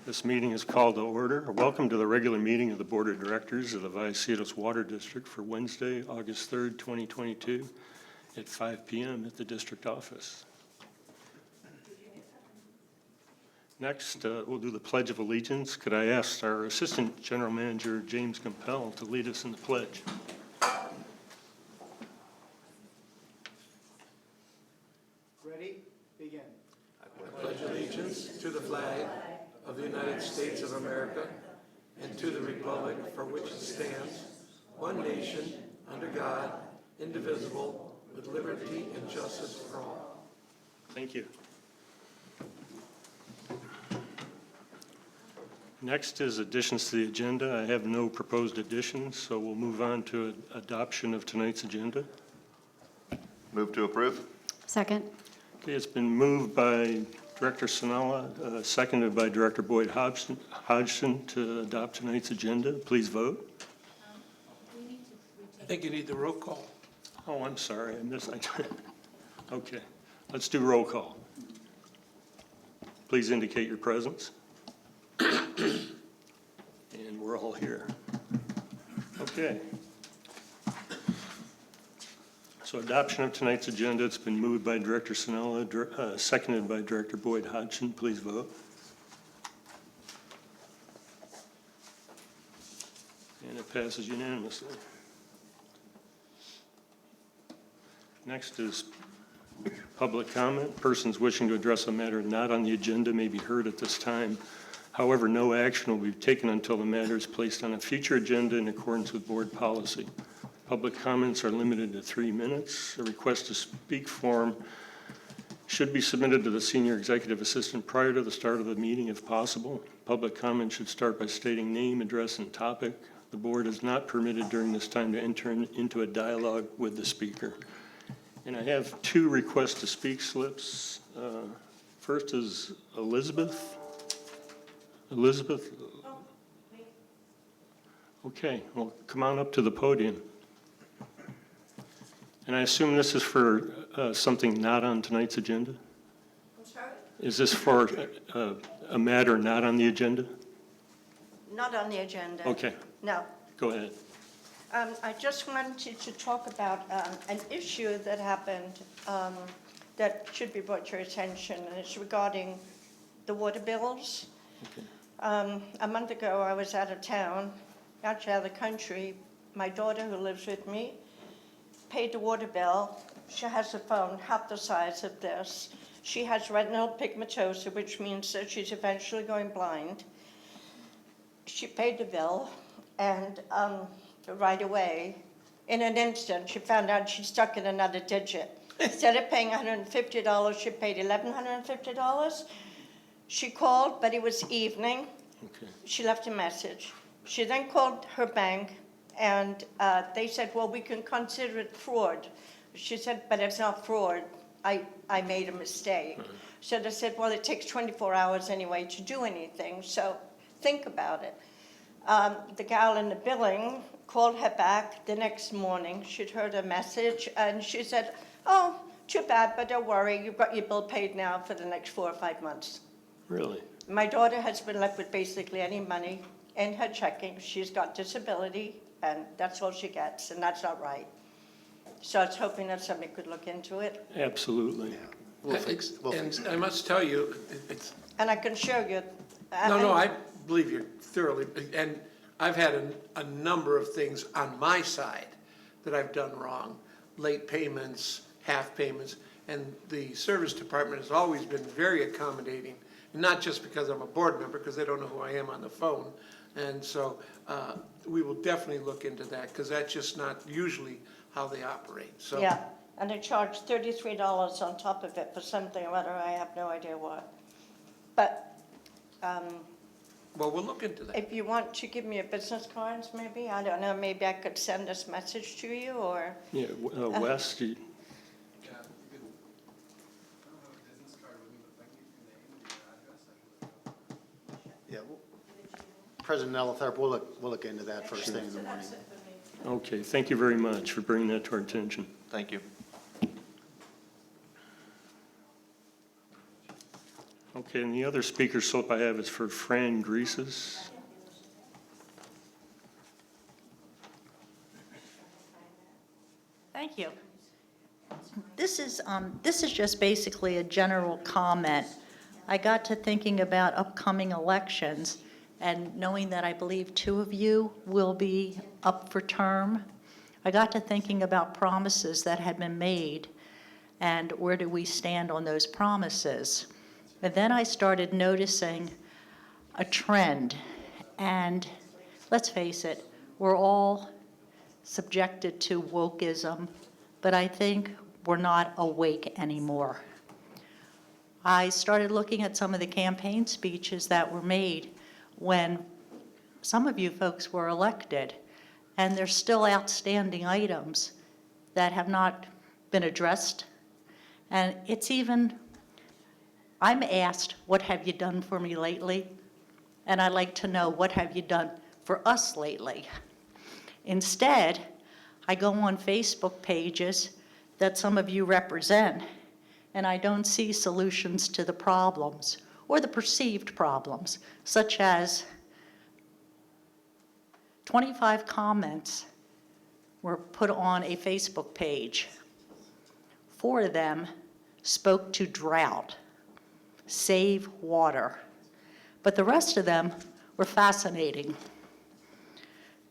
This meeting is called to order. Welcome to the regular meeting of the Board of Directors of the Vallecitos Water District for Wednesday, August 3rd, 2022 at 5 p.m. at the district office. Next, we'll do the Pledge of Allegiance. Could I ask our Assistant General Manager, James Campbell, to lead us in the pledge? Ready? Begin. I pledge allegiance to the flag of the United States of America and to the republic for which it stands, one nation, under God, indivisible, with liberty and justice for all. Thank you. Next is additions to the agenda. I have no proposed additions, so we'll move on to adoption of tonight's agenda. Move to approve. Second. Okay, it's been moved by Director Sinala, seconded by Director Boyd Hodgson to adopt tonight's agenda. Please vote. I think you need the roll call. Oh, I'm sorry, I missed. Okay, let's do roll call. Please indicate your presence. And we're all here. Okay. So adoption of tonight's agenda, it's been moved by Director Sinala, seconded by Director Boyd Hodgson. Please vote. And it passes unanimously. Next is public comment. Persons wishing to address a matter not on the agenda may be heard at this time. However, no action will be taken until the matter is placed on a future agenda in accordance with board policy. Public comments are limited to 3 minutes. A request to speak form should be submitted to the senior executive assistant prior to the start of the meeting if possible. Public comment should start by stating name, address, and topic. The board is not permitted during this time to enter into a dialogue with the speaker. And I have 2 requests to speak slips. First is Elizabeth. Elizabeth? Okay, well, come on up to the podium. And I assume this is for something not on tonight's agenda? I'm sorry? Is this for a matter not on the agenda? Not on the agenda. Okay, No. go ahead. I just wanted to talk about an issue that happened that should be brought to your attention, and it's regarding the water bills. Okay. A month ago, I was out of town, actually out of the country. My daughter, who lives with me, paid the water bill. She has a phone half the size of this. She has retinal pigmentosa, which means that she's eventually going blind. She paid the bill, and right away, in an instant, she found out she'd stuck in another digit. Instead of paying $150, she paid $1,150. She called, but it was evening. Okay. She left a message. She then called her bank, and they said, well, we can consider it fraud. She said, but it's not fraud. I made a mistake. Uh-huh. So they said, well, it takes 24 hours anyway to do anything, so think about it. The gal in the billing called her back the next morning. She'd heard a message, and she said, oh, too bad, but don't worry, you've got your bill paid now for the next 4 or 5 months. Really? My daughter has been left with basically any money in her checking. She's got disability, and that's all she gets, and that's not right. So I was hoping that somebody could look into it. Absolutely. We'll fix And I must tell you, it's, And I can show you. no, I believe you thoroughly. And I've had a number of things on my side that I've done wrong. Late payments, half payments, and the service department has always been very accommodating. And not just because I'm a board member, because they don't know who I am on the phone. And so we will definitely look into that, because that's just not usually how they operate. So Yeah, and they charge $33 on top of it for something or other. I have no idea what. But well, we'll look into that. if you want to give me your business cards, maybe, I don't know, maybe I could send this message to you, or, Yeah, Wes, do you- Yeah, you could, I don't have a business card with me, but if I can get your name and your address, I can look it up. Yeah, President Elitharp, we'll look into that first thing in the morning. okay, thank you very much for bringing that to our attention. Thank you. Okay. Okay, and the other speaker slip I have is for Fran Greases. Thank you. This is just basically a general comment. I got to thinking about upcoming elections, and knowing that I believe 2 of you will be up for term, I got to thinking about promises that had been made, and where do we stand on those promises. And then I started noticing a trend, and let's face it, we're all subjected to wokeism, but I think we're not awake anymore. I started looking at some of the campaign speeches that were made when some of you folks were elected, and there's still outstanding items that have not been addressed. And it's even, I'm asked, what have you done for me lately? And I like to know, what have you done for us lately? Instead, I go on Facebook pages that some of you represent, and I don't see solutions to the problems or the perceived problems, such as 25 comments were put on a Facebook page. 4 of them spoke to drought, save water, but the rest of them were fascinating.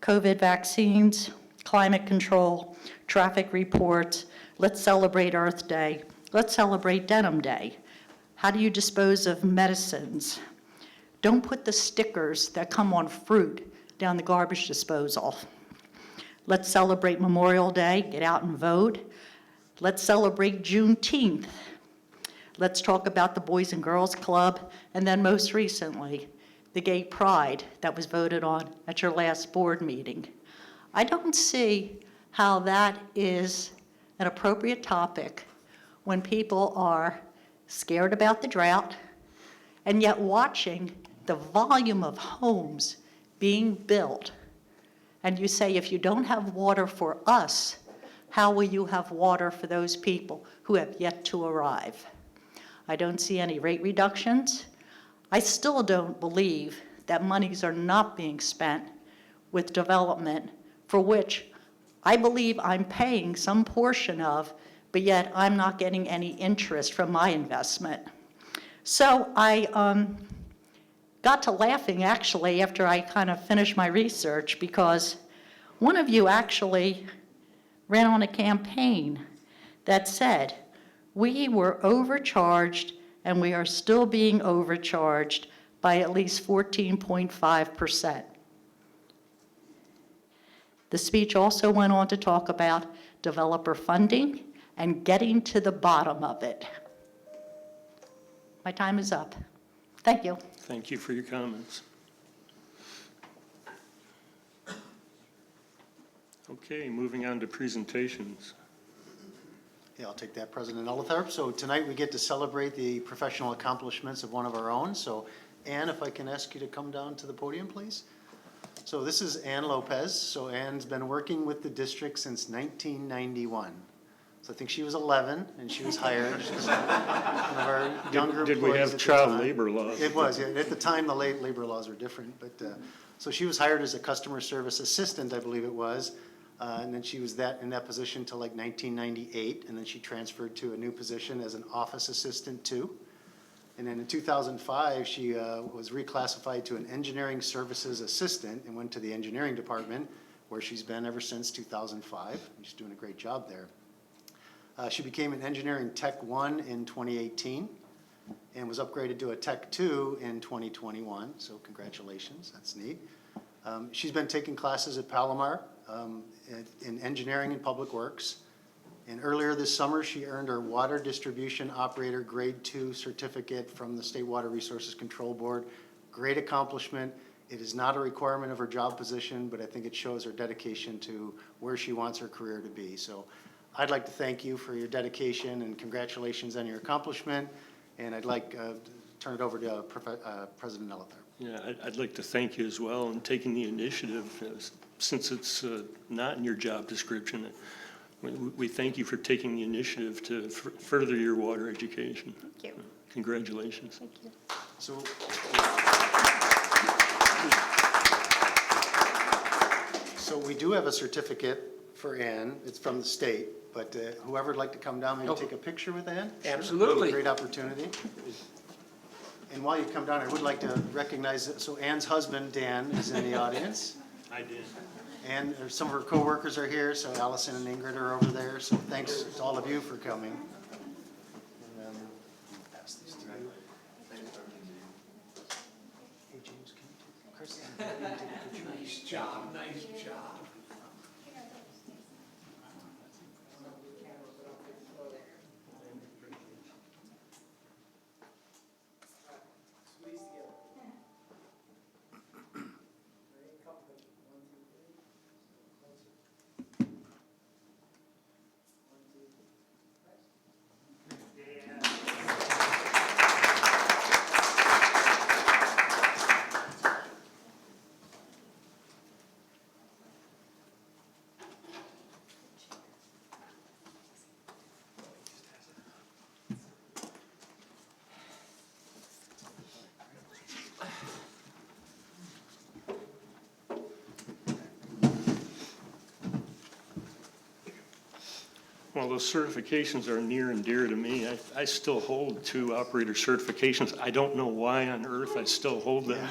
COVID vaccines, climate control, traffic reports, let's celebrate Earth Day, let's celebrate Denim Day. How do you dispose of medicines? Don't put the stickers that come on fruit down the garbage disposal. Let's celebrate Memorial Day, get out and vote. Let's celebrate Juneteenth. Let's talk about the Boys and Girls Club, and then most recently, the Gay Pride that was voted on at your last board meeting. I don't see how that is an appropriate topic when people are scared about the drought and yet watching the volume of homes being built. And you say, if you don't have water for us, how will you have water for those people who have yet to arrive? I don't see any rate reductions. I still don't believe that monies are not being spent with development for which I believe I'm paying some portion of, but yet I'm not getting any interest from my investment. So I got to laughing actually after I kind of finished my research, because one of you actually ran on a campaign that said, we were overcharged and we are still being overcharged by at least 14.5%. The speech also went on to talk about developer funding and getting to the bottom of it. My time is up. Thank you. Thank you for your comments. Okay, moving on to presentations. Yeah, I'll take that, President Elithorp. So tonight we get to celebrate the professional accomplishments of one of our own. So Ann, if I can ask you to come down to the podium, please. So this is Ann Lopez. So Ann's been working with the district since 1991. So I think she was 11 and she was hired. She's one of our younger Did we employees have at the child time. labor laws? It was, yeah. At the time, the labor laws were different. But so she was hired as a customer service assistant, I believe it was. And then she was in that position till like 1998, and then she transferred to a new position as an office assistant too. And then in 2005, she was reclassified to an engineering services assistant and went to the engineering department, where she's been ever since 2005. And she's doing a great job there. She became an engineering Tech 1 in 2018 and was upgraded to a Tech 2 in 2021. So congratulations, that's neat. She's been taking classes at Palomar in engineering and public works. And earlier this summer, she earned her Water Distribution Operator Grade 2 certificate from the State Water Resources Control Board. Great accomplishment. It is not a requirement of her job position, but I think it shows her dedication to where she wants her career to be. So I'd like to thank you for your dedication and congratulations on your accomplishment. And I'd like to turn it over to President Elithorp. Yeah, I'd like to thank you as well in taking the initiative, since it's not in your job description. We thank you for taking the initiative to further your water education. Thank you. Congratulations. Thank you. So, so we do have a certificate for Ann. It's from the state, but whoever would like to come down, maybe take a picture with Ann? Absolutely. Great opportunity. And while you come down, I would like to recognize, so Ann's husband, Dan, is in the audience. I did. And some of her coworkers are here, so Allison and Ingrid are over there, so thanks to all of you for coming. And then, I'll pass these to you. Hey, James, can you take, Chris, can you take a picture? Nice job, nice job. Well, those certifications are near and dear to me. I still hold 2 operator certifications. I don't know why on earth I still hold them.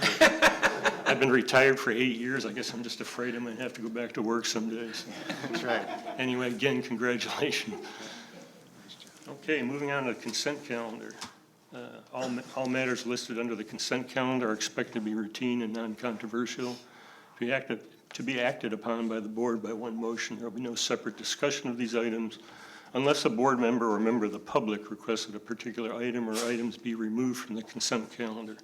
I've been retired for 8 years. I guess I'm just afraid I might have to go back to work someday. So, That's right. anyway, again, congratulations. Okay, moving on to the consent calendar. All matters listed under the consent calendar are expected to be routine and non-controversial. To be acted upon by the board by one motion. There will be no separate discussion of these items unless a board member or member of the public requests that a particular item or items be removed from the consent calendar,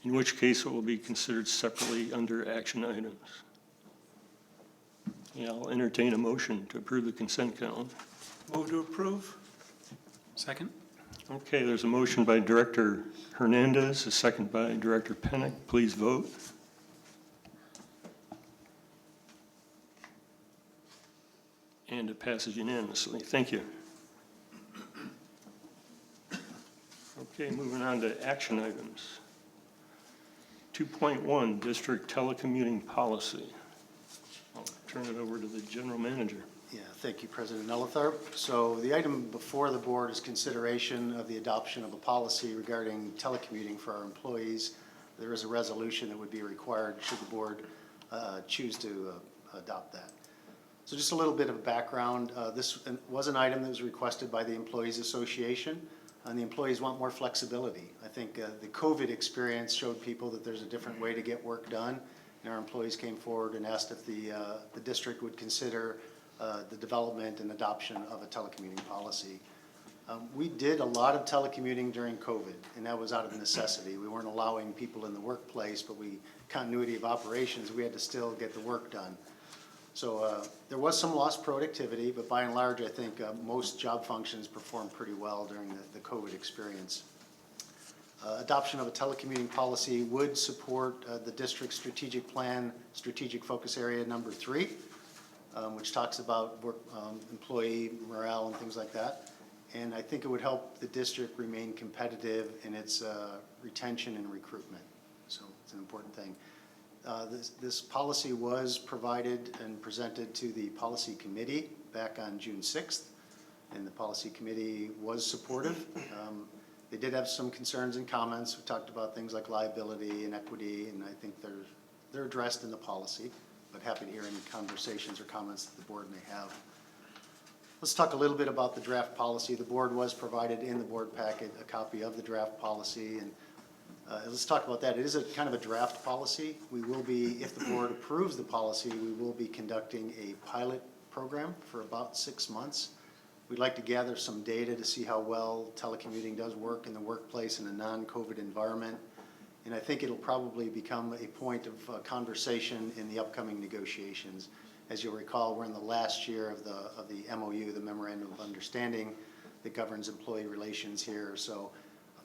in which case it will be considered separately under action items. Yeah, I'll entertain a motion to approve the consent calendar. Move to approve? Second? Okay, there's a motion by Director Hernandez, a second by Director Pennick. Please vote. And it passes unanimously. Thank you. Okay, moving on to action items. 2.1, District Telecommuting Policy. I'll turn it over to the General Manager. Yeah, thank you, President Elitharp. So the item before the board is consideration of the adoption of a policy regarding telecommuting for our employees. There is a resolution that would be required should the board choose to adopt that. So just a little bit of background. This was an item that was requested by the Employees Association, and the employees want more flexibility. I think the COVID experience showed people that there's a different way to get work done, and our employees came forward and asked if the district would consider the development and adoption of a telecommuting policy. We did a lot of telecommuting during COVID, and that was out of necessity. We weren't allowing people in the workplace, but continuity of operations, we had to still get the work done. So there was some lost productivity, but by and large, I think most job functions performed pretty well during the COVID experience. Adoption of a telecommuting policy would support the district's strategic plan, strategic focus area number 3, which talks about work, employee morale and things like that. And I think it would help the district remain competitive in its retention and recruitment. So it's an important thing. This policy was provided and presented to the policy committee back on June 6th, and the policy committee was supportive. They did have some concerns and comments. We talked about things like liability and equity, and I think they're addressed in the policy, but happy to hear any conversations or comments that the board may have. Let's talk a little bit about the draft policy. The board was provided in the board packet a copy of the draft policy, and let's talk about that. It is a kind of a draft policy. We will be, if the board approves the policy, we will be conducting a pilot program for about 6 months. We'd like to gather some data to see how well telecommuting does work in the workplace in a non-COVID environment. And I think it'll probably become a point of conversation in the upcoming negotiations. As you'll recall, we're in the last year of the MOU, the Memorandum of Understanding that governs employee relations here. So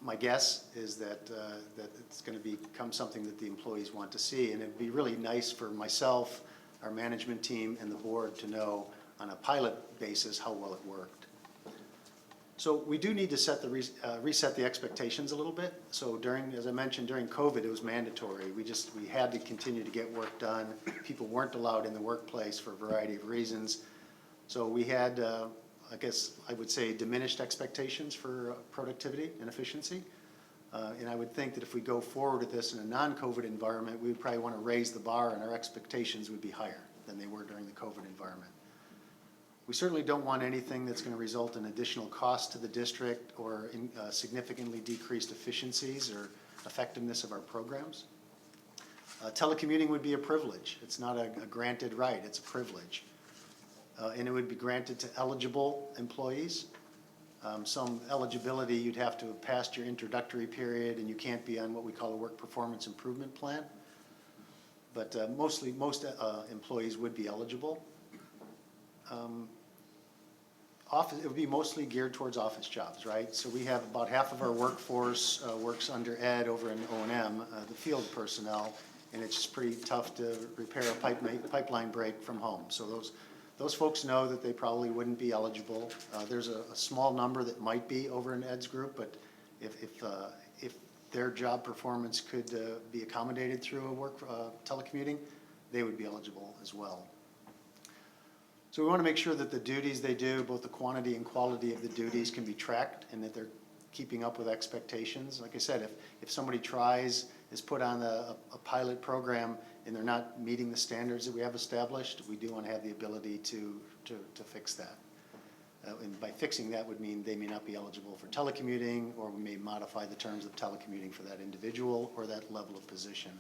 my guess is that it's going to become something that the employees want to see. And it'd be really nice for myself, our management team, and the board to know on a pilot basis how well it worked. So we do need to reset the expectations a little bit. So as I mentioned, during COVID, it was mandatory. We had to continue to get work done. People weren't allowed in the workplace for a variety of reasons. So we had, I guess I would say, diminished expectations for productivity and efficiency. And I would think that if we go forward with this in a non-COVID environment, we would probably want to raise the bar and our expectations would be higher than they were during the COVID environment. We certainly don't want anything that's going to result in additional cost to the district or in significantly decreased efficiencies or effectiveness of our programs. Telecommuting would be a privilege. It's not a granted right, it's a privilege. And it would be granted to eligible employees. Some eligibility, you'd have to have passed your introductory period and you can't be on what we call a work performance improvement plan. But most employees would be eligible. It would be mostly geared towards office jobs, right? So we have about half of our workforce works under ed over in O&M, the field personnel, and it's just pretty tough to repair a pipeline break from home. So those folks know that they probably wouldn't be eligible. There's a small number that might be over in Ed's group, but if their job performance could be accommodated through telecommuting, they would be eligible as well. So we want to make sure that the duties they do, both the quantity and quality of the duties, can be tracked and that they're keeping up with expectations. Like I said, if somebody is put on a pilot program and they're not meeting the standards that we have established, we do want to have the ability to fix that. And by fixing that would mean they may not be eligible for telecommuting, or we may modify the terms of telecommuting for that individual or that level of position.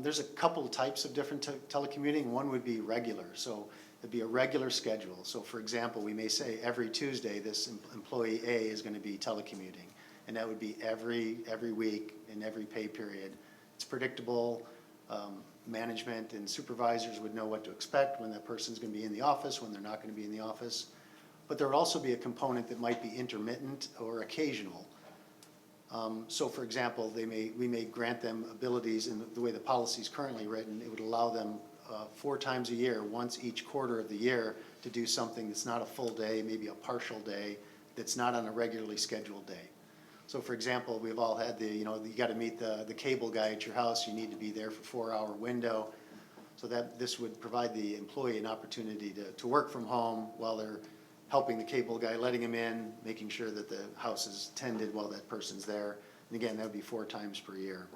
There's a couple types of different telecommuting. One would be regular. So it'd be a regular schedule. So for example, we may say every Tuesday this employee A is going to be telecommuting. And that would be every week in every pay period. It's predictable. Management and supervisors would know what to expect when that person's going to be in the office, when they're not going to be in the office. But there would also be a component that might be intermittent or occasional. So for example, we may grant them abilities in the way the policy is currently written. It would allow them 4 times a year, once each quarter of the year, to do something that's not a full day, maybe a partial day, that's not on a regularly scheduled day. So for example, we've all had you got to meet the cable guy at your house. You need to be there for a 4-hour window. So this would provide the employee an opportunity to work from home while they're helping the cable guy, letting him in, making sure that the house is tended while that person's there. And again, that would be 4 times per year.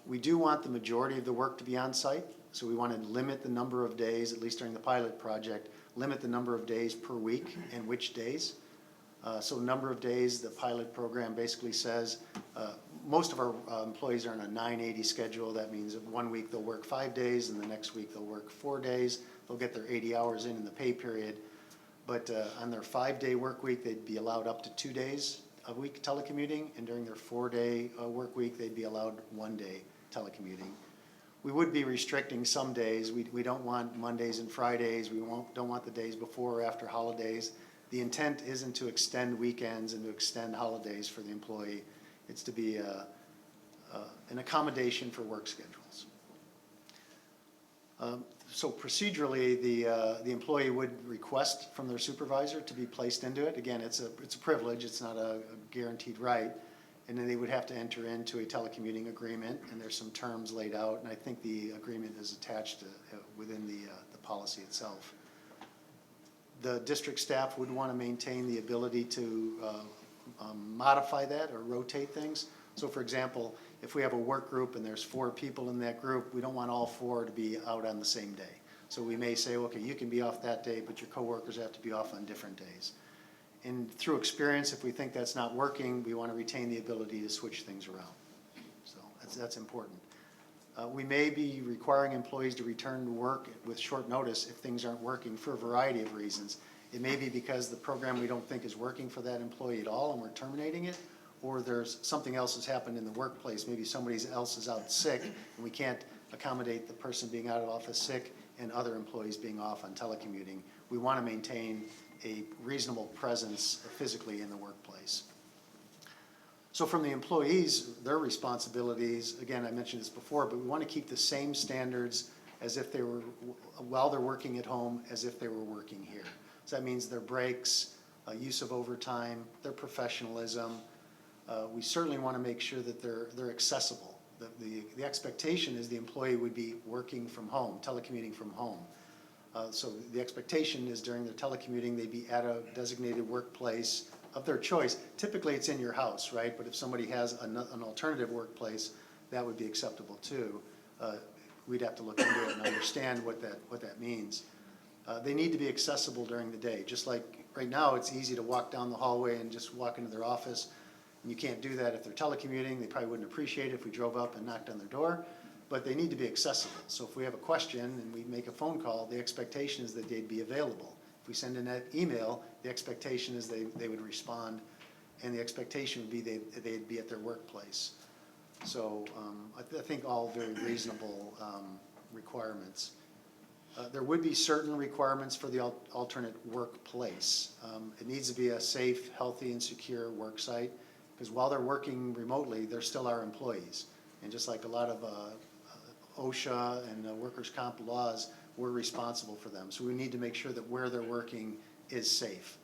We do want the majority of the work to be on site. So we want to limit the number of days, at least during the pilot project, limit the number of days per week and which days. So number of days, the pilot program basically says most of our employees are on a 980 schedule. That means that 1 week they'll work 5 days and the next week they'll work 4 days. They'll get their 80 hours in the pay period. But on their 5-day work week, they'd be allowed up to 2 days a week telecommuting, and during their 4-day work week, they'd be allowed 1 day telecommuting. We would be restricting some days. We don't want Mondays and Fridays. We don't want the days before or after holidays. The intent isn't to extend weekends and to extend holidays for the employee. It's to be an accommodation for work schedules. So procedurally, the employee would request from their supervisor to be placed into it. Again, it's a privilege. It's not a guaranteed right. And then they would have to enter into a telecommuting agreement, and there's some terms laid out. And I think the agreement is attached within the policy itself. The district staff would want to maintain the ability to modify that or rotate things. So for example, if we have a work group and there's 4 people in that group, we don't want all 4 to be out on the same day. So we may say, okay, you can be off that day, but your coworkers have to be off on different days. And through experience, if we think that's not working, we want to retain the ability to switch things around. So that's important. We may be requiring employees to return to work with short notice if things aren't working for a variety of reasons. It may be because the program we don't think is working for that employee at all and we're terminating it, or there's something else has happened in the workplace. Maybe somebody else is out sick and we can't accommodate the person being out of office sick and other employees being off on telecommuting. We want to maintain a reasonable presence physically in the workplace. So from the employees, their responsibilities, again, I mentioned this before, but we want to keep the same standards as if they were, while they're working at home, as if they were working here. So that means their breaks, use of overtime, their professionalism. We certainly want to make sure that they're accessible. The expectation is the employee would be working from home, telecommuting from home. So the expectation is during their telecommuting, they'd be at a designated workplace of their choice. Typically, it's in your house, right? But if somebody has an alternative workplace, that would be acceptable too. We'd have to look into it and understand what that means. They need to be accessible during the day. Just like right now, it's easy to walk down the hallway and just walk into their office. And you can't do that if they're telecommuting. They probably wouldn't appreciate it if we drove up and knocked on their door. But they need to be accessible. So if we have a question and we make a phone call, the expectation is that they'd be available. If we send in that email, the expectation is they would respond, and the expectation would be they'd be at their workplace. So I think all very reasonable requirements. There would be certain requirements for the alternate workplace. It needs to be a safe, healthy, and secure work site, because while they're working remotely, they're still our employees. And just like a lot of OSHA and workers' comp laws, we're responsible for them. So we need to make sure that where they're working is safe.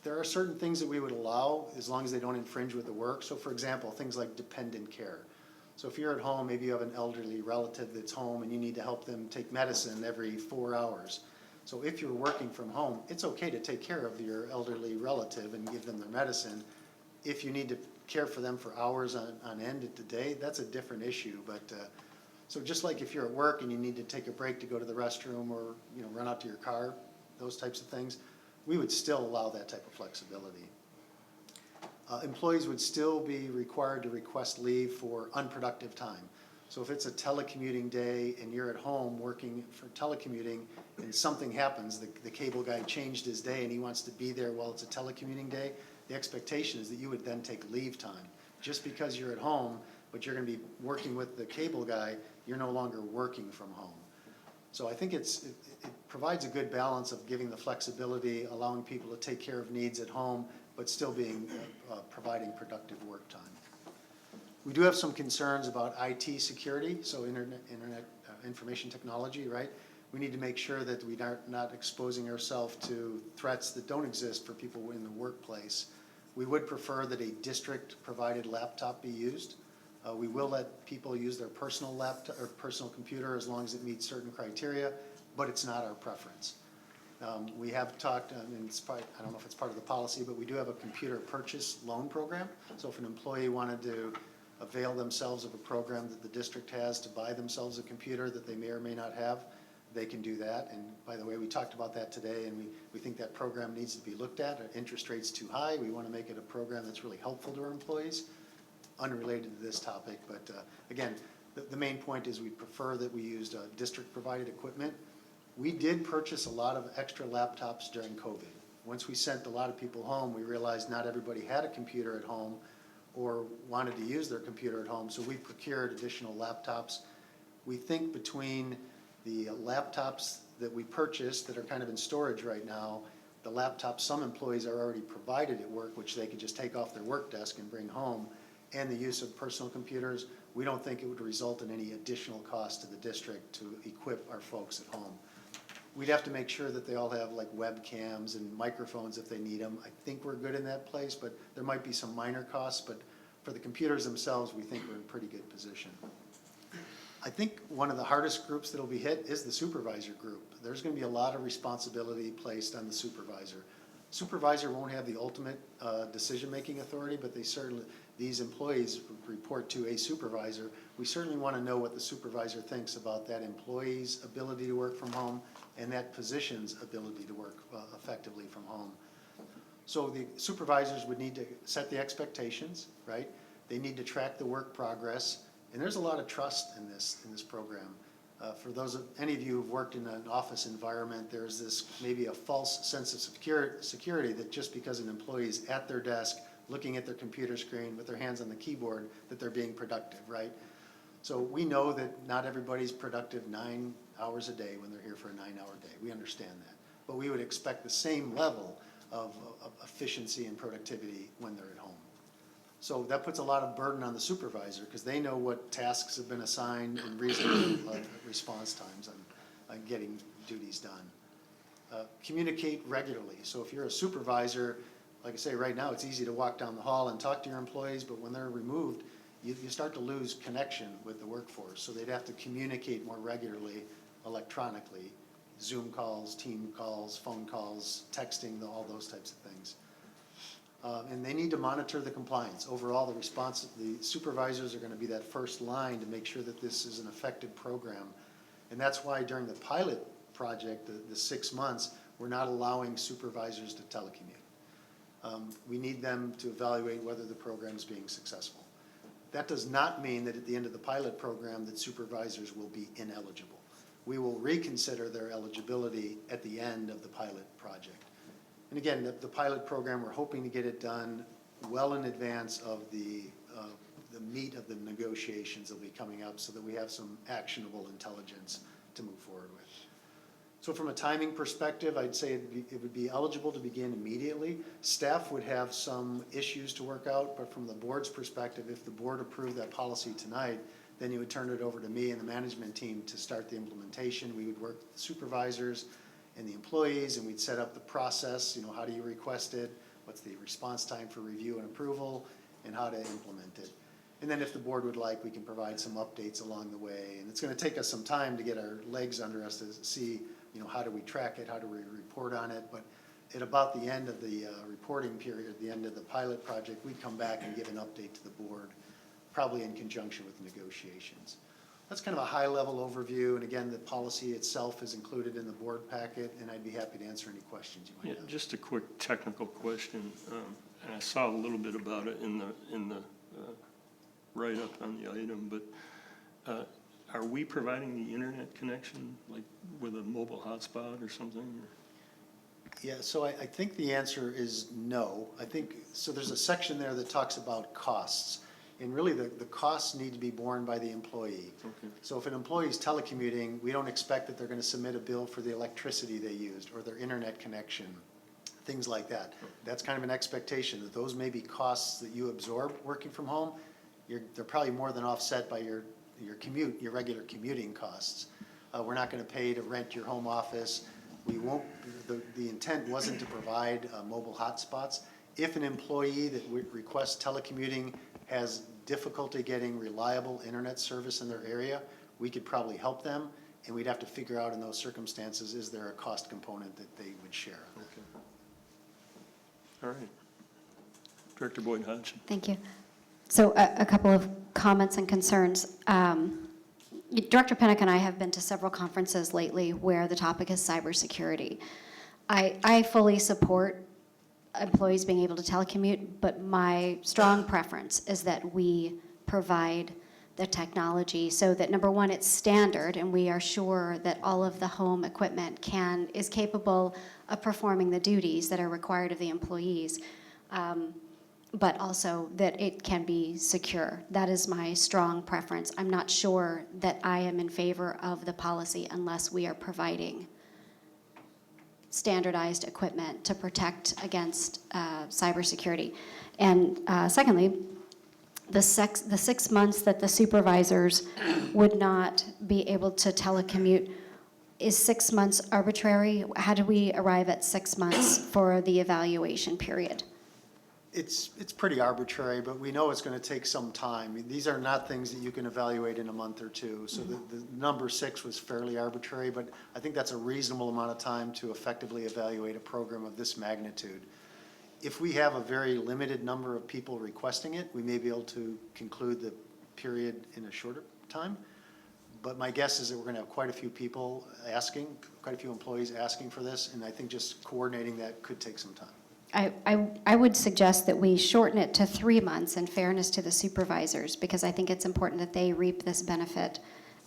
There are certain things that we would allow as long as they don't infringe with the work. So for example, things like dependent care. So if you're at home, maybe you have an elderly relative that's home and you need to help them take medicine every 4 hours. So if you're working from home, it's okay to take care of your elderly relative and give them their medicine. If you need to care for them for hours on end of the day, that's a different issue. But so just like if you're at work and you need to take a break to go to the restroom or run out to your car, those types of things, we would still allow that type of flexibility. Employees would still be required to request leave for unproductive time. So if it's a telecommuting day and you're at home working for telecommuting and something happens, the cable guy changed his day and he wants to be there while it's a telecommuting day, the expectation is that you would then take leave time. Just because you're at home, but you're going to be working with the cable guy, you're no longer working from home. So I think it provides a good balance of giving the flexibility, allowing people to take care of needs at home, but still providing productive work time. We do have some concerns about IT security, so internet information technology, right? We need to make sure that we are not exposing ourselves to threats that don't exist for people in the workplace. We would prefer that a district-provided laptop be used. We will let people use their personal laptop or personal computer as long as it meets certain criteria, but it's not our preference. We have talked, and I don't know if it's part of the policy, but we do have a computer purchase loan program. So if an employee wanted to avail themselves of a program that the district has to buy themselves a computer that they may or may not have, they can do that. And by the way, we talked about that today, and we think that program needs to be looked at. Our interest rate's too high. We want to make it a program that's really helpful to our employees, unrelated to this topic. But again, the main point is we prefer that we used district-provided equipment. We did purchase a lot of extra laptops during COVID. Once we sent a lot of people home, we realized not everybody had a computer at home or wanted to use their computer at home, so we procured additional laptops. We think between the laptops that we purchased that are kind of in storage right now, the laptops some employees are already provided at work, which they could just take off their work desk and bring home, and the use of personal computers, we don't think it would result in any additional cost to the district to equip our folks at home. We'd have to make sure that they all have like webcams and microphones if they need them. I think we're good in that place, but there might be some minor costs, but for the computers themselves, we think we're in a pretty good position. I think one of the hardest groups that'll be hit is the supervisor group. There's going to be a lot of responsibility placed on the supervisor. Supervisor won't have the ultimate decision-making authority, but these employees report to a supervisor. We certainly want to know what the supervisor thinks about that employee's ability to work from home and that position's ability to work effectively from home. So the supervisors would need to set the expectations, right? They need to track the work progress, and there's a lot of trust in this program. For any of you who've worked in an office environment, there's this maybe a false sense of security that just because an employee is at their desk looking at their computer screen with their hands on the keyboard, that they're being productive, right? So we know that not everybody's productive 9 hours a day when they're here for a 9-hour day. We understand that. But we would expect the same level of efficiency and productivity when they're at home. So that puts a lot of burden on the supervisor because they know what tasks have been assigned and reasonable response times on getting duties done. communicate regularly. So if you're a supervisor, like I say, right now, it's easy to walk down the hall and talk to your employees, but when they're removed, you start to lose connection with the workforce. So they'd have to communicate more regularly electronically, Zoom calls, team calls, phone calls, texting, all those types of things. And they need to monitor the compliance. Overall, the supervisors are gonna be that first line to make sure that this is an effective program. And that's why during the pilot project, the 6 months, we're not allowing supervisors to telecommute. We need them to evaluate whether the program's being successful. That does not mean that at the end of the pilot program that supervisors will be ineligible. We will reconsider their eligibility at the end of the pilot project. And again, the pilot program, we're hoping to get it done well in advance of the meat of the negotiations that'll be coming up so that we have some actionable intelligence to move forward with. So from a timing perspective, I'd say it would be eligible to begin immediately. Staff would have some issues to work out, but from the board's perspective, if the board approved that policy tonight, then you would turn it over to me and the management team to start the implementation. We would work with the supervisors and the employees, and we'd set up the process, how do you request it, what's the response time for review and approval, and how to implement it. And then if the board would like, we can provide some updates along the way. And it's gonna take us some time to get our legs under us to see, how do we track it, how do we report on it. But at about the end of the reporting period, the end of the pilot project, we'd come back and give an update to the board, probably in conjunction with negotiations. That's kind of a high-level overview, and again, the policy itself is included in the board packet, and I'd be happy to answer any questions you might Yeah, have. just a quick technical question, and I saw a little bit about it in the write-up on the item, but are we providing the internet connection, like with a mobile hotspot or something? Yeah, so I think the answer is no. So there's a section there that talks about costs, and really the costs need to be borne by the employee. Okay. So if an employee is telecommuting, we don't expect that they're gonna submit a bill for the electricity they used or their internet connection, things like that. That's kind of an expectation, that those may be costs that you absorb working from home. They're probably more than offset by your commute, your regular commuting costs. We're not gonna pay to rent your home office. We won't, the intent wasn't to provide mobile hotspots. If an employee that requests telecommuting has difficulty getting reliable internet service in their area, we could probably help them, and we'd have to figure out in those circumstances, is there a cost component that they would share? Okay. All right. Director Boyd Hodgson. Thank you. So a couple of comments and concerns. Director Pinnock and I have been to several conferences lately where the topic is cybersecurity. I fully support employees being able to telecommute, but my strong preference is that we provide the technology so that, number one, it's standard and we are sure that all of the home equipment is capable of performing the duties that are required of the employees, but also that it can be secure. That is my strong preference. I'm not sure that I am in favor of the policy unless we are providing standardized equipment to protect against cybersecurity. And secondly, the 6 months that the supervisors would not be able to telecommute, is 6 months arbitrary? How do we arrive at 6 months for the evaluation period? It's pretty arbitrary, but we know it's gonna take some time. These are not things that you can evaluate in a month or two. So the number 6 was fairly arbitrary, but I think that's a reasonable amount of time to effectively evaluate a program of this magnitude. If we have a very limited number of people requesting it, we may be able to conclude the period in a shorter time. But my guess is that we're gonna have quite a few people asking, quite a few employees asking for this, and I think just coordinating that could take some time. I would suggest that we shorten it to 3 months in fairness to the supervisors, because I think it's important that they reap this benefit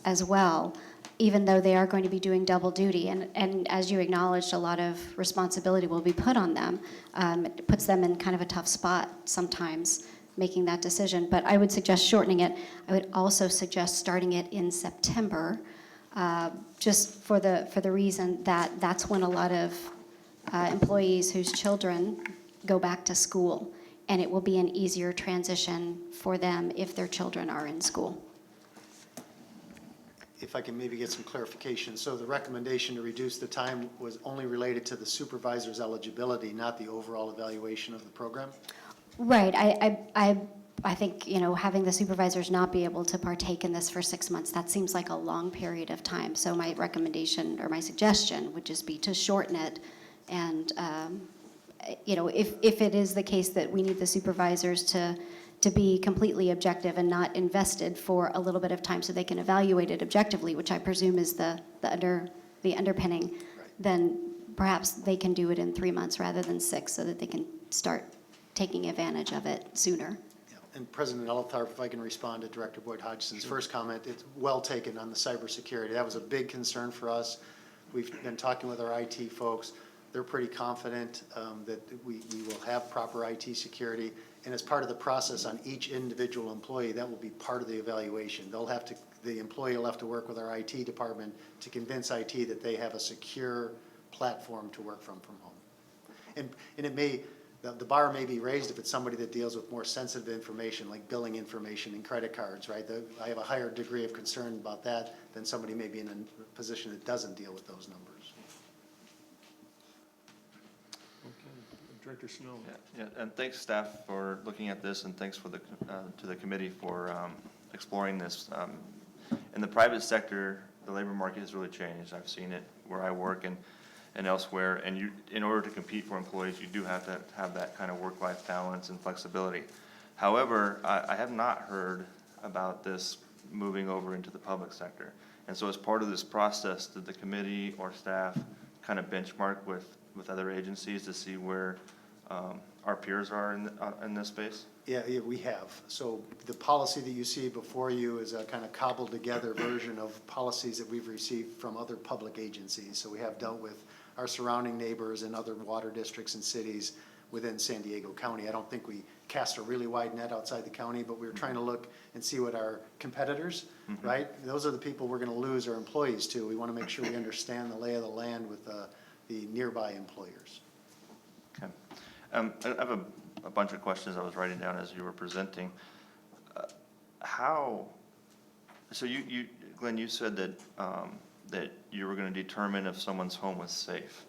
as well, even though they are going to be doing double duty. And as you acknowledged, a lot of responsibility will be put on them. It puts them in kind of a tough spot sometimes making that decision. But I would suggest shortening it. I would also suggest starting it in September, just for the reason that that's when a lot of employees whose children go back to school, and it will be an easier transition for them if their children are in school. if I can maybe get some clarification. So the recommendation to reduce the time was only related to the supervisor's eligibility, not the overall evaluation of the program? Right, I think, you know, having the supervisors not be able to partake in this for 6 months, that seems like a long period of time. So my recommendation or my suggestion would just be to shorten it. And, you know, if it is the case that we need the supervisors to be completely objective and not invested for a little bit of time so they can evaluate it objectively, which I presume is the underpinning, then perhaps they can do it in 3 months rather than 6 so that they can start taking advantage of it sooner. Yeah. And President Eltharp, if I can respond to Director Boyd Hodgson's first comment, it's well taken on the cybersecurity. That was a big concern for us. We've been talking with our IT folks. They're pretty confident that we will have proper IT security. And as part of the process on each individual employee, that will be part of the evaluation. The employee will have to work with our IT department to convince IT that they have a secure platform to work from home. And it may, the bar may be raised if it's somebody that deals with more sensitive information, like billing information and credit cards, right? I have a higher degree of concern about that than somebody maybe in a position that doesn't deal with those numbers. Director Snow. Yeah, and thanks staff for looking at this, and thanks for to the committee for exploring this. In the private sector, the labor market has really changed. I've seen it where I work and elsewhere, and in order to compete for employees, you do have to have that kind of work-life balance and flexibility. However, I have not heard about this moving over into the public sector. And so as part of this process, did the committee or staff kind of benchmark with other agencies to see where our peers are in this space? Yeah, we have. So the policy that you see before you is a kind of cobbled together version of policies that we've received from other public agencies. So we have dealt with our surrounding neighbors and other water districts and cities within San Diego County. I don't think we cast a really wide net outside the county, but we were trying to look and see what our competitors, right? Those are the people we're going to lose our employees to. We want to make sure we understand the lay of the land with the nearby employers. Okay. I have a bunch of questions I was writing down as you were presenting. So Glenn, you said that you were going to determine if someone's home was safe.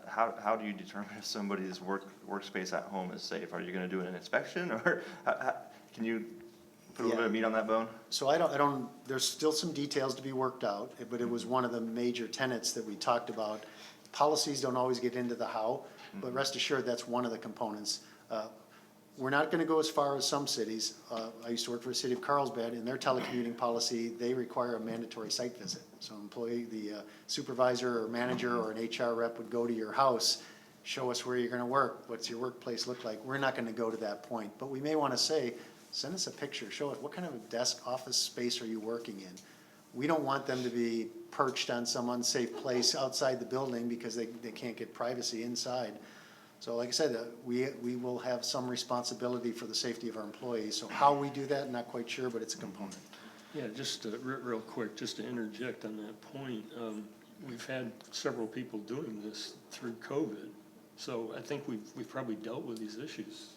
How do you determine if somebody's workspace at home is safe? Are you going to do an inspection, or can you put a little bit of meat on that bone? So I don't, there's still some details to be worked out, but it was one of the major tenets that we talked about. Policies don't always get into the how, but rest assured that's one of the components. We're not going to go as far as some cities. I used to work for the city of Carlsbad. In their telecommuting policy, they require a mandatory site visit. So the supervisor or manager or an HR rep would go to your house, show us where you're going to work, what's your workplace look like. We're not going to go to that point, but we may want to say, send us a picture, show us what kind of a desk office space are you working in. We don't want them to be perched on some unsafe place outside the building because they can't get privacy inside. So like I said, we will have some responsibility for the safety of our employees. So how we do that, not quite sure, but it's a component. Yeah, just real quick, just to interject on that point, we've had several people doing this through COVID. So I think we've probably dealt with these issues,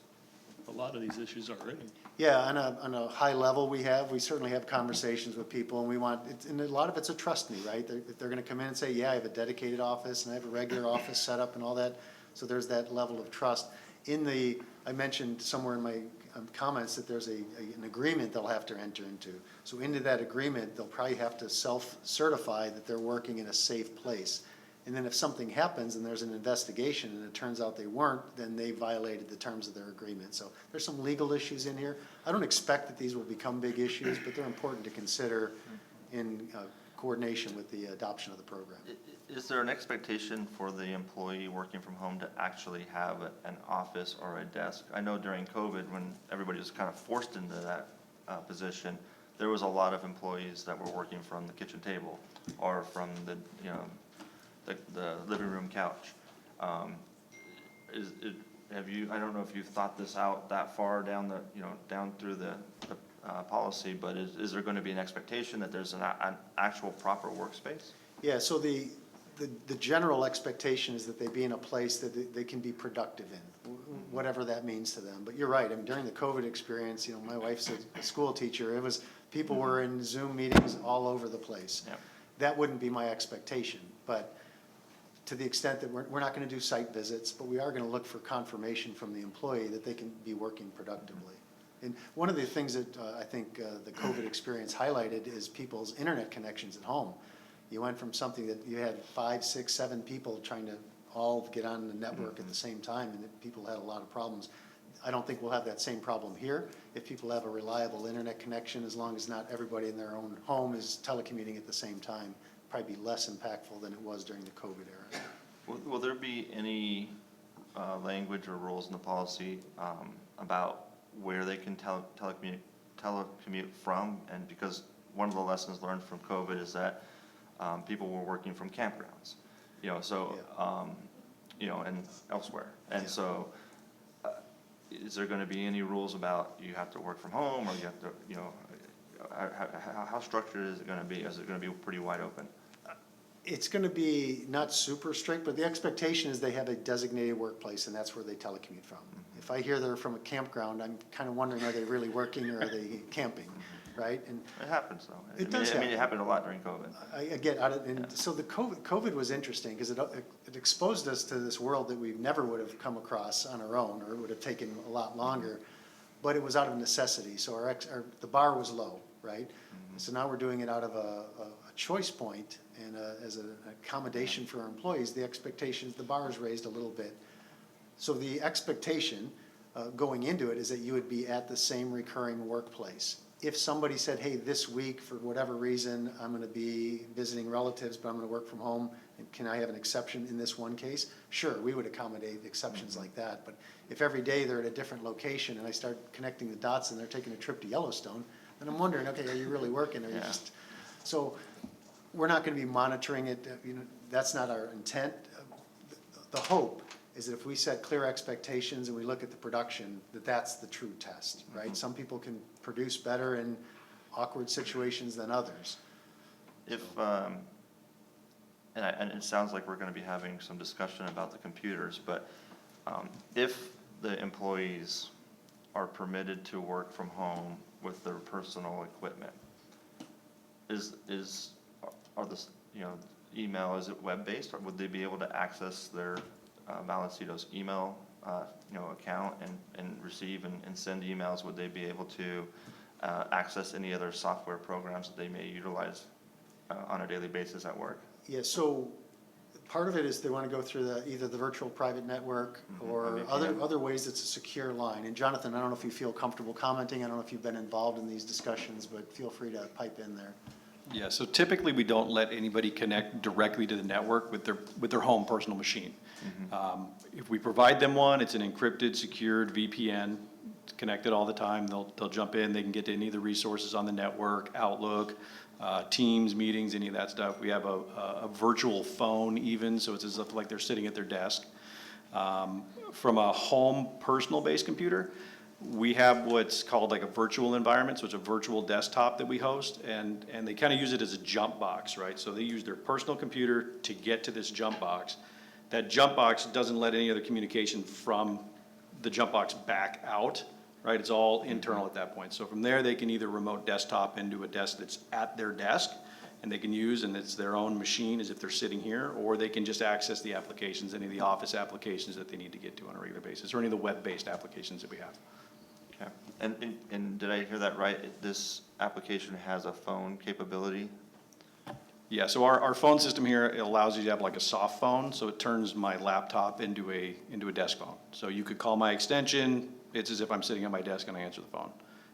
a lot of these issues already. Yeah, on a high level we certainly have conversations with people, and and a lot of it's a trust me, right? They're gonna come in and say, yeah, I have a dedicated office and I have a regular office set up and all that. So there's that level of trust. I mentioned somewhere in my comments that there's an agreement they'll have to enter into. So into that agreement, they'll probably have to self-certify that they're working in a safe place. And then if something happens and there's an investigation and it turns out they weren't, then they violated the terms of their agreement. So there's some legal issues in here. I don't expect that these will become big issues, but they're important to consider in coordination with the adoption of the program. Is there an expectation for the employee working from home to actually have an office or a desk? I know during COVID, when everybody was kind of forced into that position, there was a lot of employees that were working from the kitchen table or from the living room couch. I don't know if you've thought this out that far down down through the policy, but is there going to be an expectation that there's an actual proper workspace? Yeah, so the the general expectation is that they be in a place that they can be productive in, whatever that means to them. But you're right, I mean, during the COVID experience, you know, my wife's a school teacher, people were in Zoom meetings all over the place. Yep. That wouldn't be my expectation, but to the extent that we're not gonna do site visits, but we are gonna look for confirmation from the employee that they can be working productively. And one of the things that I think the COVID experience highlighted is people's internet connections at home. You went from something that you had 5, 6, 7 people trying to all get on the network at the same time, and that people had a lot of problems. I don't think we'll have that same problem here. If people have a reliable internet connection, as long as not everybody in their own home is telecommuting at the same time, probably be less impactful than it was during the COVID era. Will there be any language or rules in the policy about where they can telecommute from? And because one of the lessons learned from COVID is that people were working from campgrounds, you know, so, you know, and elsewhere. And Yeah. so, is there gonna be any rules about you have to work from home, or you have to, you know, how structured is it gonna be? Is it gonna be pretty wide open? It's gonna be not super strict, but the expectation is they have a designated workplace, and that's where they telecommute from. If I hear they're from a campground, I'm kind of wondering, are they really working or are they camping, right? And It happens though. It does I mean, it happen. happened a lot during COVID. I get out of, and so the COVID was interesting because it exposed us to this world that we never would have come across on our own, or it would have taken a lot longer, but it was out of necessity. So the bar was low, right? So now we're doing it out of a choice point, and as an accommodation for our employees, the expectations, the bar is raised a little bit. So the expectation going into it is that you would be at the same recurring workplace. If somebody said, hey, this week, for whatever reason, I'm gonna be visiting relatives, but I'm gonna work from home, and can I have an exception in this one case? Sure, we would accommodate exceptions like that, but if every day they're at a different location and I start connecting the dots and they're taking a trip to Yellowstone, then I'm wondering, okay, are you really working, or are you Yeah. just, so we're not gonna be monitoring it, you know, that's not our intent. The hope is that if we set clear expectations and we look at the production, that's the true test, right? Some people can produce better in awkward situations than others. If, and it sounds like we're gonna be having some discussion about the computers, but if the employees are permitted to work from home with their personal equipment, are the, you know, email, is it web-based, or would they be able to access their Vallecitos email, you know, account and receive and send emails? Would they be able to access any other software programs that they may utilize on a daily basis at work? Yeah, so part of it is they want to go through either the virtual private network or VPN. other ways it's a secure line. And Jonathan, I don't know if you feel comfortable commenting, I don't know if you've been involved in these discussions, but feel free to pipe in there. Yeah, so typically we don't let anybody connect directly to the network with their home personal machine. If we provide them one, it's an encrypted, secured VPN, it's connected all the time. They'll jump in, they can get to any of the resources on the network, Outlook, Teams, meetings, any of that stuff. We have a virtual phone even, so it's as if like they're sitting at their desk. From a home personal-based computer, we have what's called like a virtual environment, so it's a virtual desktop that we host, and they kind of use it as a jump box, right? So they use their personal computer to get to this jump box. That jump box doesn't let any other communication from the jump box back out, right? It's all internal at that point. So from there, they can either remote desktop into a desk that's at their desk, and they can use, and it's their own machine as if they're sitting here, or they can just access the applications, any of the office applications that they need to get to on a regular basis, or any of the web-based applications that we have. Okay. And did I hear that right? This application has a phone capability? Yeah, so our phone system here, it allows you to have like a soft phone, so it turns my laptop into a desk phone. So you could call my extension, it's as if I'm sitting at my desk and I answer the phone.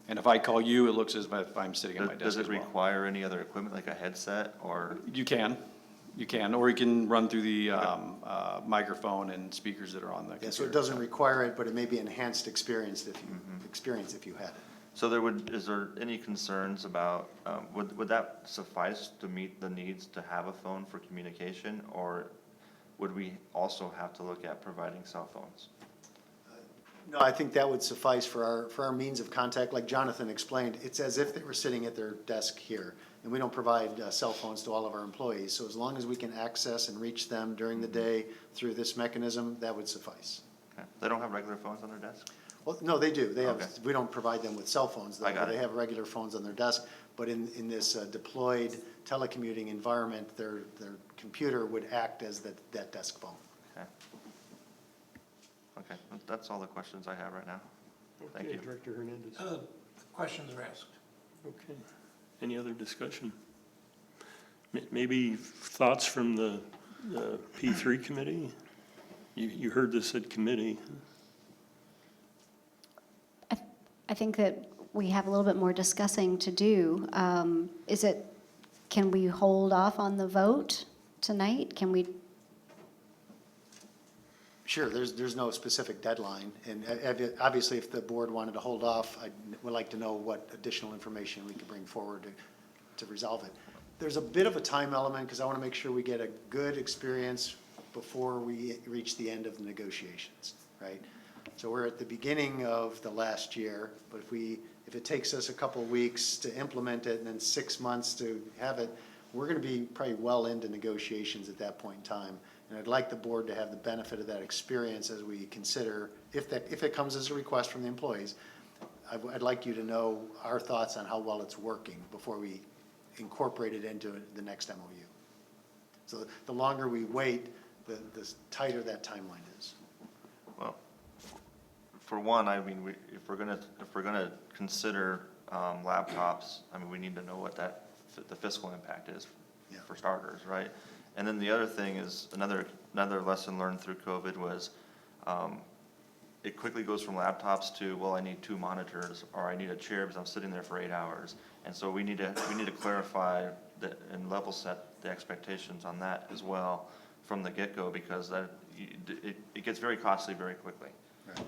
And if I call you, it looks as if I'm sitting at my desk Does it as well. require any other equipment, like a headset, or? You can, or you can run through the microphone and speakers that are on the computer. Yeah, so it doesn't require it, but it may be enhanced experience if you had it. So is there any concerns about, would that suffice to meet the needs to have a phone for communication, or would we also have to look at providing cell phones? No, I think that would suffice for our means of contact. Like Jonathan explained, it's as if they were sitting at their desk here. And we don't provide cell phones to all of our employees. So as long as we can access and reach them during the day through this mechanism, that would suffice. Okay. They don't have regular phones on their desk? Well, no, they do. They have, Okay. we don't provide them with cell phones, though. I got They it. have regular phones on their desk. But in this deployed telecommuting environment, their computer would act as that desk phone. Okay. Okay, that's all the questions I have right now. Thank Okay, you. Director Hernandez. Questions are asked. Okay. Any other discussion? Maybe thoughts from the P3 committee? You heard this at committee. I think that we have a little bit more discussing to do. Can we hold off on the vote tonight? Can we? Sure, there's no specific deadline. And obviously, if the board wanted to hold off, I would like to know what additional information we could bring forward to resolve it. There's a bit of a time element because I want to make sure we get a good experience before we reach the end of the negotiations, right? So we're at the beginning of the last year, but if it takes us a couple of weeks to implement it and then 6 months to have it, we're going to be probably well into negotiations at that point in time. And I'd like the board to have the benefit of that experience as we consider, if it comes as a request from the employees, I'd like you to know our thoughts on how well it's working before we incorporate it into the next MOU. So the longer we wait, the tighter that timeline is. Well, for one, I mean, if we're gonna consider laptops, I mean, we need to know what the fiscal impact is Yeah. for starters, right? And then the other thing is, another lesson learned through COVID was, it quickly goes from laptops to, well, I need 2 monitors, or I need a chair because I'm sitting there for 8 hours. And so we need to clarify that and level set the expectations on that as well from the get-go, because it gets very costly very quickly. Right.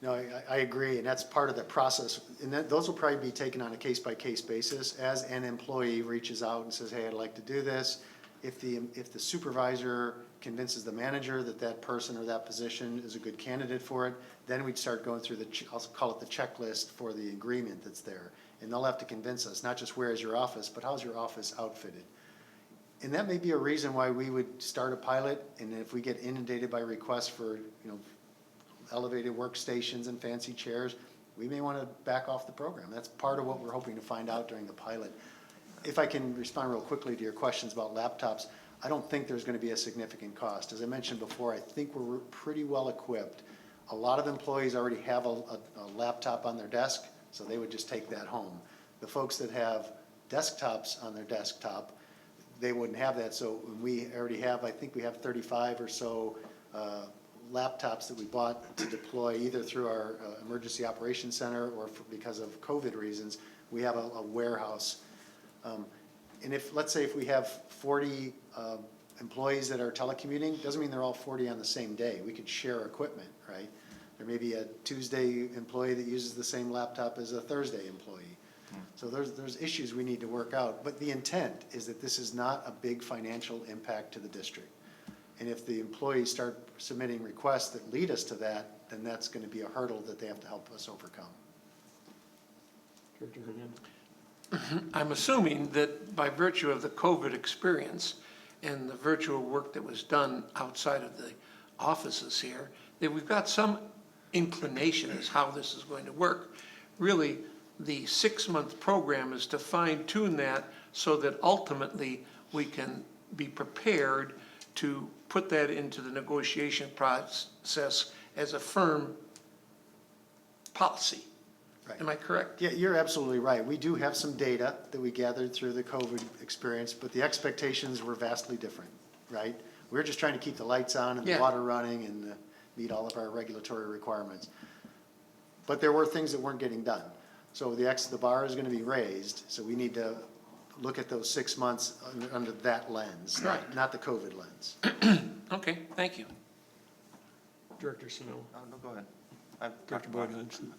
No, I agree, and that's part of the process. And those will probably be taken on a case-by-case basis as an employee reaches out and says, hey, I'd like to do this. If the supervisor convinces the manager that that person or that position is a good candidate for it, then we'd start going through I'll call it the checklist for the agreement that's there. And they'll have to convince us, not just where is your office, but how's your office outfitted? And that may be a reason why we would start a pilot, and if we get inundated by requests for, elevated workstations and fancy chairs, we may want to back off the program. That's part of what we're hoping to find out during the pilot. If I can respond real quickly to your questions about laptops, I don't think there's going to be a significant cost. As I mentioned before, I think we're pretty well equipped. A lot of employees already have a laptop on their desk, so they would just take that home. The folks that have desktops on their desktop, they wouldn't have that. So we already have, I think we have 35 or so laptops that we bought to deploy either through our emergency operations center or because of COVID reasons. We have a warehouse. And let's say if we have 40 employees that are telecommuting, doesn't mean they're all 40 on the same day. We could share equipment, right? There may be a Tuesday employee that uses the same laptop as a Thursday employee. So there's issues we need to work out. But the intent is that this is not a big financial impact to the district. And if the employees start submitting requests that lead us to that, then that's going to be a hurdle that they have to help us overcome. Director Hernandez. I'm assuming that by virtue of the COVID experience and the virtual work that was done outside of the offices here, that we've got some inclination as how this is going to work. Really, the 6-month program is to fine-tune that so that ultimately we can be prepared to put that into the negotiation process as a firm policy. Right. Am I correct? Yeah, you're absolutely right. We do have some data that we gathered through the COVID experience, but the expectations were vastly different, right? We're just trying to keep the lights on and the Yeah. water running and meet all of our regulatory requirements. But there were things that weren't getting done. So the bar is going to be raised, so we need to look at those 6 months under that lens, Right. not the COVID lens. Okay, thank you. Director Sano. No, go ahead. Dr. Boyd Hudson.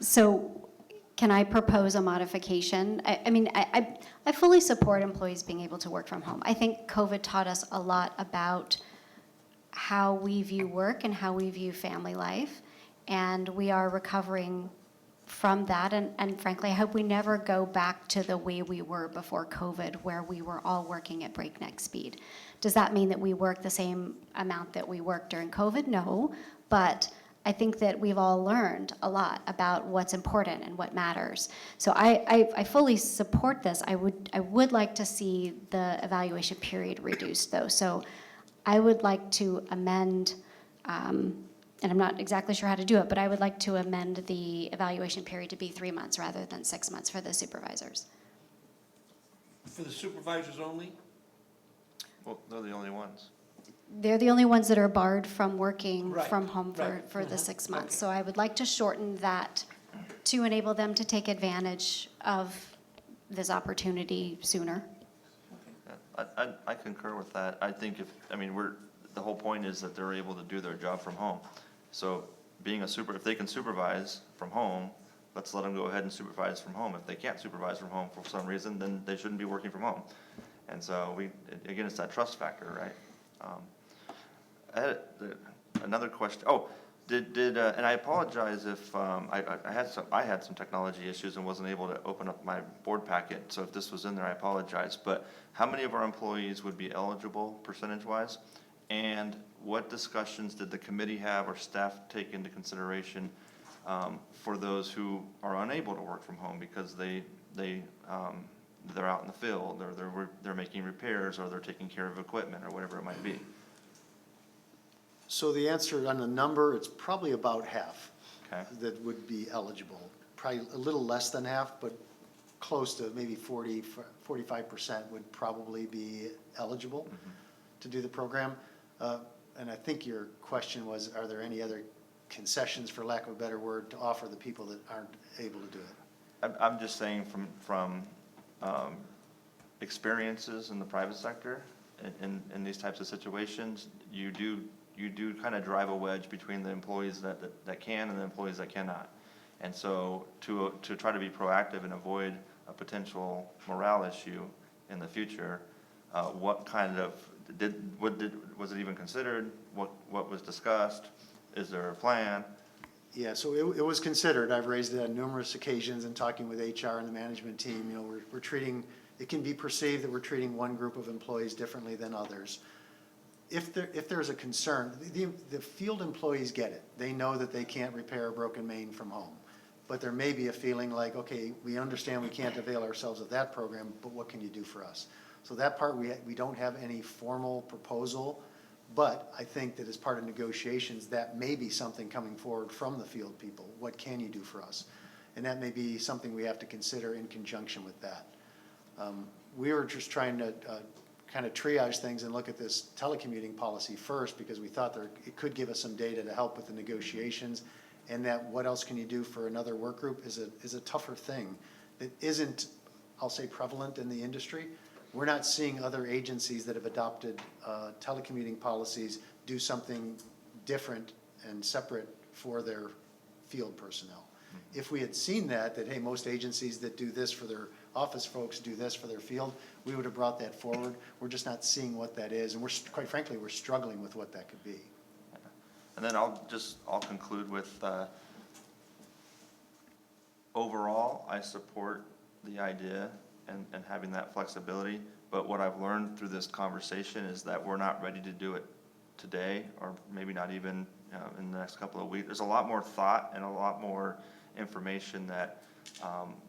So can I propose a modification? I fully support employees being able to work from home. I think COVID taught us a lot about how we view work and how we view family life. And we are recovering from that. And frankly, I hope we never go back to the way we were before COVID, where we were all working at breakneck speed. Does that mean that we work the same amount that we worked during COVID? No, but I think that we've all learned a lot about what's important and what matters. So I fully support this. I would like to see the evaluation period reduced, though. So I would like to amend, and I'm not exactly sure how to do it, but I would like to amend the evaluation period to be 3 months rather than 6 months for the supervisors. For the supervisors only? Well, they're the only ones. They're the only ones that are barred from working Right, from home right. for the 6 months. Okay. So I would like to shorten that to enable them to take advantage of this opportunity sooner. Yeah, I concur with that. I think the whole point is that they're able to do their job from home. So if they can supervise from home, let's let them go ahead and supervise from home. If they can't supervise from home for some reason, then they shouldn't be working from home. And so again, it's that trust factor, right? I had another question. Oh, and I apologize if I had some technology issues and wasn't able to open up my board packet. So if this was in there, I apologize. But how many of our employees would be eligible percentage-wise? And what discussions did the committee have or staff take into consideration for those who are unable to work from home because they're out in the field, or they're making repairs, or they're taking care of equipment, or whatever it might be? So the answer on the number, it's probably about half Okay. that would be eligible. Probably a little less than half, but close to maybe 45% would probably be eligible to do the program. And I think your question was, are there any other concessions, for lack of a better word, to offer the people that aren't able to do it? I'm just saying from experiences in the private sector, in these types of situations, you do kind of drive a wedge between the employees that can and the employees that cannot. And so to try to be proactive and avoid a potential morale issue in the future, what kind of, was it even considered? What was discussed? Is there a plan? Yeah, so it was considered. I've raised it on numerous occasions in talking with HR and the management team. You know, we're treating, it can be perceived that we're treating one group of employees differently than others. If there's a concern, the field employees get it. They know that they can't repair a broken main from home. But there may be a feeling like, okay, we understand we can't avail ourselves of that program, but what can you do for us? So that part, we don't have any formal proposal, but I think that as part of negotiations, that may be something coming forward from the field people. What can you do for us? And that may be something we have to consider in conjunction with that. We were just trying to kind of triage things and look at this telecommuting policy first, because we thought it could give us some data to help with the negotiations, and that what else can you do for another work group is a tougher thing that isn't, I'll say, prevalent in the industry. We're not seeing other agencies that have adopted telecommuting policies do something different and separate for their field personnel. If we had seen that, hey, most agencies that do this for their office folks do this for their field, we would have brought that forward. We're just not seeing what that is, and quite frankly, we're struggling with what that could be. And then I'll conclude with, overall, I support the idea and having that flexibility, but what I've learned through this conversation is that we're not ready to do it today, or maybe not even in the next couple of weeks. There's a lot more thought and a lot more information that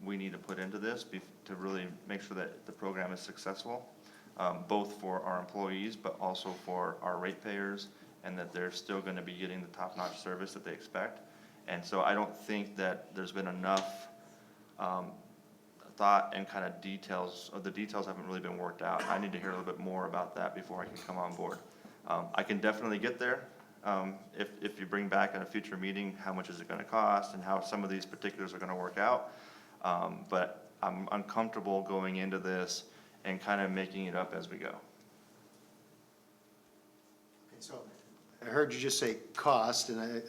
we need to put into this to really make sure that the program is successful, both for our employees, but also for our ratepayers, and that they're still going to be getting the top-notch service that they expect. And so I don't think that there's been enough thought and kind of details, or the details haven't really been worked out. I need to hear a little bit more about that before I can come on board. I can definitely get there. If you bring back in a future meeting, how much is it going to cost and how some of these particulars are going to work out. But I'm uncomfortable going into this and kind of making it up as we go. Okay, so I heard you just say cost, and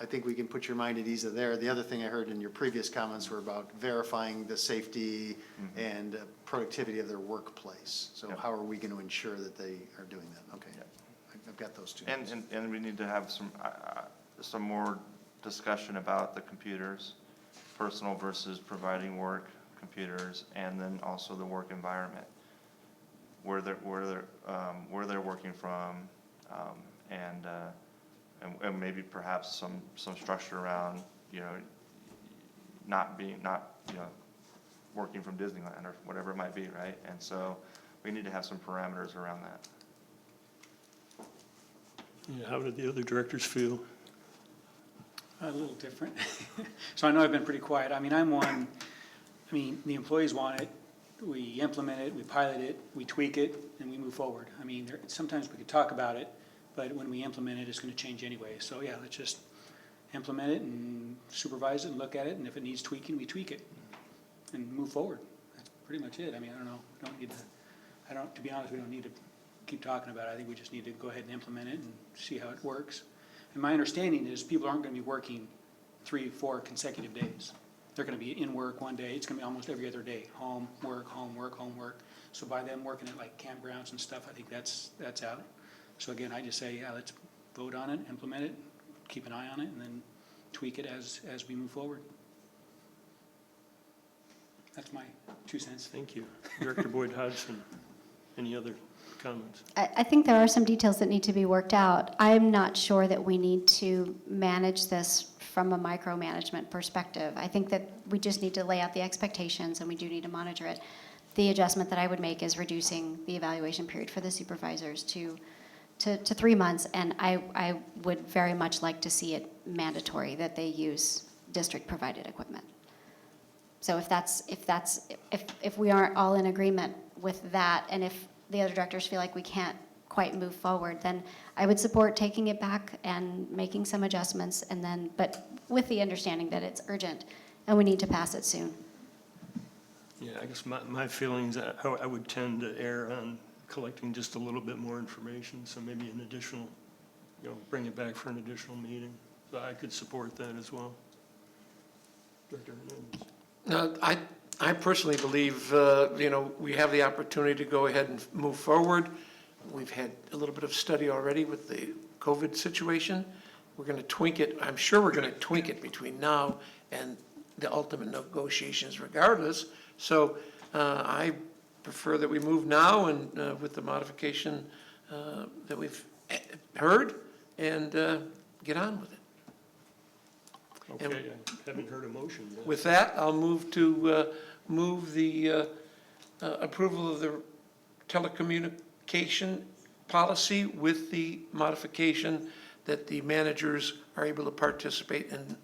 I think we can put your mind at ease there. The other thing I heard in your previous comments were about verifying the safety and productivity of their workplace. So Yep. how are we going to ensure that they are doing that? Okay. Yep. I've got those two. And we need to have some more discussion about the computers, personal versus providing work computers, and then also the work environment, where they're working from, and maybe perhaps some structure around, not working from Disneyland or whatever it might be, right? And so we need to have some parameters around that. Yeah, how did the other directors feel? A little different. So I know I've been pretty quiet. I mean, the employees want it, we implement it, we pilot it, we tweak it, and we move forward. I mean, sometimes we could talk about it, but when we implement it, it's gonna change anyway. So yeah, let's just implement it and supervise it and look at it, and if it needs tweaking, we tweak it and move forward. That's pretty much it. I mean, I don't know, to be honest, we don't need to keep talking about it. I think we just need to go ahead and implement it and see how it works. And my understanding is people aren't gonna be working 3-4 consecutive days. They're gonna be in work one day, it's gonna be almost every other day, home, work, home, work, home, work. So by them working at like campgrounds and stuff, I think that's out. So again, I just say, yeah, let's vote on it, implement it, keep an eye on it, and then tweak it as we move forward. That's my 2 cents. Thank you. Director Boyd Hodgson, any other comments? I think there are some details that need to be worked out. I'm not sure that we need to manage this from a micromanagement perspective. I think that we just need to lay out the expectations and we do need to monitor it. The adjustment that I would make is reducing the evaluation period for the supervisors to 3 months, and I would very much like to see it mandatory that they use district-provided equipment. So if we aren't all in agreement with that, and if the other directors feel like we can't quite move forward, then I would support taking it back and making some adjustments, and then, but with the understanding that it's urgent and we need to pass it soon. Yeah, I guess my feelings, I would tend to err on collecting just a little bit more information, so maybe an additional, bring it back for an additional meeting. So I could support that as well. Director Hernandez. I personally believe, we have the opportunity to go ahead and move forward. We've had a little bit of study already with the COVID situation. We're going to tweak it. I'm sure we're going to tweak it between now and the ultimate negotiations regardless. So I prefer that we move now and with the modification that we've heard and get on with it. Okay, I haven't heard a motion yet. With that, I'll move to move the approval of the telecommunication policy with the modification that the managers are able to participate in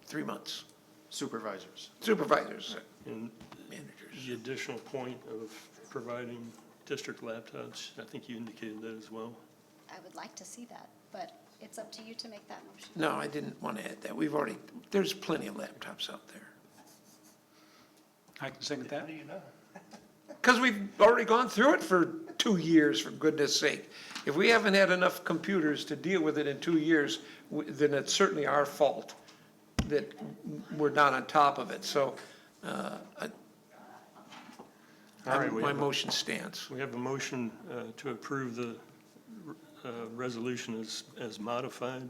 3 months. Supervisors. Supervisors, And managers. the additional point of providing district laptops, I think you indicated that as well. I would like to see that, but it's up to you to make that motion. No, I didn't want to add that. There's plenty of laptops out there. I can second that. Because we've already gone through it for 2 years, for goodness sake. If we haven't had enough computers to deal with it in 2 years, then it's certainly our fault that we're not on top of it. So All right, my motion stands. We have a motion to approve the resolution as modified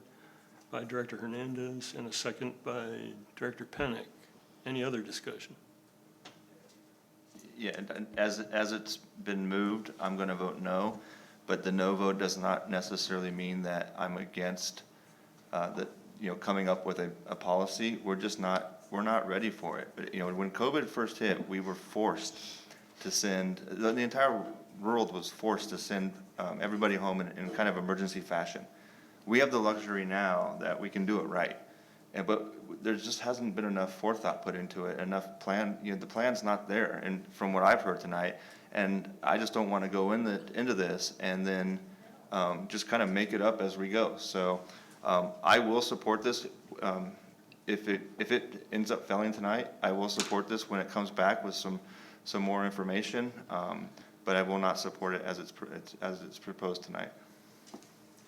by Director Hernandez and a second by Director Pennick. Any other discussion? Yeah, and as it's been moved, I'm going to vote no, but the no vote does not necessarily mean that I'm against coming up with a policy. We're not ready for it. But, when COVID first hit, we were forced to send, the entire world was forced to send everybody home in kind of emergency fashion. We have the luxury now that we can do it right. But there just hasn't been enough forethought put into it, enough plan, the plan's not there, and from what I've heard tonight, and I just don't want to go into this and then just kind of make it up as we go. So I will support this. If it ends up failing tonight, I will support this when it comes back with some more information, but I will not support it as it's proposed tonight.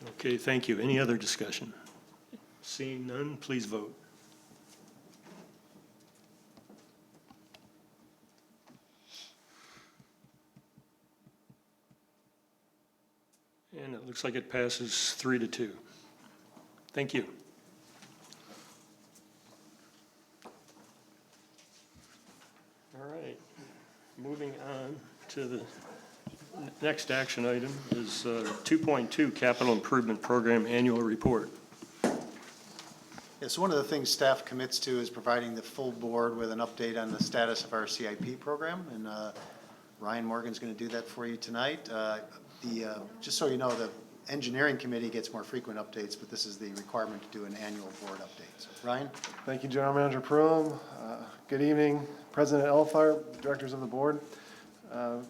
Okay, thank you. Any other discussion? Seeing none, please vote. And it looks like it passes 3-2. Thank you. All right, moving on to the next action item is 2.2 Capital Improvement Program Annual Report. Yes, one of the things staff commits to is providing the full board with an update on the status of our CIP program, and Ryan Morgan's going to do that for you tonight. Just so you know, the engineering committee gets more frequent updates, but this is the requirement to do an annual board update. So, Ryan? Thank you, General Manager Prum. Good evening, President Elfart, directors of the board.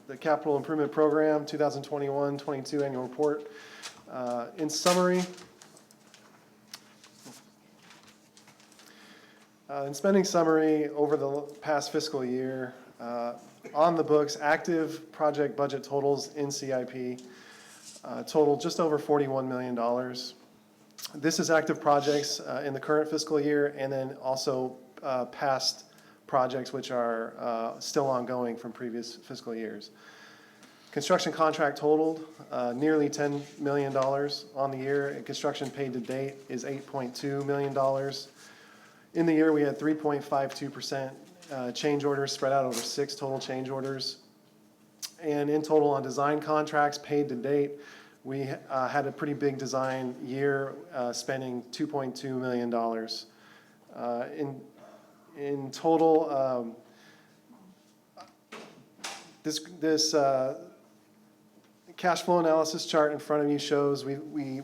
The Capital Improvement Program 2021-22 Annual Report. In summary, in spending summary, over the past fiscal year, on the books, active project budget totals in CIP total just over $41 million. This is active projects in the current fiscal year, and then also past projects which are still ongoing from previous fiscal years. Construction contract totaled nearly $10 million on the year, and construction paid to date is $8.2 million. In the year, we had 3.52% change orders spread out over 6 total change orders. And in total on design contracts paid to date, we had a pretty big design year, spending $2.2 million. In total, this cash flow analysis chart in front of you shows we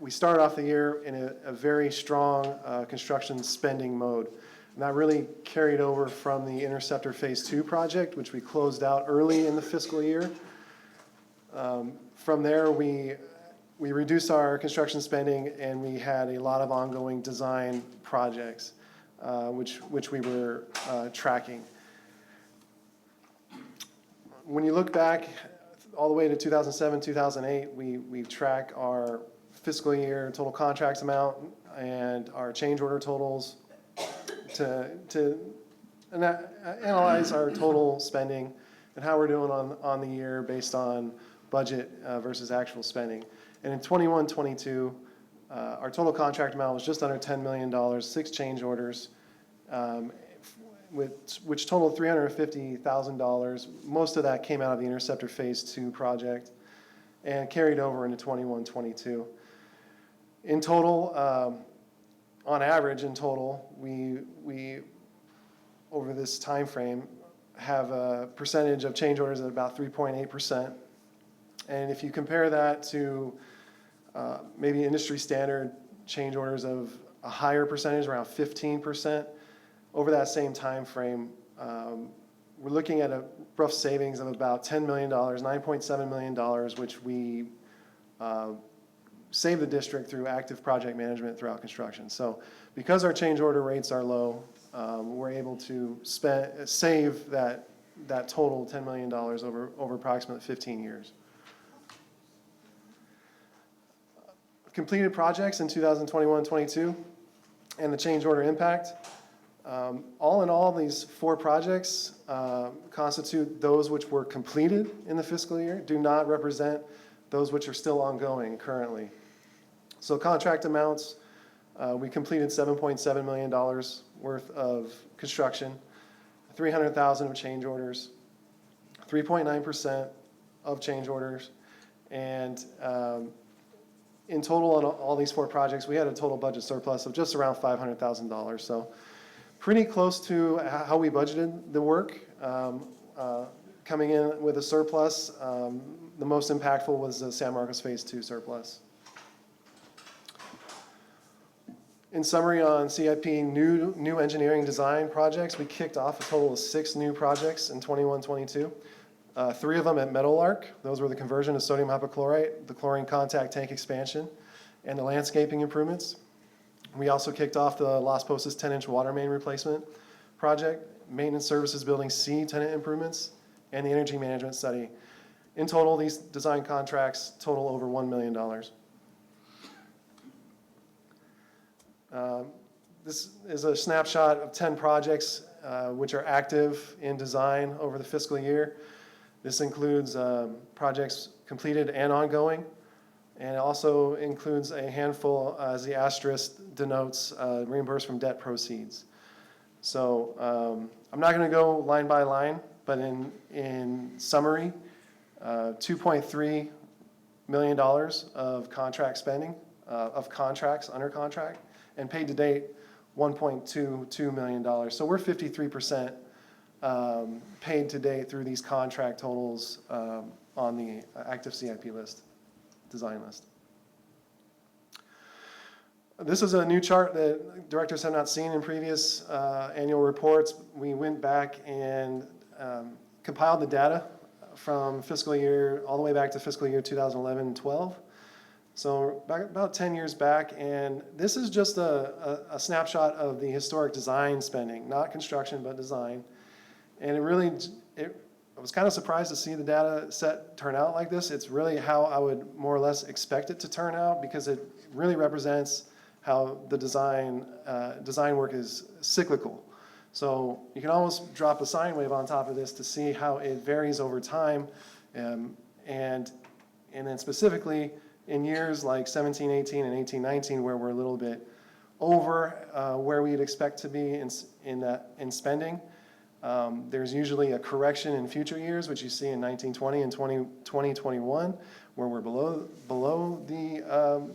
started off the year in a very strong construction spending mode. And that really carried over from the Interceptor Phase 2 project, which we closed out early in the fiscal year. From there, we reduced our construction spending, and we had a lot of ongoing design projects, which we were tracking. When you look back all the way to 2007, 2008, we track our fiscal year total contracts amount and our change order totals to analyze our total spending and how we're doing on the year based on budget versus actual spending. And in 21-22, our total contract amount was just under $10 million, 6 change orders, which totaled $350,000. Most of that came out of the Interceptor Phase 2 project and carried over into 21-22. In total, on average, we over this time frame have a percentage of change orders at about 3.8%. And if you compare that to maybe industry standard change orders of a higher percentage, around 15%, over that same time frame, we're looking at a rough savings of about $10 million, $9.7 million, which we save the district through active project management throughout construction. So because our change order rates are low, we're able to save that total $10 million over approximately 15 years. Completed projects in 2021-22 and the change order impact. All in all, these 4 projects constitute those which were completed in the fiscal year, do not represent those which are still ongoing currently. So contract amounts, we completed $7.7 million worth of construction, $300,000 of change orders, 3.9% of change orders, and in total on all these 4 projects, we had a total budget surplus of just around $500,000. So pretty close to how we budgeted the work, coming in with a surplus. The most impactful was the San Marcos Phase 2 surplus. In summary on CIP new engineering design projects, we kicked off a total of 6 new projects in 21-22. 3 of them at Meadowlark. Those were the conversion of sodium hypochlorite, the chlorine contact tank expansion, and the landscaping improvements. We also kicked off the Las Posas 10-inch water main replacement project, maintenance services building C tenant improvements, and the energy management study. In total, these design contracts total over $1 million. This is a snapshot of 10 projects which are active in design over the fiscal year. This includes projects completed and ongoing. And it also includes a handful, as the asterisk denotes, reimbursed from debt proceeds. So I'm not going to go line by line, but in summary, $2.3 million of contract spending, of contracts under contract, and paid to date, $1.22 million. So we're 53% paid to date through these contract totals on the active CIP list, design list. This is a new chart that directors have not seen in previous annual reports. We went back and compiled the data from fiscal year, all the way back to fiscal year 2011 and 12. So about 10 years back, and this is just a snapshot of the historic design spending, not construction, but design. And I was kind of surprised to see the data set turn out like this. It's really how I would more or less expect it to turn out, because it really represents how the design work is cyclical. So you can almost drop a sine wave on top of this to see how it varies over time. And then specifically in years like 17, 18, and 18, 19, where we're a little bit over where we'd expect to be in spending, there's usually a correction in future years, which you see in 1920 and 2021, where we're below the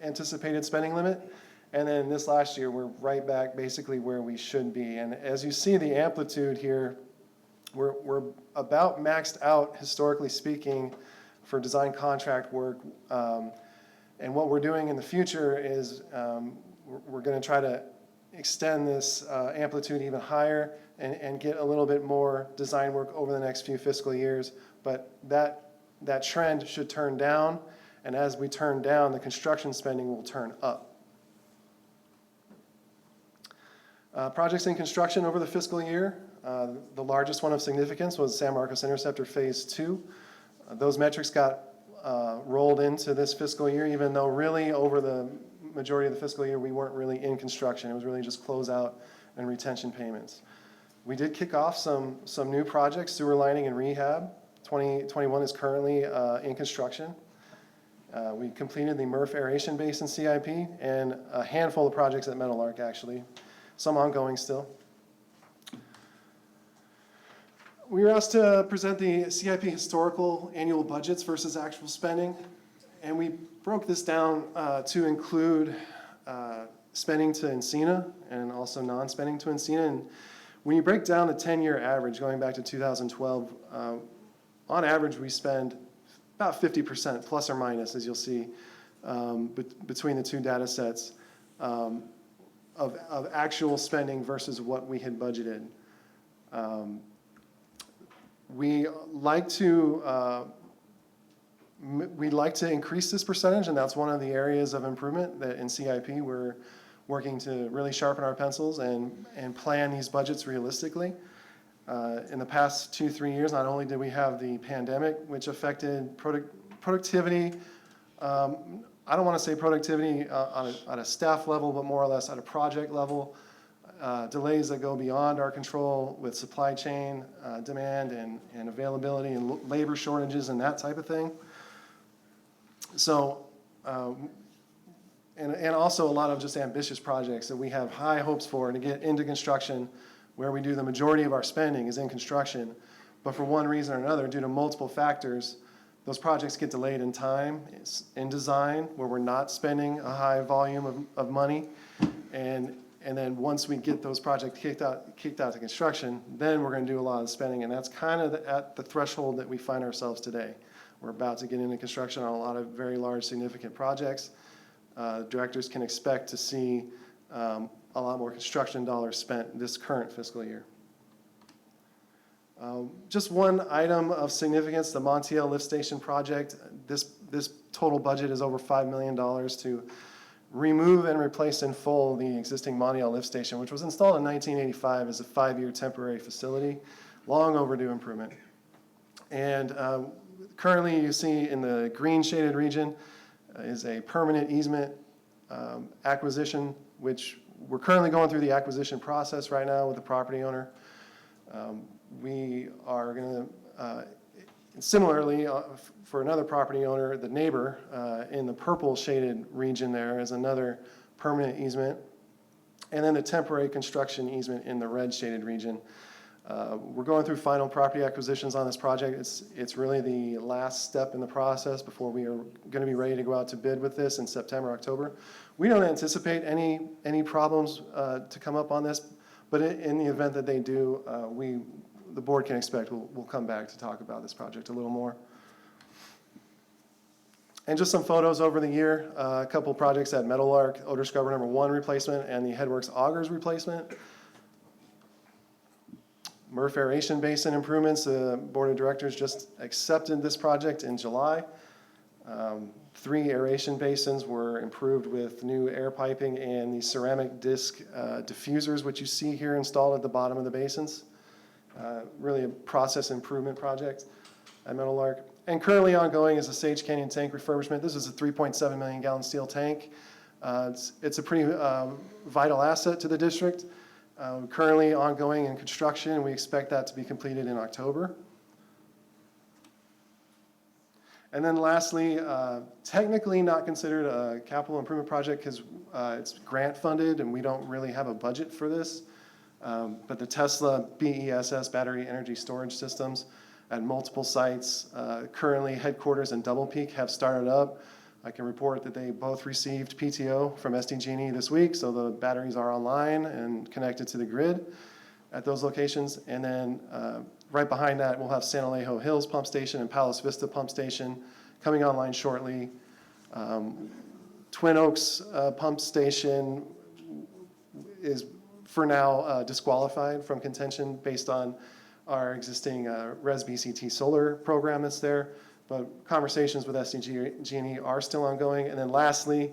anticipated spending limit. And then this last year, we're right back basically where we should be. And as you see the amplitude here, we're about maxed out, historically speaking, for design contract work. And what we're doing in the future is we're going to try to extend this amplitude even higher and get a little bit more design work over the next few fiscal years. But that trend should turn down. And as we turn down, the construction spending will turn up. Projects in construction over the fiscal year. The largest one of significance was San Marcos Interceptor Phase 2. Those metrics got rolled into this fiscal year, even though really over the majority of the fiscal year we weren't really in construction. It was really just closeout and retention payments. We did kick off some new projects, sewer lining and rehab. 2021 is currently in construction. We completed the MRF aeration basin CIP and a handful of projects at Meadowlark, actually. Some ongoing still. We were asked to present the CIP historical annual budgets versus actual spending, and we broke this down to include spending to Encina and also non-spending to Encina. And when you break down the 10-year average, going back to 2012, on average we spend about 50% plus or minus, as you'll see, between the two data sets of actual spending versus what we had budgeted. We'd like to increase this percentage, and that's one of the areas of improvement that in CIP we're working to really sharpen our pencils and plan these budgets realistically. In the past 2-3 years, not only did we have the pandemic, which affected productivity, I don't want to say productivity at a staff level, but more or less at a project level, delays that go beyond our control with supply chain demand and availability and labor shortages and that type of thing. So, and also a lot of just ambitious projects that we have high hopes for to get into construction, where we do the majority of our spending is in construction. But for one reason or another, due to multiple factors, those projects get delayed in time. It's in design, where we're not spending a high volume of money. And then once we get those projects kicked out to construction, then we're going to do a lot of spending. And that's kind of at the threshold that we find ourselves today. We're about to get into construction on a lot of very large, significant projects. Directors can expect to see a lot more construction dollars spent this current fiscal year. Just one item of significance, the Montiel Lift Station project. This total budget is over $5 million to remove and replace in full the existing Montiel Lift Station, which was installed in 1985 as a 5-year temporary facility. Long overdue improvement. And currently you see in the green shaded region is a permanent easement acquisition, which we're currently going through the acquisition process right now with the property owner. We are going to Similarly, for another property owner, the neighbor in the purple shaded region there is another permanent easement. And then the temporary construction easement in the red shaded region. We're going through final property acquisitions on this project. It's really the last step in the process before we are going to be ready to go out to bid with this in September, October. We don't anticipate any problems to come up on this, but in the event that they do, the board can expect we'll come back to talk about this project a little more. And just some photos over the year, a couple projects at Meadowlark, odor scrubber number 1 replacement and the Headworks augers replacement. Murph aeration basin improvements, the board of directors just accepted this project in July. 3 aeration basins were improved with new air piping and the ceramic disc diffusers, which you see here installed at the bottom of the basins. Really a process improvement project at Meadowlark. And currently ongoing is a Sage Canyon tank refurbishment. This is a 3.7 million gallon steel tank. It's a pretty vital asset to the district. Currently ongoing in construction, and we expect that to be completed in October. And then lastly, technically not considered a capital improvement project because it's grant funded and we don't really have a budget for this. But the Tesla BESS battery energy storage systems at multiple sites, currently headquarters and Double Peak have started up. I can report that they both received PTO from SDG&E this week, so the batteries are online and connected to the grid at those locations. And then right behind that, we'll have San Alejo Hills Pump Station and Palos Vista Pump Station coming online shortly. Twin Oaks Pump Station is for now disqualified from contention based on our existing Res BCT solar program that's there. But conversations with SDG&E are still ongoing. And then lastly,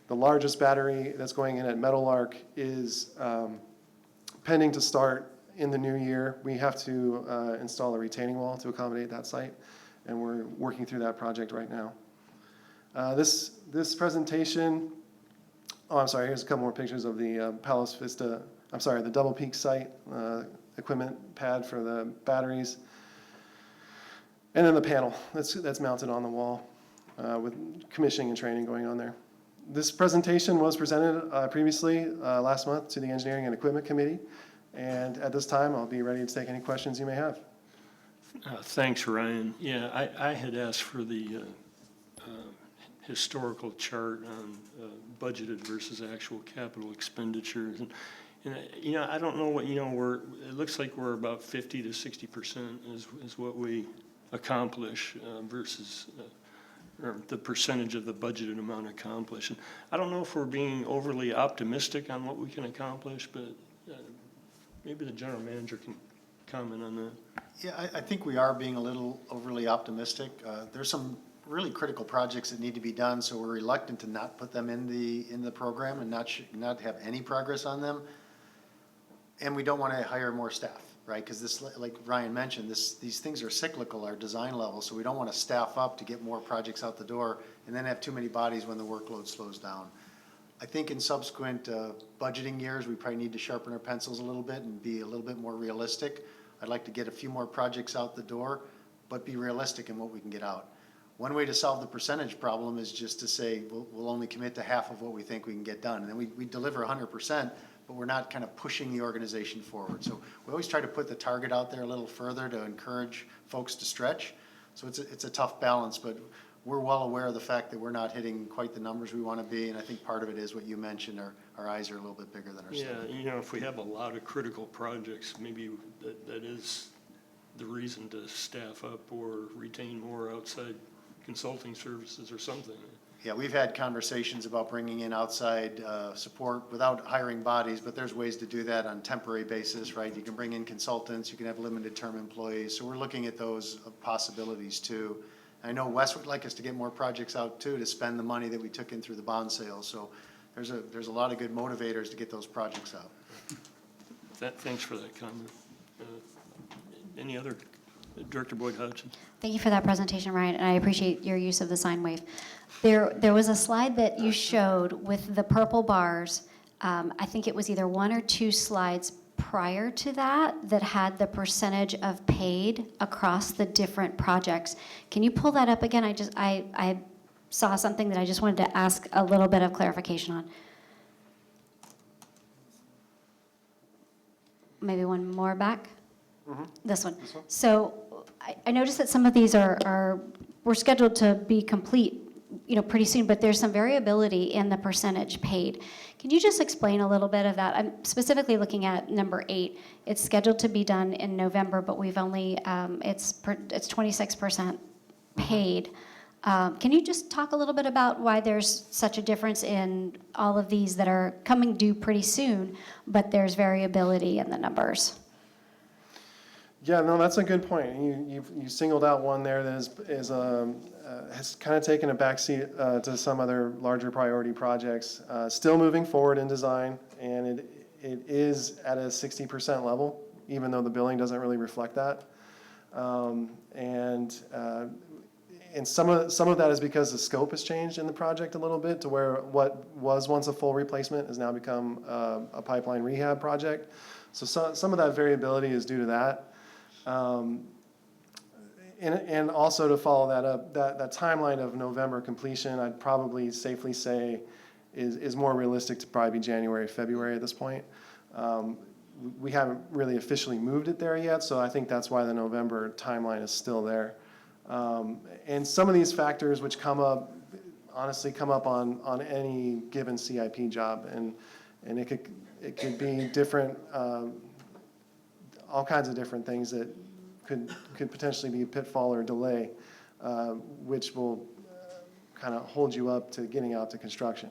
the largest battery that's going in at Meadowlark is pending to start in the new year. We have to install a retaining wall to accommodate that site, and we're working through that project right now. This presentation, oh, I'm sorry, here's a couple more pictures of the Palos Vista, I'm sorry, the Double Peak site, equipment pad for the batteries. And then the panel that's mounted on the wall with commissioning and training going on there. This presentation was presented previously last month to the Engineering and Equipment Committee. And at this time, I'll be ready to take any questions you may have. Thanks, Ryan. Yeah, I had asked for the historical chart on budgeted versus actual capital expenditures. And you know, I don't know what, it looks like we're about 50 to 60% is what we accomplish versus or the percentage of the budgeted amount accomplished. And I don't know if we're being overly optimistic on what we can accomplish, but maybe the general manager can comment on that. Yeah, I think we are being a little overly optimistic. There's some really critical projects that need to be done, so we're reluctant to not put them in the program and not have any progress on them. And we don't want to hire more staff, right? Because this, like Ryan mentioned, these things are cyclical, our design level, so we don't want to staff up to get more projects out the door and then have too many bodies when the workload slows down. I think in subsequent budgeting years, we probably need to sharpen our pencils a little bit and be a little bit more realistic. I'd like to get a few more projects out the door, but be realistic in what we can get out. One way to solve the percentage problem is just to say, we'll only commit to half of what we think we can get done. And then we deliver 100%, but we're not kind of pushing the organization forward. So we always try to put the target out there a little further to encourage folks to stretch. So it's a tough balance, but we're well aware of the fact that we're not hitting quite the numbers we want to be. And I think part of it is what you mentioned, our eyes are a little bit bigger than our stomach. Yeah, if we have a lot of critical projects, maybe that is the reason to staff up or retain more outside consulting services or something. Yeah, we've had conversations about bringing in outside support without hiring bodies, but there's ways to do that on temporary basis, right? You can bring in consultants, you can have limited term employees. So we're looking at those possibilities too. I know Wes would like us to get more projects out too, to spend the money that we took in through the bond sale. So there's a lot of good motivators to get those projects out. Thanks for that comment. Any other? Director Boyd Hodgson. Thank you for that presentation, Ryan, and I appreciate your use of the sine wave. There was a slide that you showed with the purple bars. I think it was either 1 or 2 slides prior to that had the percentage of paid across the different projects. Can you pull that up again? I saw something that I just wanted to ask a little bit of clarification on. Maybe one more back? This one. So I noticed that some of these were scheduled to be complete, pretty soon, but there's some variability in the percentage paid. Can you just explain a little bit of that? I'm specifically looking at number 8. It's scheduled to be done in November, but we've only, it's 26% paid. Can you just talk a little bit about why there's such a difference in all of these that are coming due pretty soon, but there's variability in the numbers? Yeah, no, that's a good point. You singled out one there that has kind of taken a backseat to some other larger priority projects. Still moving forward in design, and it is at a 60% level, even though the billing doesn't really reflect that. And some of that is because the scope has changed in the project a little bit to where what was once a full replacement has now become a pipeline rehab project. So some of that variability is due to that. And also to follow that up, that timeline of November completion, I'd probably safely say is more realistic to probably be January, February at this point. We haven't really officially moved it there yet, so I think that's why the November timeline is still there. And some of these factors which honestly come up on any given CIP job, and it could be different, all kinds of different things that could potentially be a pitfall or delay, which will kind of hold you up to getting out to construction.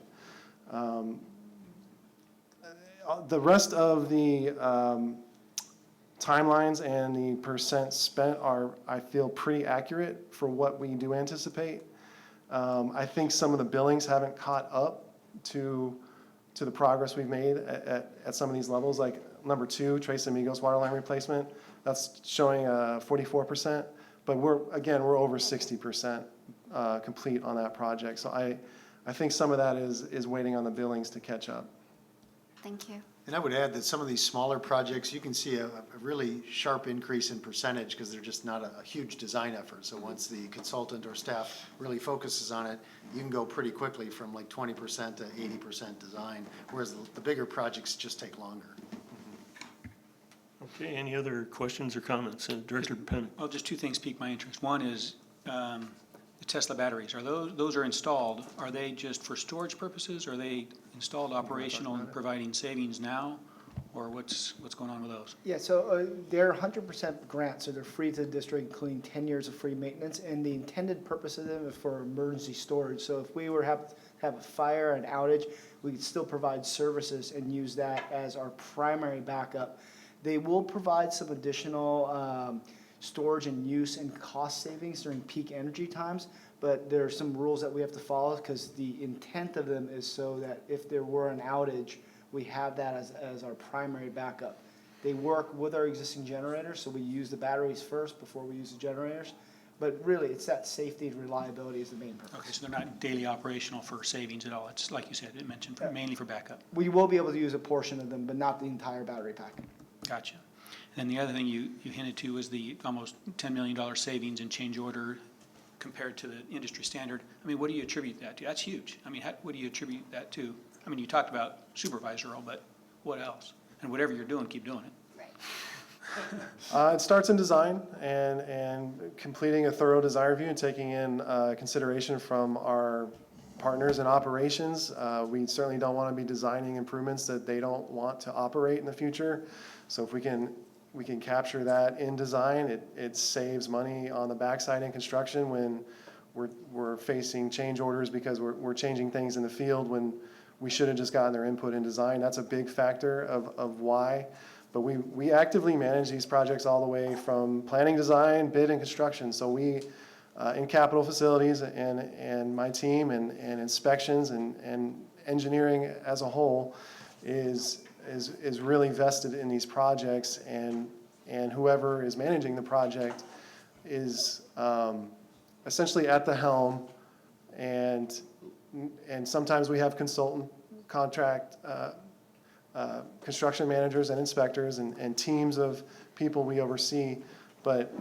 The rest of the timelines and the percent spent are, I feel, pretty accurate for what we do anticipate. I think some of the billings haven't caught up to the progress we've made at some of these levels, like number 2, Tres Amigos waterline replacement. That's showing 44%, but we're over 60% complete on that project. So I think some of that is waiting on the billings to catch up. Thank you. And I would add that some of these smaller projects, you can see a really sharp increase in percentage because they're just not a huge design effort. So once the consultant or staff really focuses on it, you can go pretty quickly from like 20% to 80% design, whereas the bigger projects just take longer. Okay, any other questions or comments? Director Penn? Well, just 2 things pique my interest. One is the Tesla batteries. Are those are installed, are they just for storage purposes? Are they installed operational and providing savings now? Or what's going on with those? Yeah, so they're 100% grant, so they're free to the district, including 10 years of free maintenance. And the intended purpose of them is for emergency storage. So if we were to have a fire, an outage, we could still provide services and use that as our primary backup. They will provide some additional storage and use and cost savings during peak energy times, but there are some rules that we have to follow because the intent of them is so that if there were an outage, we have that as our primary backup. They work with our existing generators, so we use the batteries first before we use the generators. But really, it's that safety and reliability is the main purpose. Okay, so they're not daily operational for savings at all. It's like you said, it mentioned mainly for backup. We will be able to use a portion of them, but not the entire battery pack. Gotcha. And the other thing you hinted to was the almost $10 million savings in change order compared to the industry standard. I mean, what do you attribute that to? That's huge. I mean, what do you attribute that to? I mean, you talked about supervisor role, but what else? And whatever you're doing, keep doing it. It starts in design and completing a thorough design review and taking in consideration from our partners in operations. We certainly don't want to be designing improvements that they don't want to operate in the future. So if we can capture that in design, it saves money on the backside in construction when we're facing change orders because we're changing things in the field when we should have just gotten their input in design. That's a big factor of why. But we actively manage these projects all the way from planning, design, bid, and construction. So we, in capital facilities and my team and inspections and engineering as a whole is really vested in these projects, and whoever is managing the project is essentially at the helm, and sometimes we have consultant contract construction managers and inspectors and teams of people we oversee, but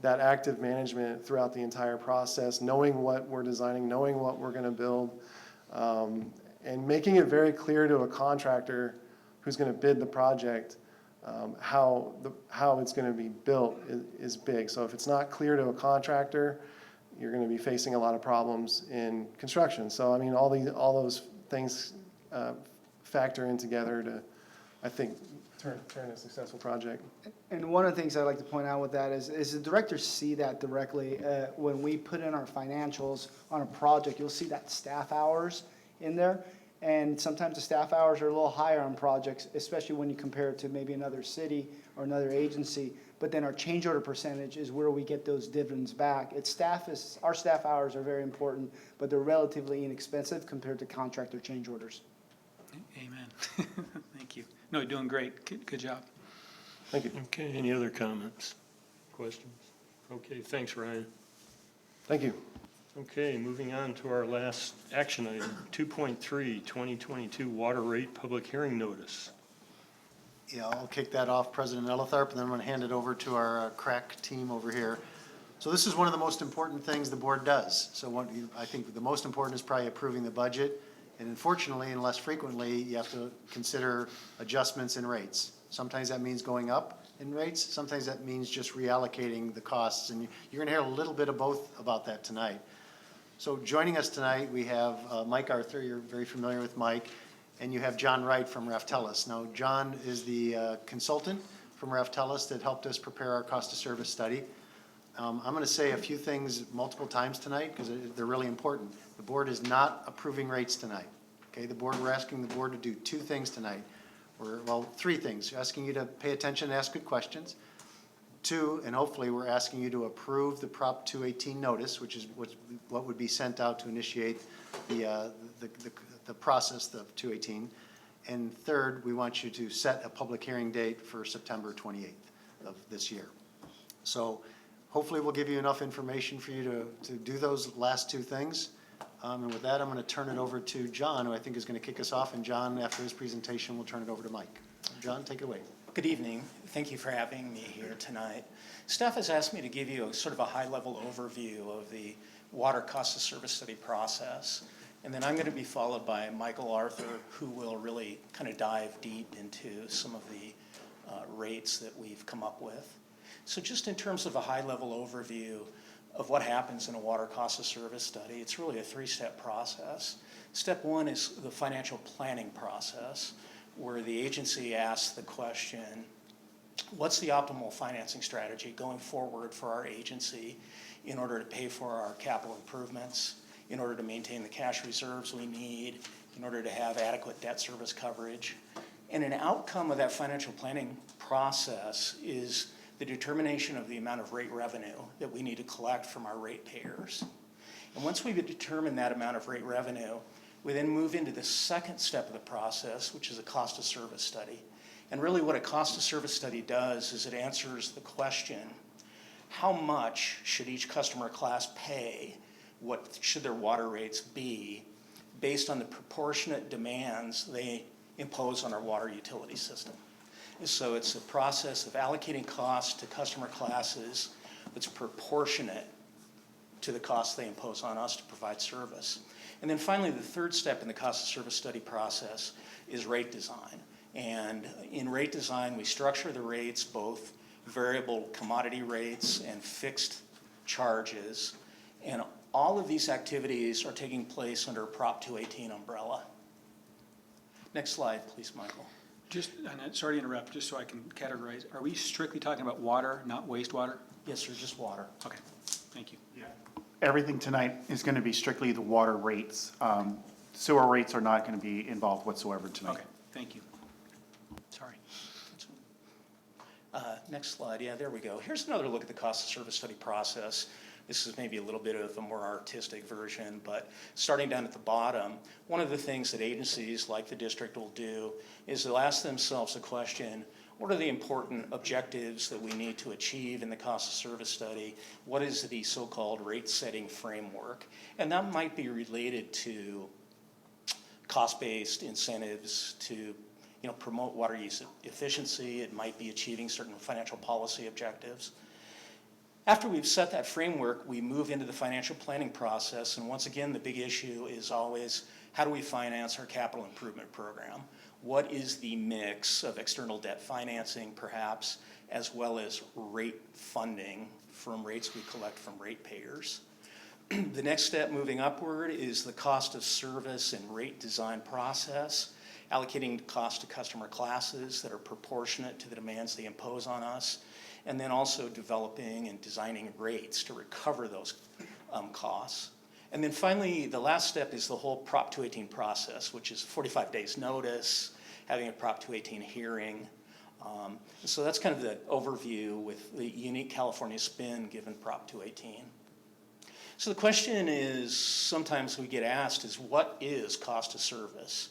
that active management throughout the entire process, knowing what we're designing, knowing what we're going to build, and making it very clear to a contractor who's going to bid the project how it's going to be built is big. So if it's not clear to a contractor, you're going to be facing a lot of problems in construction. So I mean, all those things factor in together to, I think, turn a successful project. And one of the things I'd like to point out with that is the directors see that directly. When we put in our financials on a project, you'll see that staff hours in there. And sometimes the staff hours are a little higher on projects, especially when you compare it to maybe another city or another agency. But then our change order percentage is where we get those dividends back. Our staff hours are very important, but they're relatively inexpensive compared to contractor change orders. Amen. Thank you. No, you're doing great. Good job. Thank you. Okay, any other comments, questions? Okay, thanks, Ryan. Thank you. Okay, moving on to our last action item, 2.3, 2022 water rate public hearing notice. Yeah, I'll kick that off, President Elitharp, and then I'm going to hand it over to our crack team over here. So this is one of the most important things the board does. So I think the most important is probably approving the budget. And unfortunately, and less frequently, you have to consider adjustments in rates. Sometimes that means going up in rates. Sometimes that means just reallocating the costs. And you're going to hear a little bit of both about that tonight. So joining us tonight, we have Mike Arthur. You're very familiar with Mike. And you have John Wright from Raftellus. Now, John is the consultant from Raftellus that helped us prepare our cost of service study. I'm going to say a few things multiple times tonight because they're really important. The board is not approving rates tonight. Okay, we're asking the board to do two things tonight. Three things. We're asking you to pay attention and ask good questions. Two, and hopefully we're asking you to approve the Prop 218 notice, which is what would be sent out to initiate the process of 218. And third, we want you to set a public hearing date for September 28th of this year. So hopefully we'll give you enough information for you to do those last two things. And with that, I'm going to turn it over to John, who I think is going to kick us off. And John, after his presentation, we'll turn it over to Mike. John, take it away. Good evening. Thank you for having me here tonight. Staff has asked me to give you a sort of a high-level overview of the water cost of service study process. And then I'm going to be followed by Michael Arthur, who will really kind of dive deep into some of the rates that we've come up with. So just in terms of a high-level overview of what happens in a water cost of service study, it's really a three-step process. Step one is the financial planning process, where the agency asks the question, what's the optimal financing strategy going forward for our agency in order to pay for our capital improvements, in order to maintain the cash reserves we need, in order to have adequate debt service coverage. And an outcome of that financial planning process is the determination of the amount of rate revenue that we need to collect from our ratepayers. And once we've determined that amount of rate revenue, we then move into the second step of the process, which is a cost of service study. And really what a cost of service study does is it answers the question, how much should each customer class pay? What should their water rates be based on the proportionate demands they impose on our water utility system? And so it's a process of allocating costs to customer classes that's proportionate to the costs they impose on us to provide service. And then finally, the third step in the cost of service study process is rate design. And in rate design, we structure the rates, both variable commodity rates and fixed charges. And all of these activities are taking place under a Prop 218 umbrella. Next slide, please, Michael. Sorry to interrupt, just so I can categorize. Are we strictly talking about water, not wastewater? Yes, sir, just water. Okay, thank you. Everything tonight is going to be strictly the water rates. Sewer rates are not going to be involved whatsoever tonight. Okay, thank you. Sorry. Next slide. Yeah, there we go. Here's another look at the cost of service study process. This is maybe a little bit of a more artistic version, but starting down at the bottom, one of the things that agencies like the district will do is they'll ask themselves a question, what are the important objectives that we need to achieve in the cost of service study? What is the so-called rate-setting framework? And that might be related to cost-based incentives to promote water use efficiency. It might be achieving certain financial policy objectives. After we've set that framework, we move into the financial planning process. And once again, the big issue is always, how do we finance our capital improvement program? What is the mix of external debt financing, perhaps, as well as rate funding from rates we collect from ratepayers? The next step moving upward is the cost of service and rate design process, allocating cost to customer classes that are proportionate to the demands they impose on us, and then also developing and designing rates to recover those costs. And then finally, the last step is the whole Prop 218 process, which is 45 days notice, having a Prop 218 hearing. So that's kind of the overview with the unique California spin given Prop 218. So the question is, sometimes we get asked, is what is cost of service?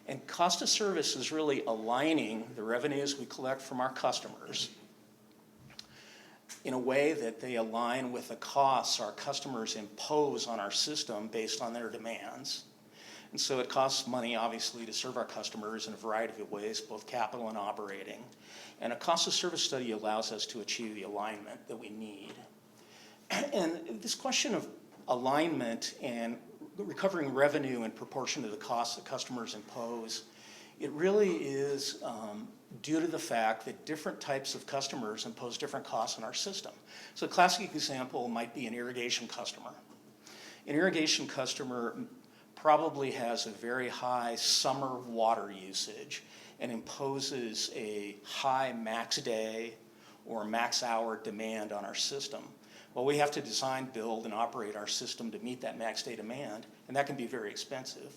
And cost of service is really aligning the revenues we collect from our customers in a way that they align with the costs our customers impose on our system based on their demands. And so it costs money, obviously, to serve our customers in a variety of ways, both capital and operating. And a cost of service study allows us to achieve the alignment that we need. And this question of alignment and recovering revenue in proportion to the costs that customers impose, it really is due to the fact that different types of customers impose different costs on our system. So a classic example might be an irrigation customer. An irrigation customer probably has a very high summer water usage and imposes a high max day or max hour demand on our system. Well, we have to design, build, and operate our system to meet that max day demand, and that can be very expensive.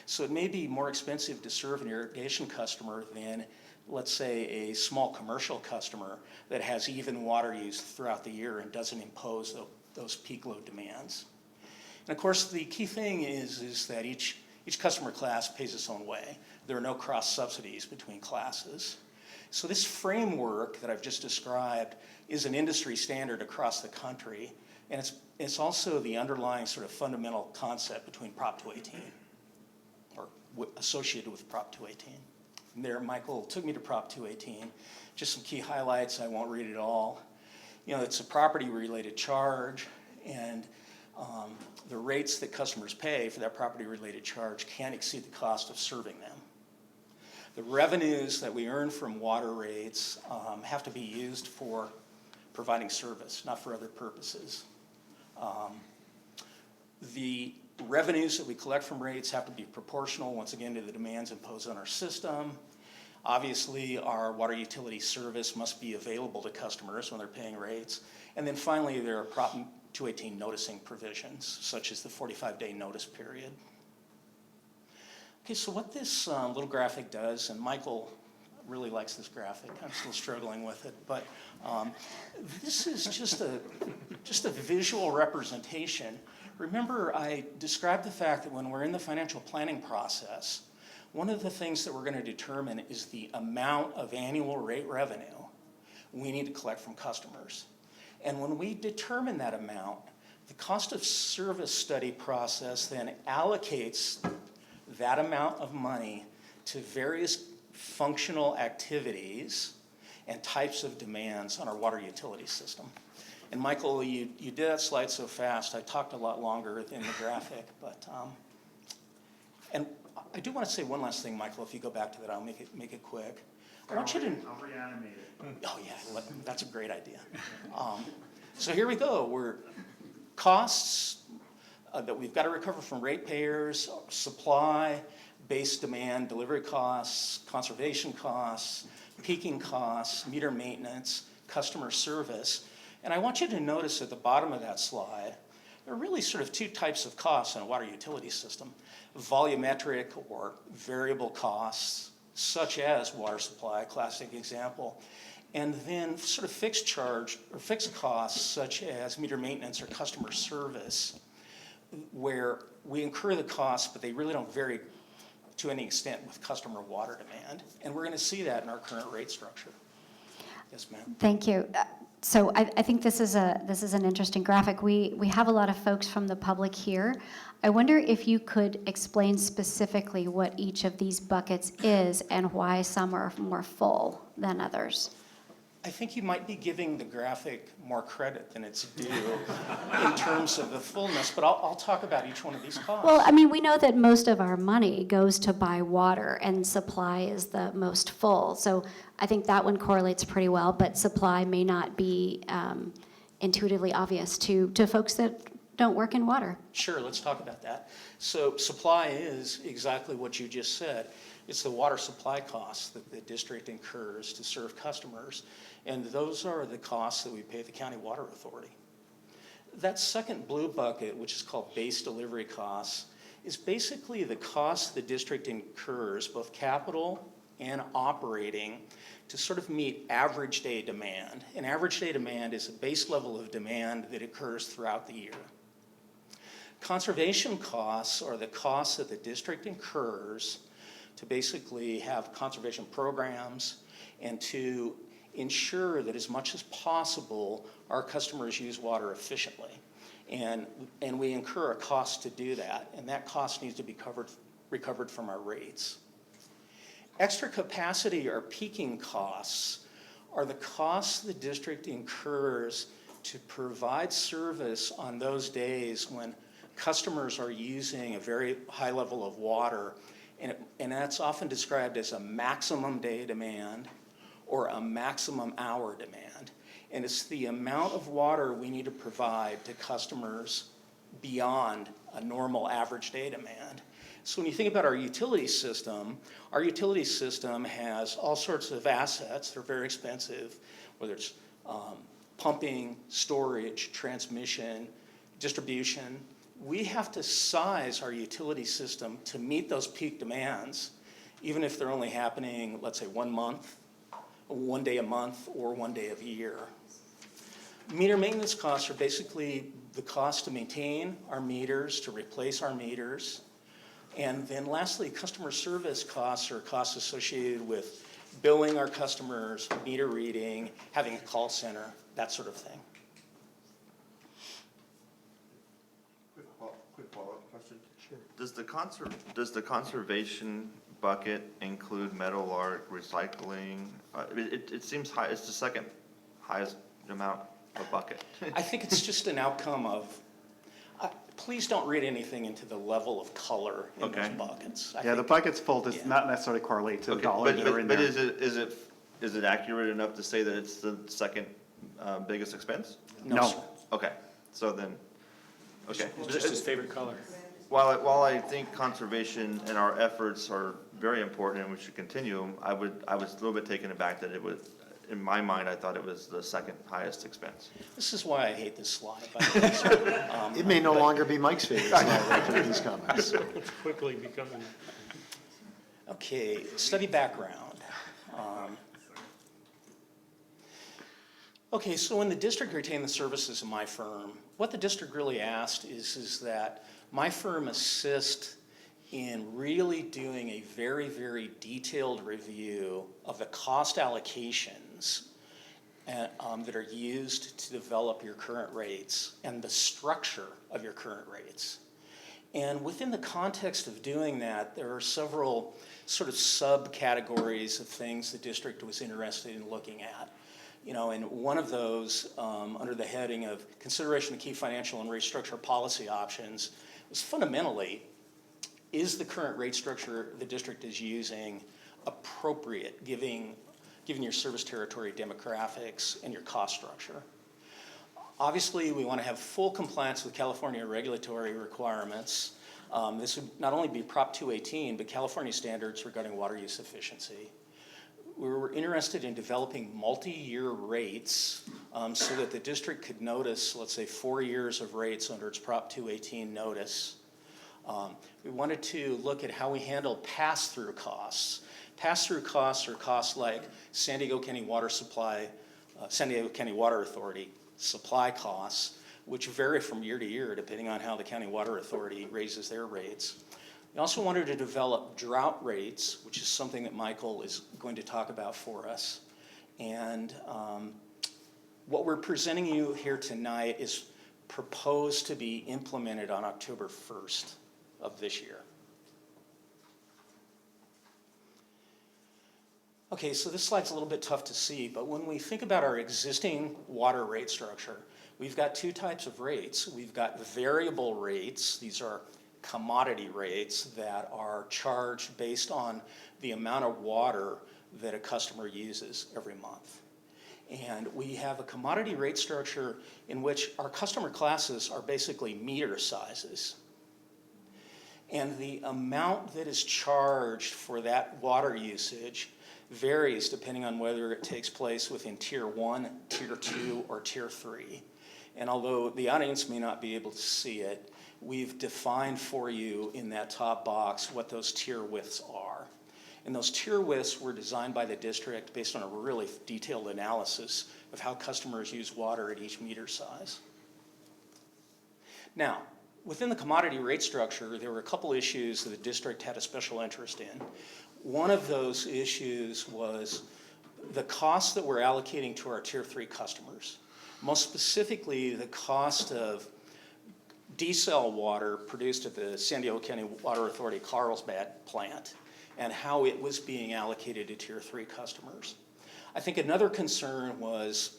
So it may be more expensive to serve an irrigation customer than, let's say, a small commercial customer that has even water use throughout the year and doesn't impose those peak load demands. And of course, the key thing is that each customer class pays its own way. There are no cross subsidies between classes. So this framework that I've just described is an industry standard across the country, and it's also the underlying sort of fundamental concept between Prop 218, or associated with Prop 218. And there, Michael took me to Prop 218. Just some key highlights, I won't read it all. It's a property-related charge, and the rates that customers pay for that property-related charge can't exceed the cost of serving them. The revenues that we earn from water rates have to be used for providing service, not for other purposes. The revenues that we collect from rates have to be proportional, once again, to the demands imposed on our system. Obviously, our water utility service must be available to customers when they're paying rates. And then finally, there are Prop 218 noticing provisions, such as the 45-day notice period. Okay, so what this little graphic does, and Michael really likes this graphic, I'm still struggling with it, but this is just a visual representation. Remember, I described the fact that when we're in the financial planning process, one of the things that we're going to determine is the amount of annual rate revenue we need to collect from customers. And when we determine that amount, the cost of service study process then allocates that amount of money to various functional activities and types of demands on our water utility system. And Michael, you did that slide so fast, I talked a lot longer in the graphic, but, and I do want to say one last thing, Michael, if you go back to that, I'll make it quick. I want you to. I'll reanimate it. Oh yeah, that's a great idea. So here we go, we're costs that we've got to recover from ratepayers, supply, base demand, delivery costs, conservation costs, peaking costs, meter maintenance, customer service. And I want you to notice at the bottom of that slide, there are really sort of two types of costs in a water utility system. Volumetric or variable costs, such as water supply, classic example. And then sort of fixed charge or fixed costs, such as meter maintenance or customer service, where we incur the costs, but they really don't vary to any extent with customer water demand. And we're going to see that in our current rate structure. Yes, ma'am. Thank you. So I think this is an interesting graphic. We have a lot of folks from the public here. I wonder if you could explain specifically what each of these buckets is and why some are more full than others. I think you might be giving the graphic more credit than it's due in terms of the fullness, but I'll talk about each one of these costs. Well, I mean, we know that most of our money goes to buy water, and supply is the most full. So I think that one correlates pretty well, but supply may not be intuitively obvious to folks that don't work in water. Sure, let's talk about that. So supply is exactly what you just said. It's the water supply costs that the district incurs to serve customers, and those are the costs that we pay the county water authority. That second blue bucket, which is called base delivery costs, is basically the costs the district incurs, both capital and operating, to sort of meet average day demand. And average day demand is a base level of demand that occurs throughout the year. Conservation costs are the costs that the district incurs to basically have conservation programs and to ensure that as much as possible our customers use water efficiently. And we incur a cost to do that, and that cost needs to be recovered from our rates. Extra capacity or peaking costs are the costs the district incurs to provide service on those days when customers are using a very high level of water, and that's often described as a maximum day demand or a maximum hour demand. And it's the amount of water we need to provide to customers beyond a normal average day demand. So when you think about our utility system has all sorts of assets. They're very expensive, whether it's pumping, storage, transmission, distribution. We have to size our utility system to meet those peak demands, even if they're only happening, let's say, 1 month, 1 day a month, or 1 day a year. Meter maintenance costs are basically the cost to maintain our meters, to replace our meters. And then lastly, customer service costs are costs associated with billing our customers, meter reading, having a call center, that sort of thing. Quick follow-up question. Sure. Does the conservation bucket include metal art, recycling? It seems high, it's the second highest amount of bucket. I think it's just an outcome of, please don't read anything into the level of color in those buckets. Yeah, the bucket's full does not necessarily correlate to the dollars that are in there. But is it accurate enough to say that it's the second biggest expense? No. Sir. Okay, so then, okay. It's just his favorite color. While I think conservation and our efforts are very important and we should continue them, I was a little bit taken aback that it was, in my mind, I thought it was the second highest expense. This is why I hate this slide. It may no longer be Mike's favorite slide after these comments. It's quickly becoming. Okay, study background. Okay, so when the district retained the services of my firm, what the district really asked is that my firm assist in really doing a very, very detailed review of the cost allocations that are used to develop your current rates and the structure of your current rates. And within the context of doing that, there are several sort of subcategories of things the district was interested in looking at. You know, and one of those, under the heading of consideration of key financial and restructure policy options, was fundamentally, is the current rate structure the district is using appropriate, given your service territory demographics and your cost structure? Obviously, we want to have full compliance with California regulatory requirements. This would not only be Prop 218, but California standards regarding water use efficiency. We were interested in developing multi-year rates so that the district could notice, let's say, 4 years of rates under its Prop 218 notice. We wanted to look at how we handle pass-through costs. Pass-through costs are costs like San Diego County Water Authority supply costs, which vary from year to year depending on how the County Water Authority raises their rates. We also wanted to develop drought rates, which is something that Michael is going to talk about for us. And what we're presenting you here tonight is proposed to be implemented on October 1st of this year. Okay, so this slide's a little bit tough to see, but when we think about our existing water rate structure, we've got two types of rates. We've got variable rates. These are commodity rates that are charged based on the amount of water that a customer uses every month. And we have a commodity rate structure in which our customer classes are basically meter sizes. And the amount that is charged for that water usage varies depending on whether it takes place within Tier 1, Tier 2, or Tier 3. And although the audience may not be able to see it, we've defined for you in that top box what those tier widths are. And those tier widths were designed by the district based on a really detailed analysis of how customers use water at each meter size. Now, within the commodity rate structure, there were a couple issues that the district had a special interest in. One of those issues was the costs that we're allocating to our Tier 3 customers. Most specifically, the cost of desal water produced at the San Diego County Water Authority Carlsbad plant and how it was being allocated to Tier 3 customers. I think another concern was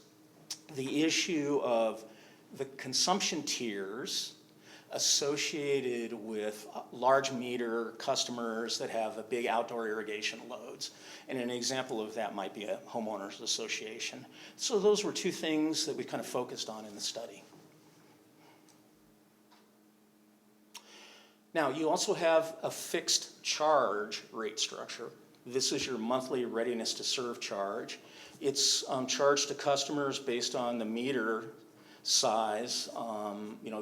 the issue of the consumption tiers associated with large meter customers that have a big outdoor irrigation loads. And an example of that might be a homeowners association. So those were two things that we kind of focused on in the study. Now, you also have a fixed charge rate structure. This is your monthly readiness to serve charge. It's charged to customers based on the meter size,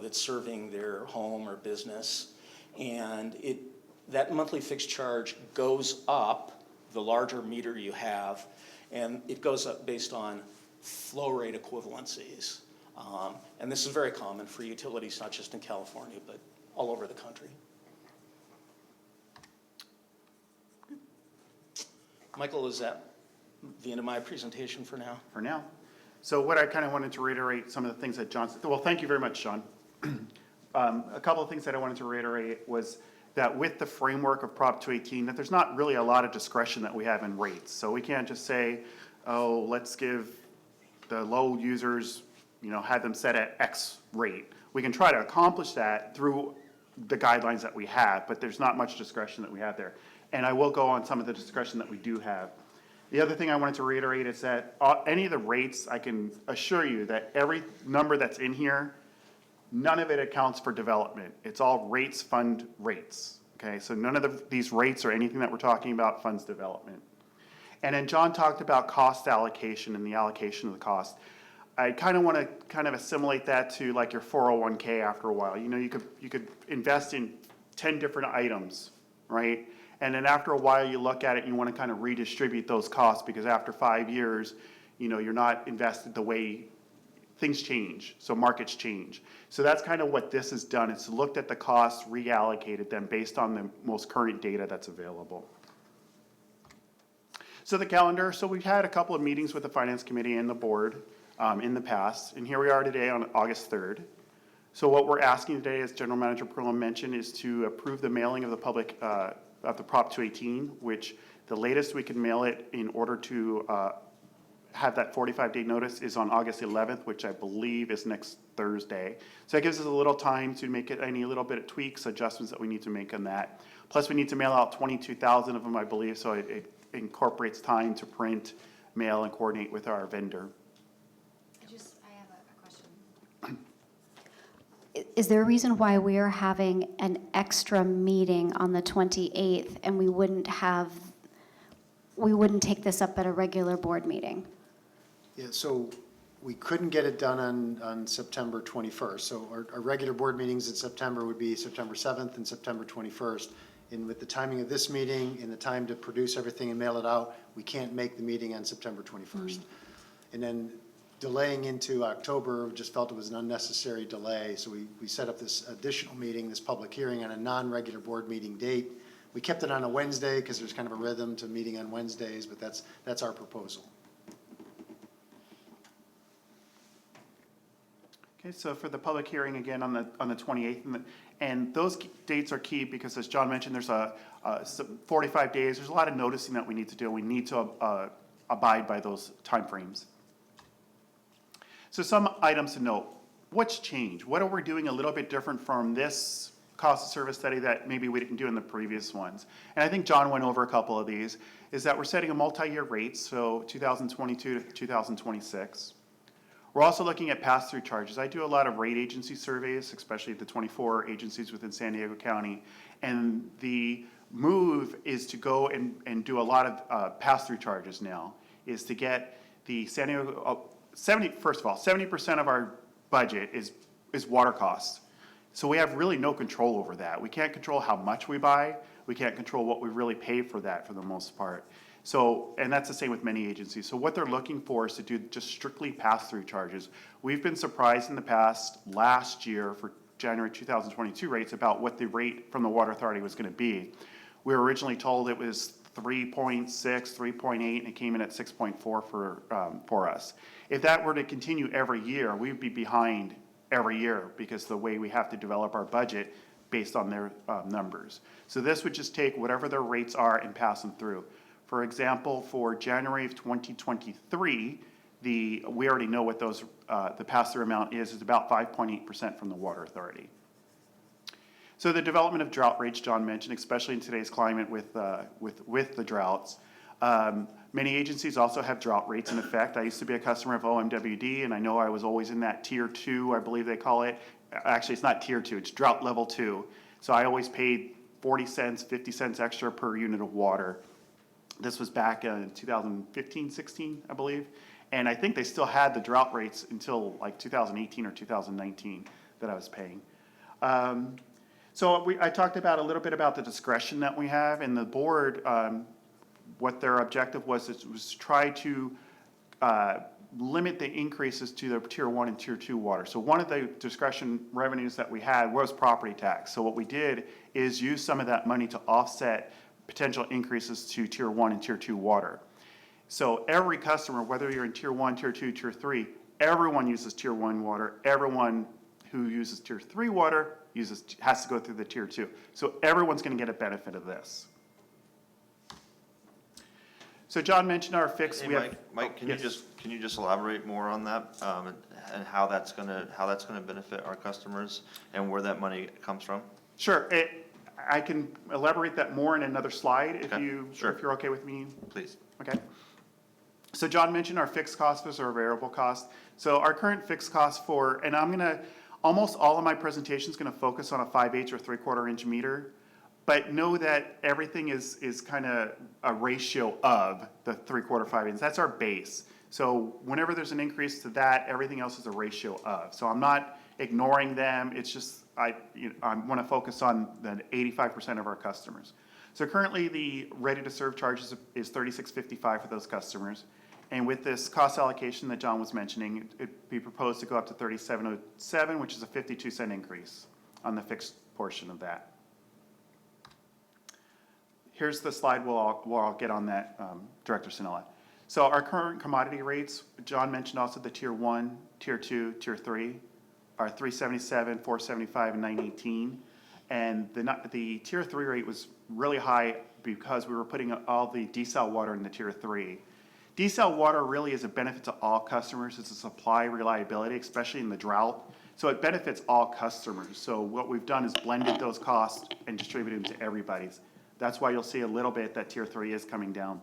that's serving their home or business. And that monthly fixed charge goes up the larger meter you have, and it goes up based on flow rate equivalencies. And this is very common for utilities, not just in California, but all over the country. Michael, is that the end of my presentation for now? For now. So what I kind of wanted to reiterate some of the things that John said. Well, thank you very much, John. A couple of things that I wanted to reiterate was that with the framework of Prop 218, that there's not really a lot of discretion that we have in rates. So we can't just say, oh, let's give the low users, have them set at X rate. We can try to accomplish that through the guidelines that we have, but there's not much discretion that we have there. And I will go on some of the discretion that we do have. The other thing I wanted to reiterate is that any of the rates, I can assure you that every number that's in here, none of it accounts for development. It's all rates fund rates, okay? So none of these rates or anything that we're talking about funds development. And then John talked about cost allocation and the allocation of the cost. I kind of want to assimilate that to like your 401k after a while. You could invest in 10 different items, right? And then after a while, you look at it and you want to kind of redistribute those costs because after 5 years, you're not invested the way things change. So markets change. So that's kind of what this has done. It's looked at the costs, reallocated them based on the most current data that's available. So the calendar. So we've had a couple of meetings with the Finance Committee and the board in the past. And here we are today on August 3rd. So what we're asking today, as General Manager Perlin mentioned, is to approve the mailing of the public of the Prop 218, which the latest we can mail it in order to have that 45-day notice is on August 11th, which I believe is next Thursday. So that gives us a little time to make it any little bit of tweaks, adjustments that we need to make on that. Plus, we need to mail out 22,000 of them, I believe, so it incorporates time to print, mail, and coordinate with our vendor. I have a question. Is there a reason why we are having an extra meeting on the 28th and we wouldn't take this up at a regular board meeting? Yeah, so we couldn't get it done on September 21st. So our regular board meetings in September would be September 7th and September 21st. And with the timing of this meeting and the time to produce everything and mail it out, we can't make the meeting on September 21st. And then delaying into October, we just felt it was an unnecessary delay. So we set up this additional meeting, this public hearing on a non-regular board meeting date. We kept it on a Wednesday because there's kind of a rhythm to meeting on Wednesdays, but that's our proposal. Okay, so for the public hearing again on the 28th, and those dates are key because as John mentioned, there's some 45 days. There's a lot of noticing that we need to do. We need to abide by those timeframes. So some items to note. What's changed? What are we doing a little bit different from this cost of service study that maybe we didn't do in the previous ones? And I think John went over a couple of these, is that we're setting a multi-year rate, so 2022 to 2026. We're also looking at pass-through charges. I do a lot of rate agency surveys, especially the 24 agencies within San Diego County, and the move is to go and do a lot of pass-through charges now, is to get the San Diego, 70% of our budget is water costs. So we have really no control over that. We can't control how much we buy. We can't control what we really pay for that for the most part. So, and that's the same with many agencies. So what they're looking for is to do just strictly pass-through charges. We've been surprised in the past, last year for January 2022 rates about what the rate from the Water Authority was going to be. We were originally told it was 3.6, 3.8, and it came in at 6.4 for us. If that were to continue every year, we'd be behind every year because the way we have to develop our budget based on their numbers. So this would just take whatever their rates are and pass them through. For example, for January of 2023, we already know what those the pass-through amount is. It's about 5.8% from the Water Authority. So the development of drought rates, John mentioned, especially in today's climate with the droughts. Many agencies also have drought rates in effect. I used to be a customer of OMWD, and I know I was always in that tier 2, I believe they call it. Actually, it's not tier 2, it's drought level 2. So I always paid 40 cents, 50 cents extra per unit of water. This was back in 2015, 16, I believe. And I think they still had the drought rates until like 2018 or 2019 that I was paying. So I talked about a little bit about the discretion that we have, and the board, what their objective was to try to limit the increases to the tier 1 and tier 2 water. So one of the discretion revenues that we had was property tax. So what we did is use some of that money to offset potential increases to tier 1 and tier 2 water. So every customer, whether you're in tier 1, tier 2, tier 3, everyone uses tier 1 water. Everyone who uses tier 3 water has to go through the tier 2. So everyone's going to get a benefit of this. So John mentioned our fix. Hey, Mike, can you just elaborate more on that, and how that's gonna benefit our customers and where that money comes from? Sure. I can elaborate that more in another slide if Okay, sure. if you're okay with me. Please. Okay. So John mentioned our fixed cost versus our variable cost. So our current fixed cost and almost all of my presentation is gonna focus on a 5/8 or 3/4 inch meter. But know that everything is kind of a ratio of the 3/4, 5/8. That's our base. So whenever there's an increase to that, everything else is a ratio of. So I'm not ignoring them. It's just I want to focus on the 85% of our customers. So currently the ready to serve charges is $36.55 for those customers. And with this cost allocation that John was mentioning, it'd be proposed to go up to $37.07, which is a 52-cent increase on the fixed portion of that. Here's the slide where I'll get on that, Director Sinella. So our current commodity rates, John mentioned also the tier 1, tier 2, tier 3, are $3.77, $4.75, and $9.18. And the tier 3 rate was really high because we were putting all the desal water in the tier 3. Desal water really is a benefit to all customers. It's a supply reliability, especially in the drought. So it benefits all customers. So what we've done is blended those costs and distributed them to everybody's. That's why you'll see a little bit that tier 3 is coming down.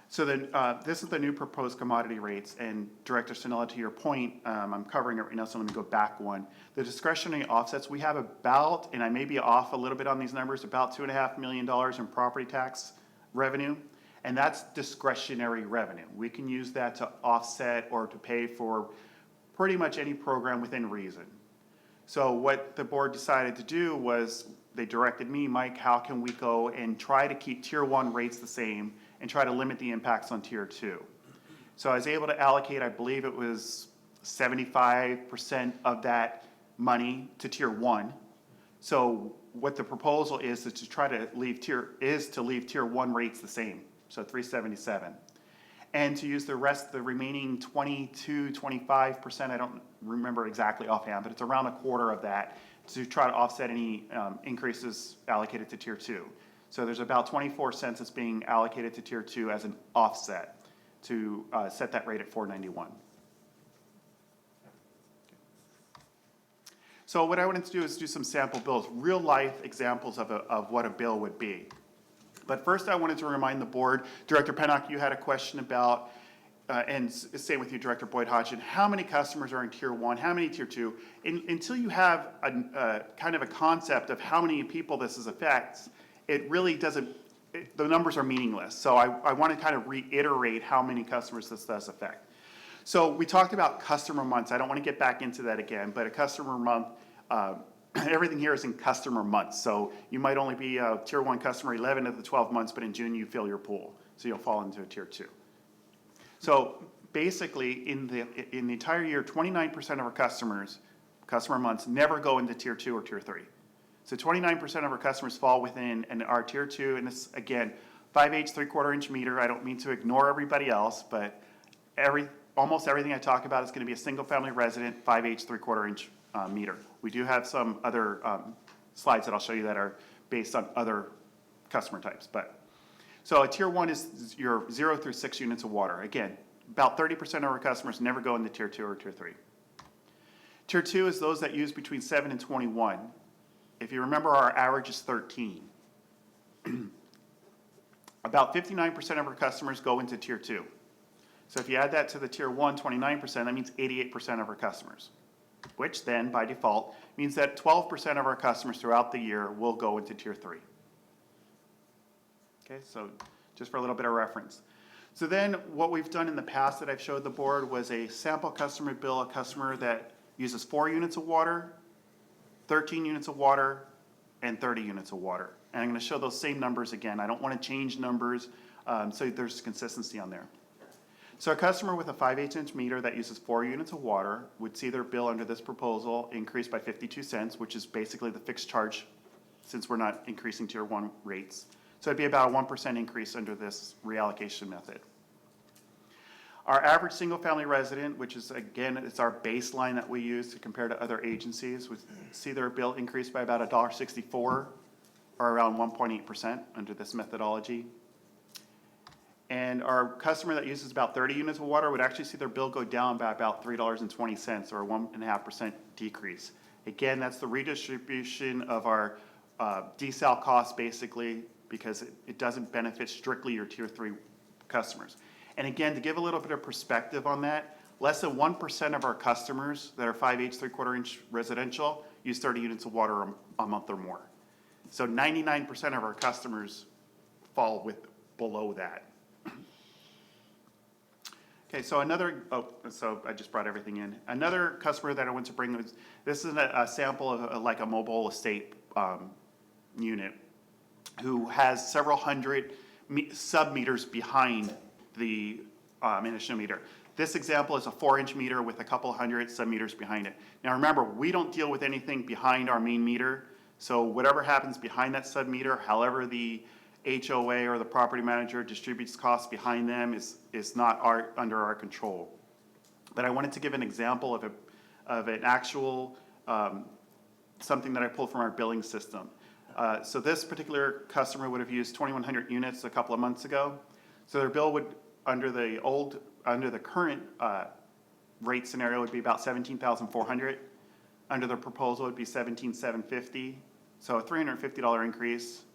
So then this is the new proposed commodity rates. And Director Sinella, to your point, I'm covering it right now, so let me go back one. The discretionary offsets, we have about, and I may be off a little bit on these numbers, about $2.5 million in property tax revenue. And that's discretionary revenue. We can use that to offset or to pay for pretty much any program within reason. So what the board decided to do was they directed me, Mike, how can we go and try to keep tier 1 rates the same and try to limit the impacts on tier 2. So I was able to allocate, I believe it was 75% of that money to tier 1. So what the proposal is to try to leave tier 1 rates the same, so $3.77. and to use the rest, the remaining 25%, I don't remember exactly offhand, but it's around a quarter of that, to try to offset any increases allocated to Tier 2. So there's about 24 cents that's being allocated to Tier 2 as an offset to set that rate at $4.91. So what I wanted to do is do some sample bills, real life examples of what a bill would be. But first I wanted to remind the board, Director Pennock, you had a question about, and same with you, Director Boyd Hodgson, how many customers are in Tier 1, how many Tier 2? Until you have a kind of a concept of how many people this affects, it really doesn't, the numbers are meaningless. So I want to kind of reiterate how many customers this does affect. So we talked about customer months. I don't want to get back into that again, but a customer month, everything here is in customer months. So you might only be a Tier 1 customer 11 of the 12 months, but in June you fill your pool. So you'll fall into a Tier 2. So basically, in the entire year, 29% of our customer months, never go into Tier 2 or Tier 3. So 29% of our customers fall within our Tier 2, and this, again, 5/8 3/4-inch meter. I don't mean to ignore everybody else, but almost everything I talk about is going to be a single-family resident 5/8 3/4-inch meter. We do have some other slides that I'll show you that are based on other customer types. So a Tier 1 is your 0 through 6 units of water. Again, about 30% of our customers never go into Tier 2 or Tier 3. Tier 2 is those that use between 7 and 21. If you remember, our average is 13. About 59% of our customers go into Tier 2. So if you add that to the Tier 1, 29%, that means 88% of our customers, which then, by default, means that 12% of our customers throughout the year will go into Tier 3. Okay, so just for a little bit of reference. So then what we've done in the past that I've showed the board was a sample customer bill, a customer that uses 4 units of water, 13 units of water, and 30 units of water. And I'm going to show those same numbers again. I don't want to change numbers, so there's consistency on there. So a customer with a 5/8-inch meter that uses 4 units of water would see their bill under this proposal increase by 52 cents, which is basically the fixed charge since we're not increasing Tier 1 rates. So it'd be about a 1% increase under this reallocation method. Our average single-family resident, which is, again, it's our baseline that we use to compare to other agencies, would see their bill increase by about $1.64, or around 1.8% under this methodology. And our customer that uses about 30 units of water would actually see their bill go down by about $3.20, or a 1.5% decrease. Again, that's the redistribution of our desal costs, basically, because it doesn't benefit strictly your Tier 3 customers. And again, to give a little bit of perspective on that, less than 1% of our customers that are 5/8 3/4-inch residential use 30 units of water a month or more. So 99% of our customers fall below that. Okay, so so I just brought everything in. Another customer that I want to bring was, this is a sample of like a mobile estate unit who has several hundred sub-meters behind the initial meter. This example is a 4-inch meter with a couple hundred sub-meters behind it. Now remember, we don't deal with anything behind our main meter, so whatever happens behind that sub-meter, however the HOA or the property manager distributes costs behind them is not under our control. But I wanted to give an example of an actual, something that I pulled from our billing system. So this particular customer would have used 2,100 units a couple of months ago. So their bill would, under the current rate scenario, would be about $17,400. Under the proposal, it would be $17,750. So a $350 increase,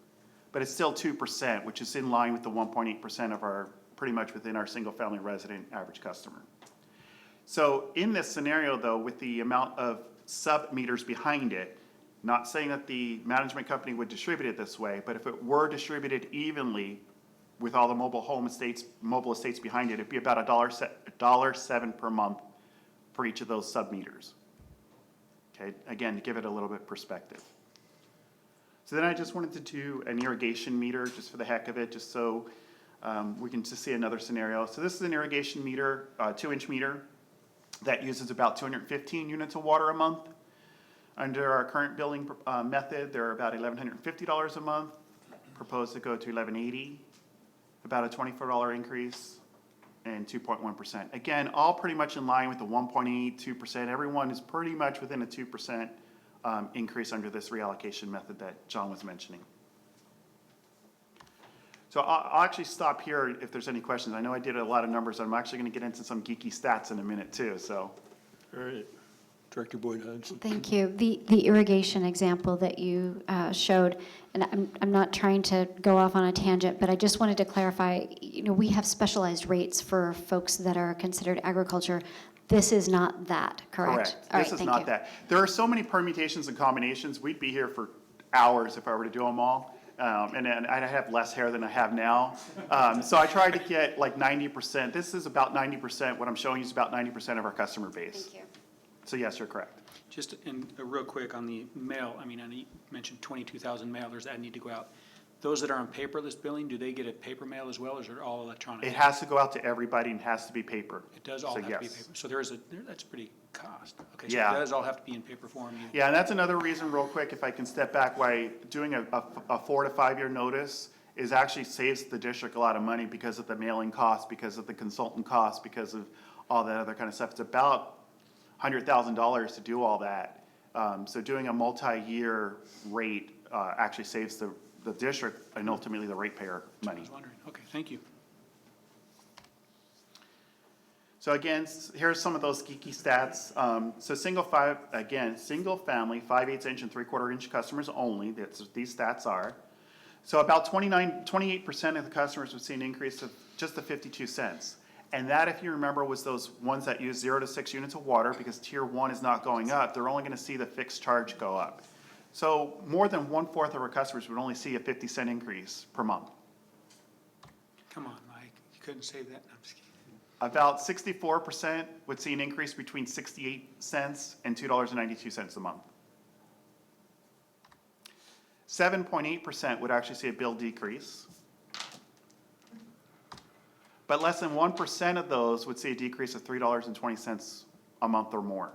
but it's still 2%, which is in line with the 1.8% of our, pretty much within our single-family resident average customer. So in this scenario, though, with the amount of sub-meters behind it, not saying that the management company would distribute it this way, but if it were distributed evenly with all the mobile estates behind it, it'd be about $1.07 per month for each of those sub-meters. Okay, again, to give it a little bit perspective. So then I just wanted to do an irrigation meter, just for the heck of it, just so we can just see another scenario. So this is an irrigation meter, 2-inch meter, that uses about 215 units of water a month. Under our current billing method, they're about $1,150 a month, proposed to go to $1,180, about a $24 increase. and 2.1%. Again, all pretty much in line with the 1.8, 2%. Everyone is pretty much within a 2% increase under this reallocation method that John was mentioning. So I'll actually stop here if there's any questions. I know I did a lot of numbers. I'm actually going to get into some geeky stats in a minute too, so. All right. Director Boyd Hodgson. Thank you. The irrigation example that you showed, and I'm not trying to go off on a tangent, but I just wanted to clarify, we have specialized rates for folks that are considered agriculture. This is not that, correct? Correct. All right, This is thank not you. that. There are so many permutations and combinations. We'd be here for hours if I were to do them all. And I'd have less hair than I have now. So I tried to get like 90%. This is about 90%. What I'm showing you is about 90% of our customer base. Thank you. So yes, you're correct. Just real quick on the mail, I mean, you mentioned 22,000 mailers that need to go out. Those that are on paperless billing, do they get a paper mail as well, or is it all electronic? It has to go out to everybody and has to be paper. It does all So have to be yes. paper. So that's pretty cost. Okay, so Yeah. it does all have to be in paper form. Yeah, and that's another reason, real quick, if I can step back, why doing a 4 to 5 year notice is actually saves the district a lot of money because of the mailing costs, because of the consultant costs, because of all that other kind of stuff. It's about $100,000 to do all that. So doing a multi-year rate actually saves the district and ultimately the ratepayer I money. was wondering. Okay, thank you. So again, here's some of those geeky stats. So single family, 5/8 inch and 3/4 inch customers only, that's what these stats are. So about 28% of the customers would see an increase of just the 52 cents. And that, if you remember, was those ones that use 0 to 6 units of water, because tier 1 is not going up, they're only gonna see the fixed charge go up. So more than 1/4 of our customers would only see a 50-cent increase per month. Come on, Mike. You couldn't say that. No, I'm just kidding. About 64% would see an increase between 68 cents and $2.92 a month. 7.8% would actually see a bill decrease. But less than 1% of those would see a decrease of $3.20 a month or more.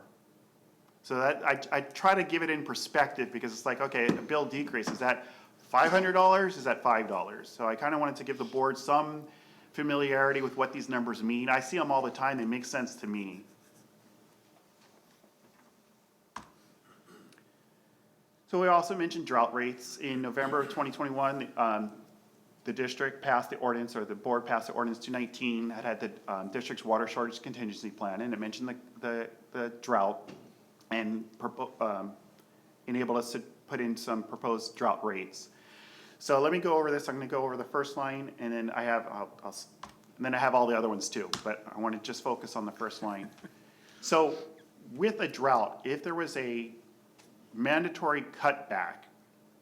So that I try to give it in perspective, because it's like, okay, a bill decrease, is that $500? Is that $5? So I kind of wanted to give the board some familiarity with what these numbers mean. I see them all the time. They make sense to me. So we also mentioned drought rates. In November of 2021, the district passed the ordinance, or the board passed the ordinance 219 that had the district's water shortage contingency plan, and it mentioned the drought and enabled us to put in some proposed drought rates. So let me go over this. I'm going to go over the first line, and then I have all the other ones too, but I want to just focus on the first line. So with a drought, if there was a mandatory cutback,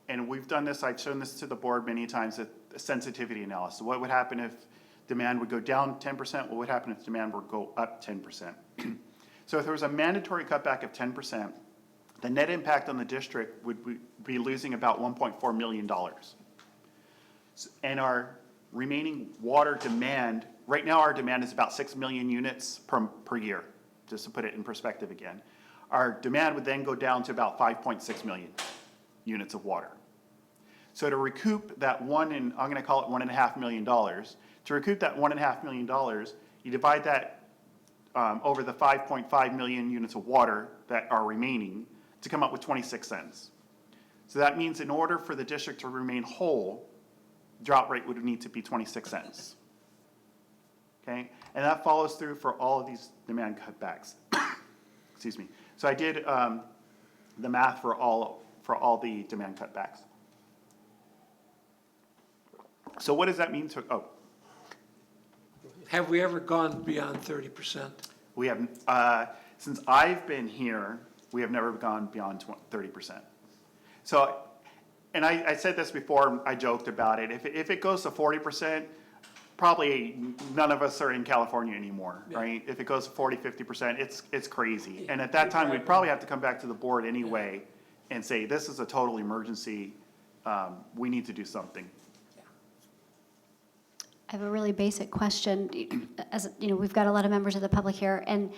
and we've done this, I've shown this to the board many times, a sensitivity analysis. What would happen if demand would go down 10%? What would happen if demand would go up 10%? So if there was a mandatory cutback of 10%, the net impact on the district would be losing about $1.4 million. And our remaining water demand, right now our demand is about 6 million units per year, just to put it in perspective again. Our demand would then go down to about 5.6 million units of water. So to recoup that I'm going to call it $1.5 million. To recoup that $1.5 million, you divide that over the 5.5 million units of water that are remaining to come up with 26 cents. So that means in order for the district to remain whole, drought rate would need to be 26 cents. Okay? And that follows through for all of these demand cutbacks. Excuse me. So I did the math for all the demand cutbacks. So what does that mean Have we ever gone beyond 30%? We have, since I've been here, we have never gone beyond 30%. So, and I said this before, I joked about it. If it goes to 40%, probably none of us are in California anymore, right? If it goes to 40, 50%, it's crazy. And at that time, we'd probably have to come back to the board anyway and say, this is a total emergency. We need to do something. I have a really basic question. As you know, we've got a lot of members of the public here, and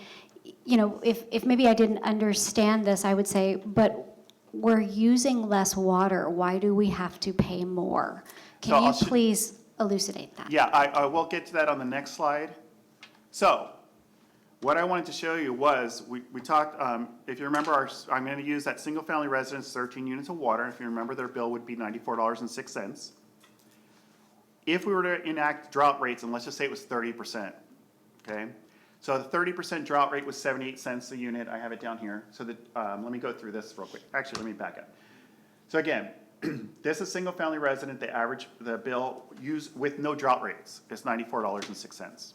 if maybe I didn't understand this, I would say, but we're using less water. Why do we have to pay more? Can you please elucidate that? Yeah, I will get to that on the next slide. So, what I wanted to show you was, we talked, if you remember, I'm gonna use that single-family residence, 13 units of water. If you remember, their bill would be $94.06. If we were to enact drought rates, and let's just say it was 30%, okay? So the 30% drought rate was 78 cents a unit. I have it down here. So let me go through this real quick. Actually, let me back up. So again, this is single-family resident. The bill used with no drought rates is $94.06.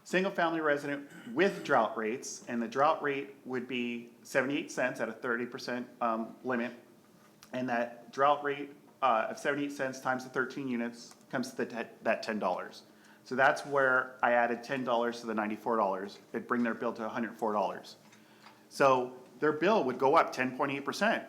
Single-family resident with drought rates, and the drought rate would be 78 cents at a 30% limit. And that drought rate of 78 cents times the 13 units comes to that $10. So that's where I added $10 to the $94. It'd bring their bill to $104. So their bill would go up 10.8%.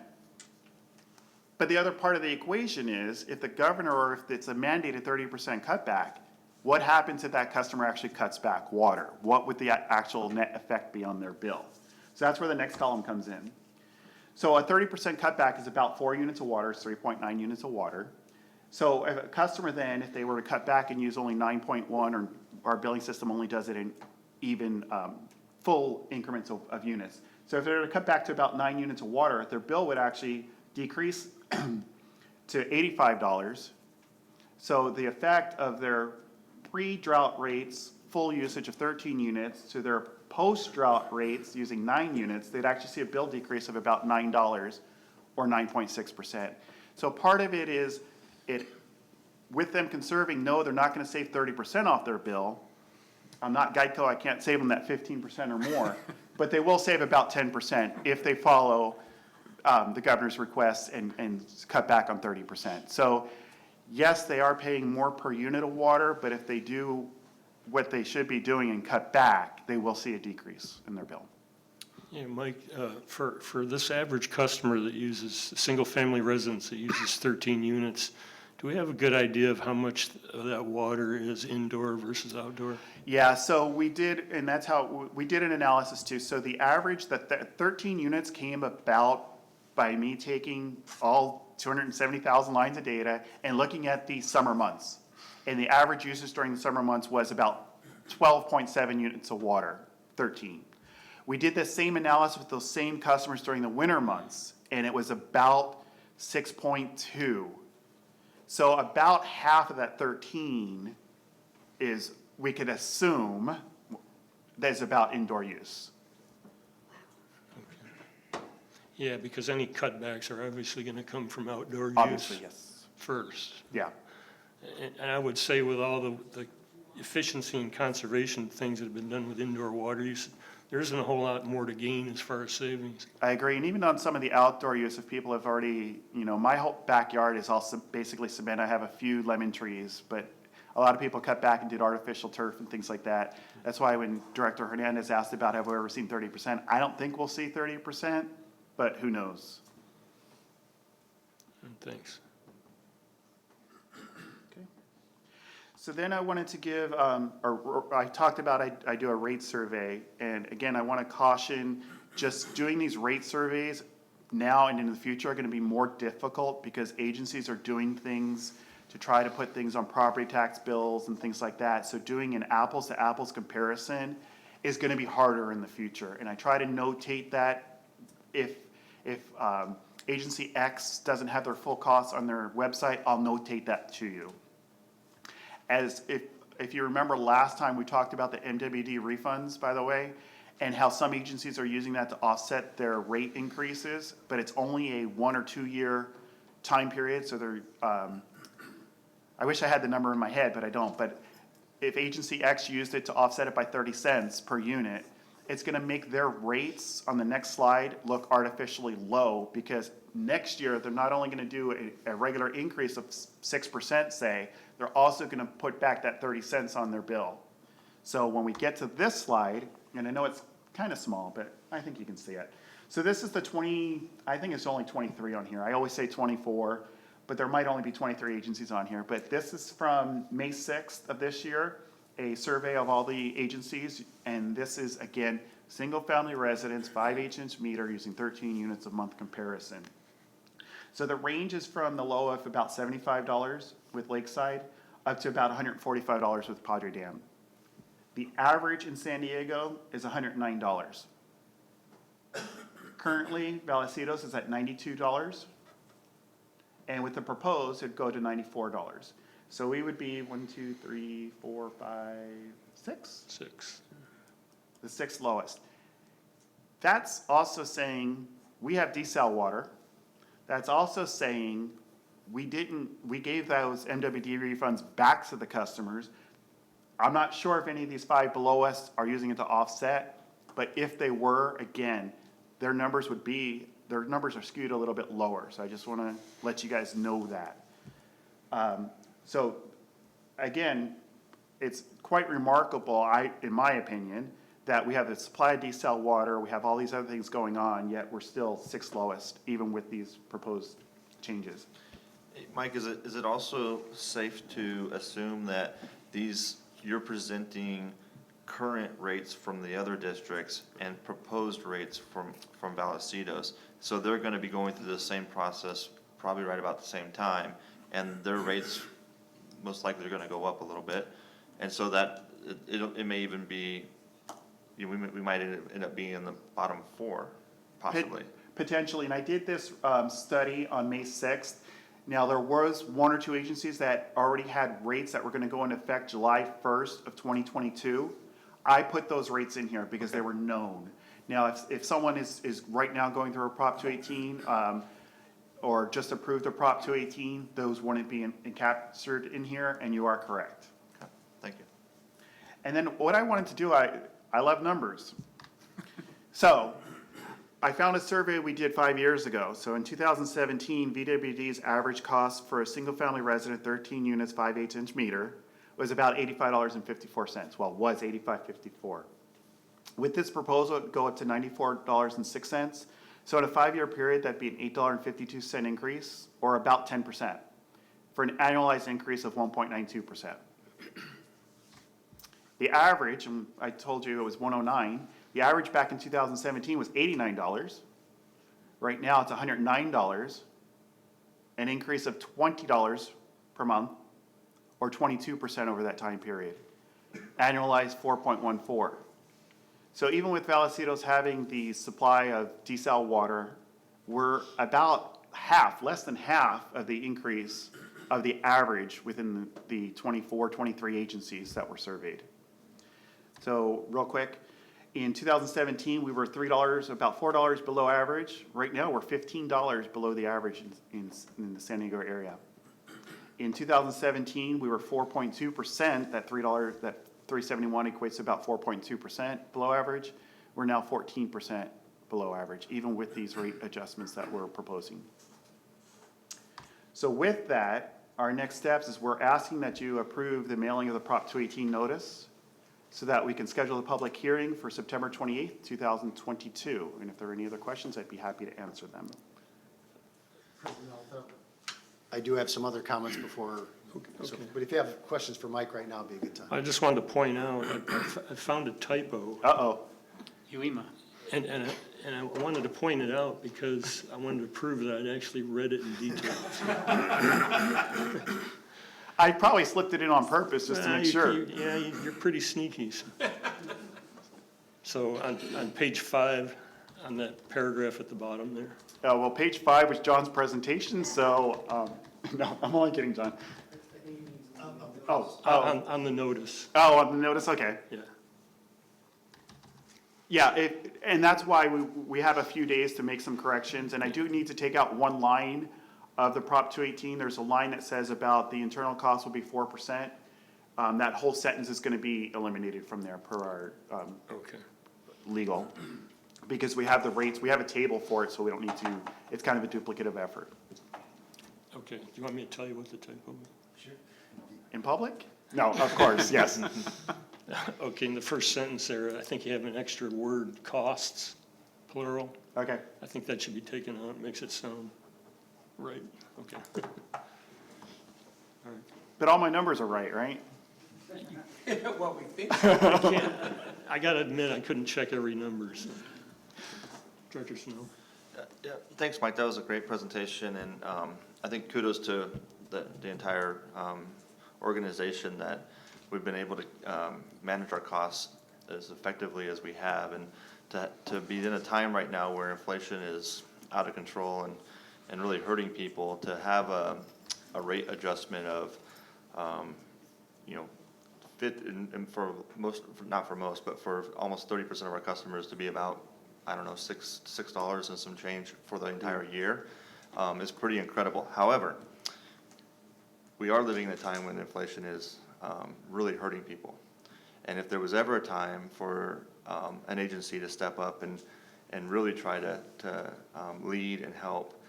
But the other part of the equation is, if the governor, or if it's a mandated 30% cutback, what happens if that customer actually cuts back water? What would the actual net effect be on their bill? So that's where the next column comes in. So a 30% cutback is about 4 units of water, it's 3.9 units of water. So if a customer then, if they were to cut back and use only 9.1, or our billing system only does it in even full increments of units. So if they were to cut back to about 9 units of water, their bill would actually decrease to $85. So the effect of their pre-drought rates, full usage of 13 units, to their post-drought rates using 9 units, they'd actually see a bill decrease of about $9 or 9.6%. So part of it is, with them conserving, no, they're not gonna save 30% off their bill. I'm not Geico, I can't save them that 15% or more, but they will save about 10% if they follow the governor's requests and cut back on 30%. So yes, they are paying more per unit of water, but if they do what they should be doing and cut back, they will see a decrease in their bill. Yeah, Mike, for this average customer that uses, single-family residence that uses 13 units, do we have a good idea of how much of that water is indoor versus outdoor? Yeah, so we did, and that's how, we did an analysis too. So the average, that 13 units came about by me taking all 270,000 lines of data and looking at the summer months. And the average usage during the summer months was about 12.7 units of water, 13. We did the same analysis with those same customers during the winter months, and it was about 6.2. So about half of that 13 is, we could assume, that's about indoor use. Yeah, because any cutbacks are obviously gonna come from outdoor use. Obviously, yes. First. Yeah. And I would say with all the efficiency and conservation things that have been done with indoor water use, there isn't a whole lot more to gain as far as savings. I agree, and even on some of the outdoor use, if people have already, my whole backyard is all basically cement. I have a few lemon trees, but a lot of people cut back and did artificial turf and things like that. That's why when Director Hernandez asked about have we ever seen 30%, I don't think we'll see 30%, but who knows? Thanks. So then I wanted to give, I talked about I do a rate survey, and again, I want to caution, just doing these rate surveys now and in the future are going to be more difficult because agencies are doing things to try to put things on property tax bills and things like that. So doing an apples to apples comparison is going to be harder in the future. And I try to notate that if agency X doesn't have their full costs on their website, I'll notate that to you. As if you remember last time, we talked about the MWD refunds, by the way, and how some agencies are using that to offset their rate increases, but it's only a 1 or 2 year time period. So they're, I wish I had the number in my head, but I don't. But if agency X used it to offset it by 30 cents per unit, it's gonna make their rates on the next slide look artificially low, because next year, they're not only gonna do a regular increase of 6%, say, they're also gonna put back that 30 cents on their bill. So when we get to this slide, and I know it's kind of small, but I think you can see it. So this is the I think it's only 23 on here. I always say 24, but there might only be 23 agencies on here. But this is from May 6th of this year, a survey of all the agencies. And this is, again, single-family residents, 5H meter using 13 units a month comparison. So the range is from the low of about $75 with Lakeside up to about $145 with Padre Dam. The average in San Diego is $109. Currently, Vallecitos is at $92. And with the proposed, it'd go to $94. So we would be 1, 2, 3, 4, 5, 6? 6. The sixth lowest. That's also saying we have desal water. That's also saying we gave those MWD refunds back to the customers. I'm not sure if any of these 5 below us are using it to offset, but if they were, again, their numbers are skewed a little bit lower. So I just want to let you guys know that. So again, it's quite remarkable, in my opinion, that we have the supply of desal water, we have all these other things going on, yet we're still 6th lowest, even with these proposed changes. Mike, is it also safe to assume that you're presenting current rates from the other districts and proposed rates from Vallecitos? So they're gonna be going through the same process, probably right about the same time, and their rates most likely are gonna go up a little bit. And so that, it may even be, we might end up being in the bottom 4, possibly. Potentially, and I did this study on May 6th. Now, there was 1 or 2 agencies that already had rates that were gonna go into effect July 1st of 2022. I put those rates in here because they were known. Now, if someone is right now going through a Prop 218, or just approved a Prop 218, those wouldn't be captured in here, and you are correct. Okay, thank you. And then what I wanted to do, I love numbers. So, I found a survey we did 5 years ago. So in 2017, VWD's average cost for a single-family resident, 13 units, 5/8 meter, was about $85.54. Well, was $85.54. With this proposal, it'd go up to $94.06. So in a 5-year period, that'd be an $8.52 increase, or about 10%, for an annualized increase of 1.92%. The average, and I told you it was 109, the average back in 2017 was $89. Right now, it's $109, an increase of $20 per month, or 22% over that time period. Annualized 4.14. So even with Vallecitos having the supply of desal water, we're about half, less than half of the increase of the average within the 24, 23 agencies that were surveyed. So real quick, in 2017, we were $3, about $4 below average. Right now, we're $15 below the average in the San Diego area. In 2017, we were 4.2%, that $3, that $3.71 equates to about 4.2% below average. We're now 14% below average, even with these rate adjustments that we're proposing. So with that, our next steps is we're asking that you approve the mailing of the Prop 218 notice so that we can schedule a public hearing for September 28th, 2022. And if there are any other questions, I'd be happy to answer them. I do have some other comments before, so, but if you have questions for Mike right now, it'd be a good time. I just wanted to point out, I found a typo. Uh-oh. UEMA. And I wanted to point it out because I wanted to prove that I'd actually read it in detail. I probably slipped it in on purpose just to make sure. You're pretty sneaky. So on page 5, on that paragraph at the bottom there. Well, page 5 was John's presentation, so, no, I'm only kidding, John. On the notice, Oh, on the notice, okay. yeah. Yeah, and that's why we have a few days to make some corrections, and I do need to take out one line of the Prop 218. There's a line that says about the internal cost will be 4%. That whole sentence is gonna be eliminated from there per our, Okay. legal. Because we have the rates, we have a table for it, so we don't need to, it's kind of a duplicative effort. Okay, do you want me to tell you what the typo is? In public? No, of course, yes. Okay, in the first sentence there, I think you have an extra word, costs, plural. Okay, I think that should be taken out, it makes it sound right, okay. All right. but all my numbers are right? What we think. I gotta admit, I couldn't check every number, so. Director Snow? Yeah, thanks, Mike. That was a great presentation, and I think kudos to the entire organization that we've been able to manage our costs as effectively as we have, and to be in a time right now where inflation is out of control and really hurting people, to have a rate adjustment of, fit, and for most, not for most, but for almost 30% of our customers to be about, I don't know, $6 and some change for the entire year, is pretty incredible. However, we are living in a time when inflation is really hurting people. And if there was ever a time for an agency to step up and really try to lead and help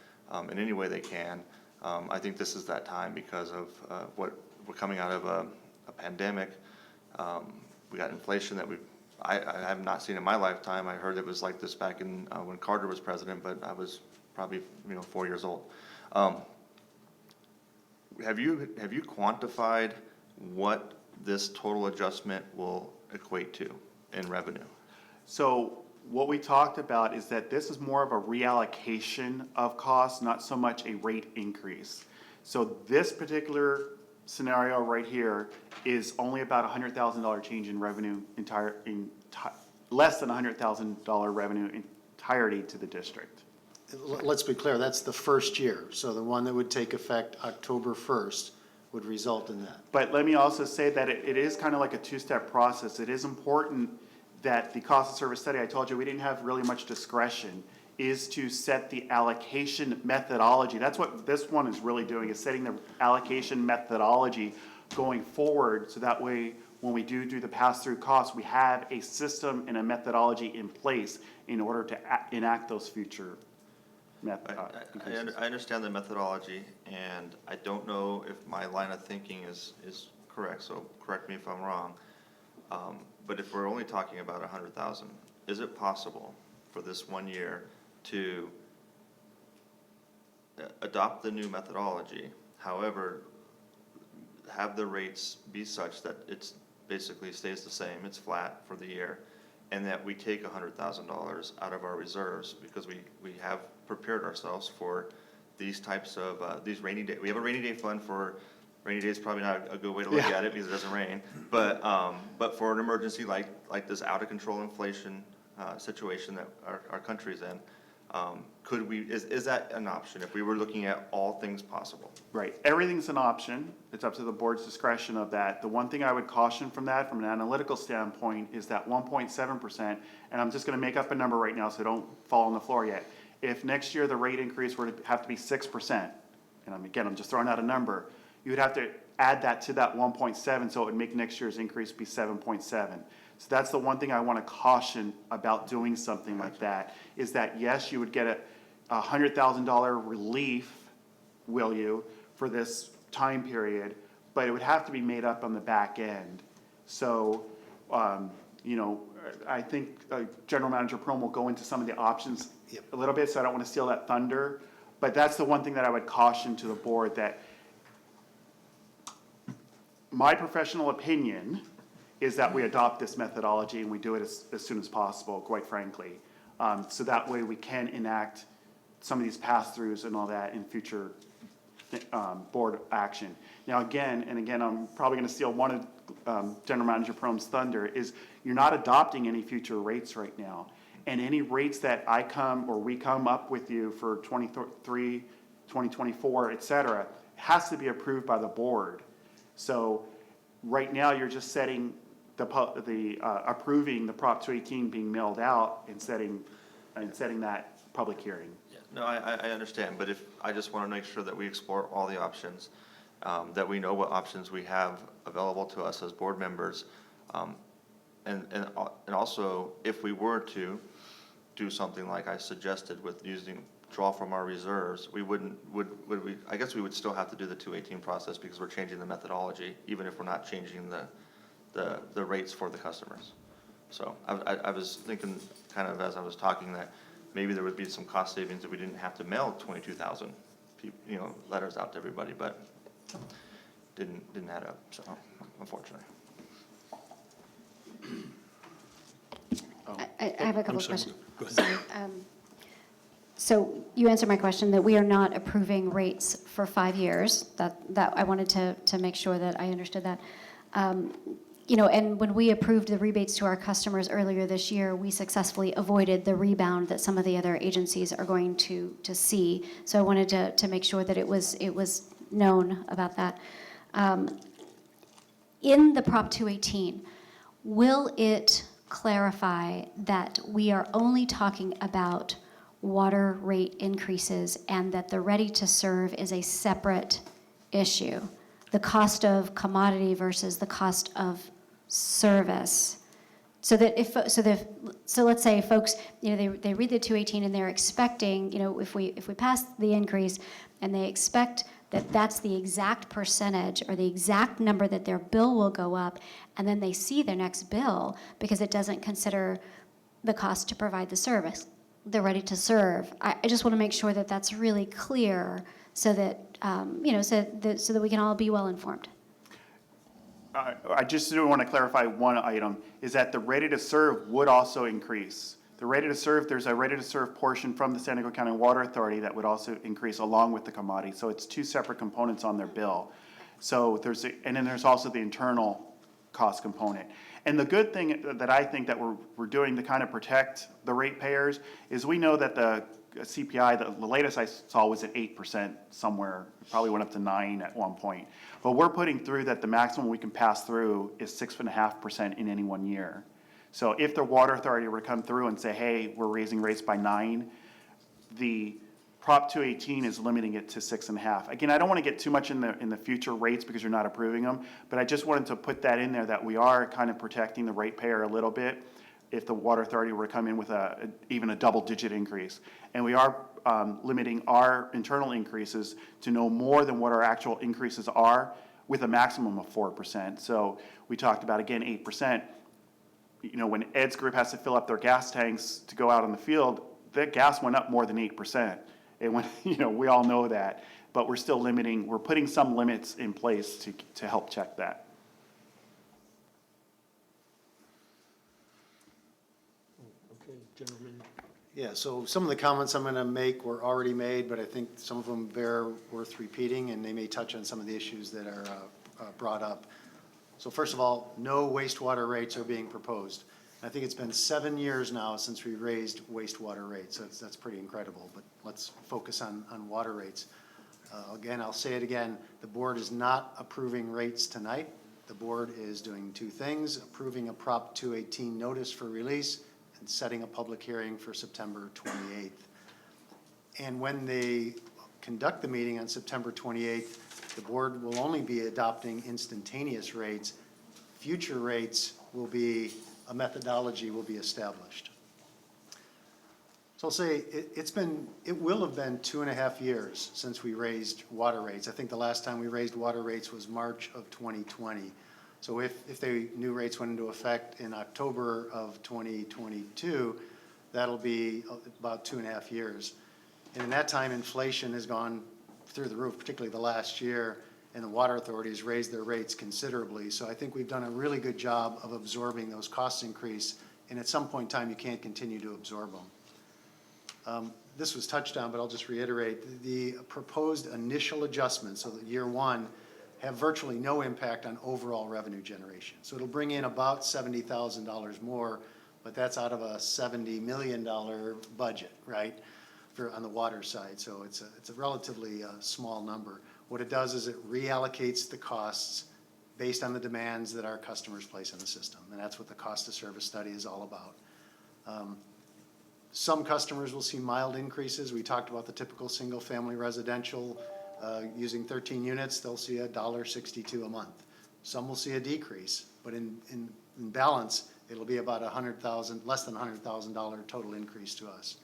in any way they can, I think this is that time, because of what we're coming out of a pandemic. We got inflation that I have not seen in my lifetime. I heard it was like this back in when Carter was president, but I was probably 4 years old. Have you quantified what this total adjustment will equate to in revenue? So what we talked about is that this is more of a reallocation of costs, not so much a rate increase. So this particular scenario right here is only about $100,000 change in revenue, less than $100,000 revenue entirety to the district. Let's be clear, that's the first year. So the one that would take effect October 1st would result in that. But let me also say that it is kind of like a two-step process. It is important that the cost of service study, I told you we didn't have really much discretion, is to set the allocation methodology. That's what this one is really doing, is setting the allocation methodology going forward, so that way when we do the pass-through costs, we have a system and a methodology in place in order to enact those future increases. I understand the methodology, and I don't know if my line of thinking is correct, so correct me if I'm wrong. But if we're only talking about 100,000, is it possible for this 1 year to adopt the new methodology, however, have the rates be such that it's basically stays the same, it's flat for the year, and that we take $100,000 out of our reserves, because we have prepared ourselves for these types of, these rainy day, we have a rainy day fund for, rainy day is probably not a good way to look at it because it doesn't rain, but for an emergency like this out of control inflation situation that our country's in, could we, is that an option if we were looking at all things possible? Right, everything's an option. It's up to the board's discretion of that. The one thing I would caution from that, from an analytical standpoint, is that 1.7%, and I'm just gonna make up a number right now so don't fall on the floor yet. If next year the rate increase were to have to be 6%, and I'm just throwing out a number, you would have to add that to that 1.7, so it would make next year's increase be 7.7. So that's the one thing I want to caution about doing something like that, is that yes, you would get a $100,000 relief, will you, for this time period, but it would have to be made up on the back end. So, I think General Manager Prom will go into some of the options a little bit, so I don't want to steal that thunder. But that's the one thing that I would caution to the board, that my professional opinion is that we adopt this methodology and we do it as soon as possible, quite frankly. So that way we can enact some of these pass-throughs and all that in future board action. Now again, I'm probably gonna steal one of General Manager Prom's thunder, is you're not adopting any future rates right now. And any rates that we come up with you for 23, 2024, et cetera, has to be approved by the board. So right now, you're just setting approving the Prop 218 being mailed out and setting that public hearing. Yeah. No, I understand, but if, I just want to make sure that we explore all the options, that we know what options we have available to us as board members. And also, if we were to do something like I suggested with draw from our reserves, we would we, I guess we would still have to do the 218 process because we're changing the methodology, even if we're not changing the rates for the customers. So I was thinking, kind of as I was talking, that maybe there would be some cost savings if we didn't have to mail 22,000 letters out to everybody, but didn't add up, so unfortunately. I have a couple of questions. Sorry. So you answered my question that we are not approving rates for 5 years. That I wanted to make sure that I understood that. You know, and when we approved the rebates to our customers earlier this year, we successfully avoided the rebound that some of the other agencies are going to see. So I wanted to make sure that it was known about that. In the Prop 218, will it clarify that we are only talking about water rate increases and that the ready to serve is a separate issue? The cost of commodity versus the cost of service. So let's say folks, you know, they read the 218 and they're expecting, you know, if we pass the increase and they expect that that's the exact percentage or the exact number that their bill will go up, and then they see their next bill because it doesn't consider the cost to provide the service, they're ready to serve. I just want to make sure that that's really clear so that, you know, so that we can all be well informed. I just do want to clarify one item, is that the ready to serve would also increase. The ready to serve, there's a ready to serve portion from the San Diego County Water Authority that would also increase along with the commodity. So it's two separate components on their bill. So and then there's also the internal cost component. And the good thing that I think that we're doing to kind of protect the ratepayers is we know that the CPI, the latest I saw was at 8% somewhere, probably went up to 9 at one point. But we're putting through that the maximum we can pass through is 6.5% in any 1 year. So if the water authority were to come through and say, hey, we're raising rates by 9, the Prop 218 is limiting it to 6.5. Again, I don't want to get too much in the future rates because you're not approving them, but I just wanted to put that in there that we are kind of protecting the ratepayer a little bit if the water authority were to come in with even a double-digit increase. And we are limiting our internal increases to no more than what our actual increases are with a maximum of 4%. So we talked about, again, 8%. You know, when Ed's group has to fill up their gas tanks to go out on the field, that gas went up more than 8%. It went, you know, we all know that, but we're still limiting, we're putting some limits in place to help check that. Okay, gentlemen. Yeah, so some of the comments I'm going to make were already made, but I think some of them bear worth repeating, and they may touch on some of the issues that are brought up. So first of all, no wastewater rates are being proposed. I think it's been 7 years now since we raised wastewater rates. That's pretty incredible, but let's focus on water rates. Again, I'll say it again, the board is not approving rates tonight. The board is doing two things: approving a Prop 218 notice for release and setting a public hearing for September 28th. And when they conduct the meeting on September 28th, the board will only be adopting instantaneous rates. Future rates will be, a methodology will be established. So I'll say it will have been 2.5 years since we raised water rates. I think the last time we raised water rates was March of 2020. So if the new rates went into effect in October of 2022, that'll be about 2.5 years. And in that time, inflation has gone through the roof, particularly the last year, and the water authorities raised their rates considerably. So I think we've done a really good job of absorbing those cost increase, and at some point in time, you can't continue to absorb them. This was touched on, but I'll just reiterate, the proposed initial adjustments, so that year one, have virtually no impact on overall revenue generation. So it'll bring in about $70,000 more, but that's out of a $70 million budget, right, on the water side. So it's a relatively small number. What it does is it reallocates the costs based on the demands that our customers place on the system, and that's what the cost of service study is all about. Some customers will see mild increases. We talked about the typical single-family residential using 13 units, they'll see $1.62 a month. Some will see a decrease, but in balance, it'll be about less than $100,000 total increase to us.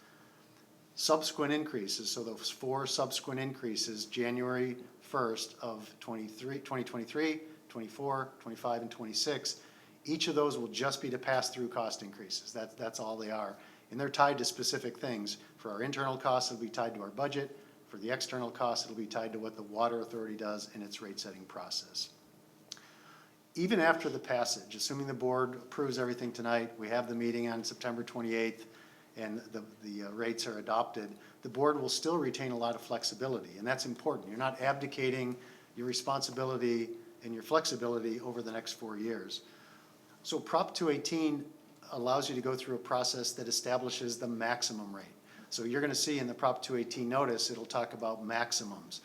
Subsequent increases, so those 4 subsequent increases, January 1st of 2023, 24, 25, and 26, each of those will just be to pass through cost increases. That's all they are. And they're tied to specific things. For our internal costs, it'll be tied to our budget. For the external costs, it'll be tied to what the water authority does in its rate-setting process. Even after the passage, assuming the board approves everything tonight, we have the meeting on September 28th, and the rates are adopted, the board will still retain a lot of flexibility, and that's important. You're not abdicating your responsibility and your flexibility over the next 4 years. So Prop 218 allows you to go through a process that establishes the maximum rate. So you're gonna see in the Prop 218 notice, it'll talk about maximums.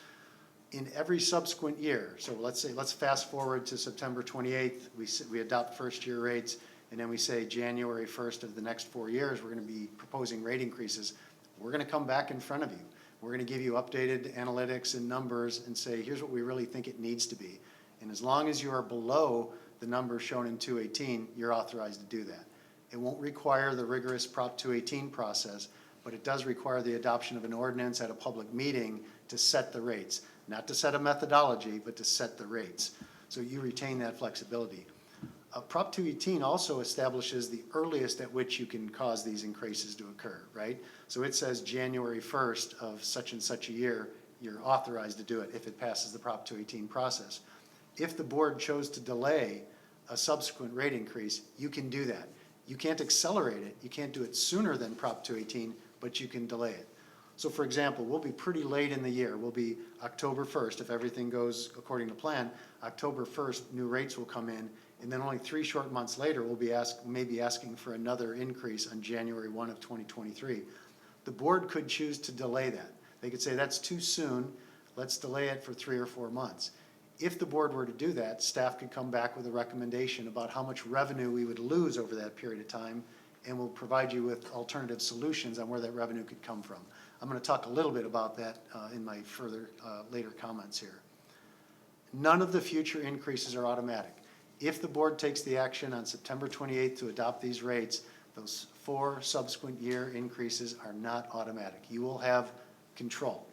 In every subsequent year, so let's fast forward to September 28th, we adopt first year rates, and then we say January 1st of the next 4 years, we're gonna be proposing rate increases. We're gonna come back in front of you. We're gonna give you updated analytics and numbers and say, here's what we really think it needs to be. And as long as you are below the numbers shown in 218, you're authorized to do that. It won't require the rigorous Prop 218 process, but it does require the adoption of an ordinance at a public meeting to set the rates. Not to set a methodology, but to set the rates. So you retain that flexibility. Prop 218 also establishes the earliest at which you can cause these increases to occur, right? So it says January 1st of such and such a year, you're authorized to do it if it passes the Prop 218 process. If the board chose to delay a subsequent rate increase, you can do that. You can't accelerate it. You can't do it sooner than Prop 218, but you can delay it. So for example, we'll be pretty late in the year. We'll be October 1st, if everything goes according to plan. October 1st, new rates will come in, and then only 3 short months later, we'll be maybe asking for another increase on January 1 of 2023. The board could choose to delay that. They could say, that's too soon, let's delay it for 3 or 4 months. If the board were to do that, staff could come back with a recommendation about how much revenue we would lose over that period of time, and we'll provide you with alternative solutions on where that revenue could come from. I'm going to talk a little bit about that in my further later comments here. None of the future increases are automatic. If the board takes the action on September 28th to adopt these rates, those 4 subsequent year increases are not automatic. You will have control,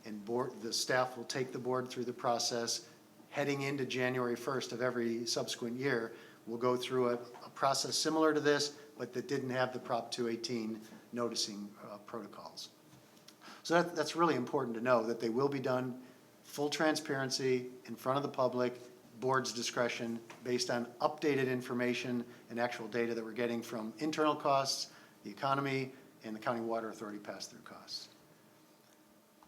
and the staff will take the board through the process. Heading into January 1st of every subsequent year, we'll go through a process similar to this, but that didn't have the Prop 218 noticing protocols. So that's really important to know, that they will be done full transparency in front of the public, board's discretion, based on updated information and actual data that we're getting from internal costs, the economy, and the County Water Authority pass-through costs.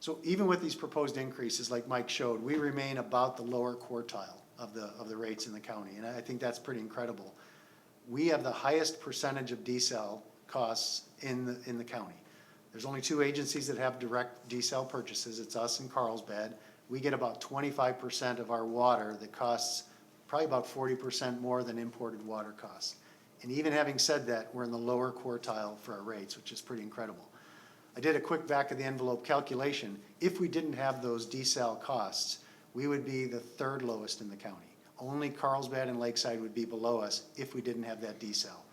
So even with these proposed increases, like Mike showed, we remain about the lower quartile of the rates in the county, and I think that's pretty incredible. We have the highest percentage of desal costs in the county. There's only 2 agencies that have direct desal purchases. It's us and Carlsbad. We get about 25% of our water that costs probably about 40% more than imported water costs. And even having said that, we're in the lower quartile for our rates, which is pretty incredible. I did a quick back of the envelope calculation. If we didn't have those desal costs, we would be the 3rd lowest in the county. Only Carlsbad and Lakeside would be below us if we didn't have that desal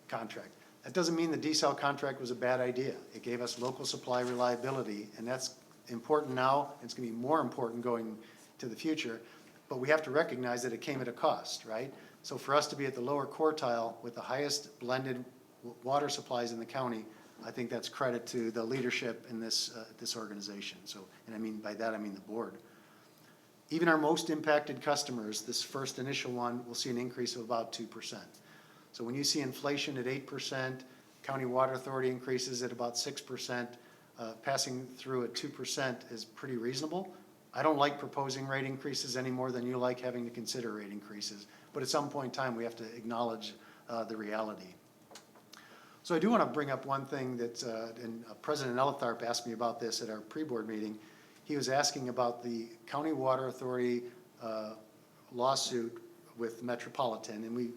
contract. That doesn't mean the desal contract was a bad idea. It gave us local supply reliability, and that's important now. It's going to be more important going to the future, but we have to recognize that it came at a cost, right? So for us to be at the lower quartile with the highest blended water supplies in the county, I think that's credit to the leadership in this organization. So, and I mean by that, I mean the board. Even our most impacted customers, this first initial one, will see an increase of about 2%. So when you see inflation at 8%, County Water Authority increases at about 6%, passing through at 2% is pretty reasonable. I don't like proposing rate increases any more than you like having to consider rate increases, but at some point in time, we have to acknowledge the reality. So I do want to bring up one thing that, and President Elitharp asked me about this at our pre-board meeting. He was asking about the County Water Authority lawsuit with Metropolitan, and we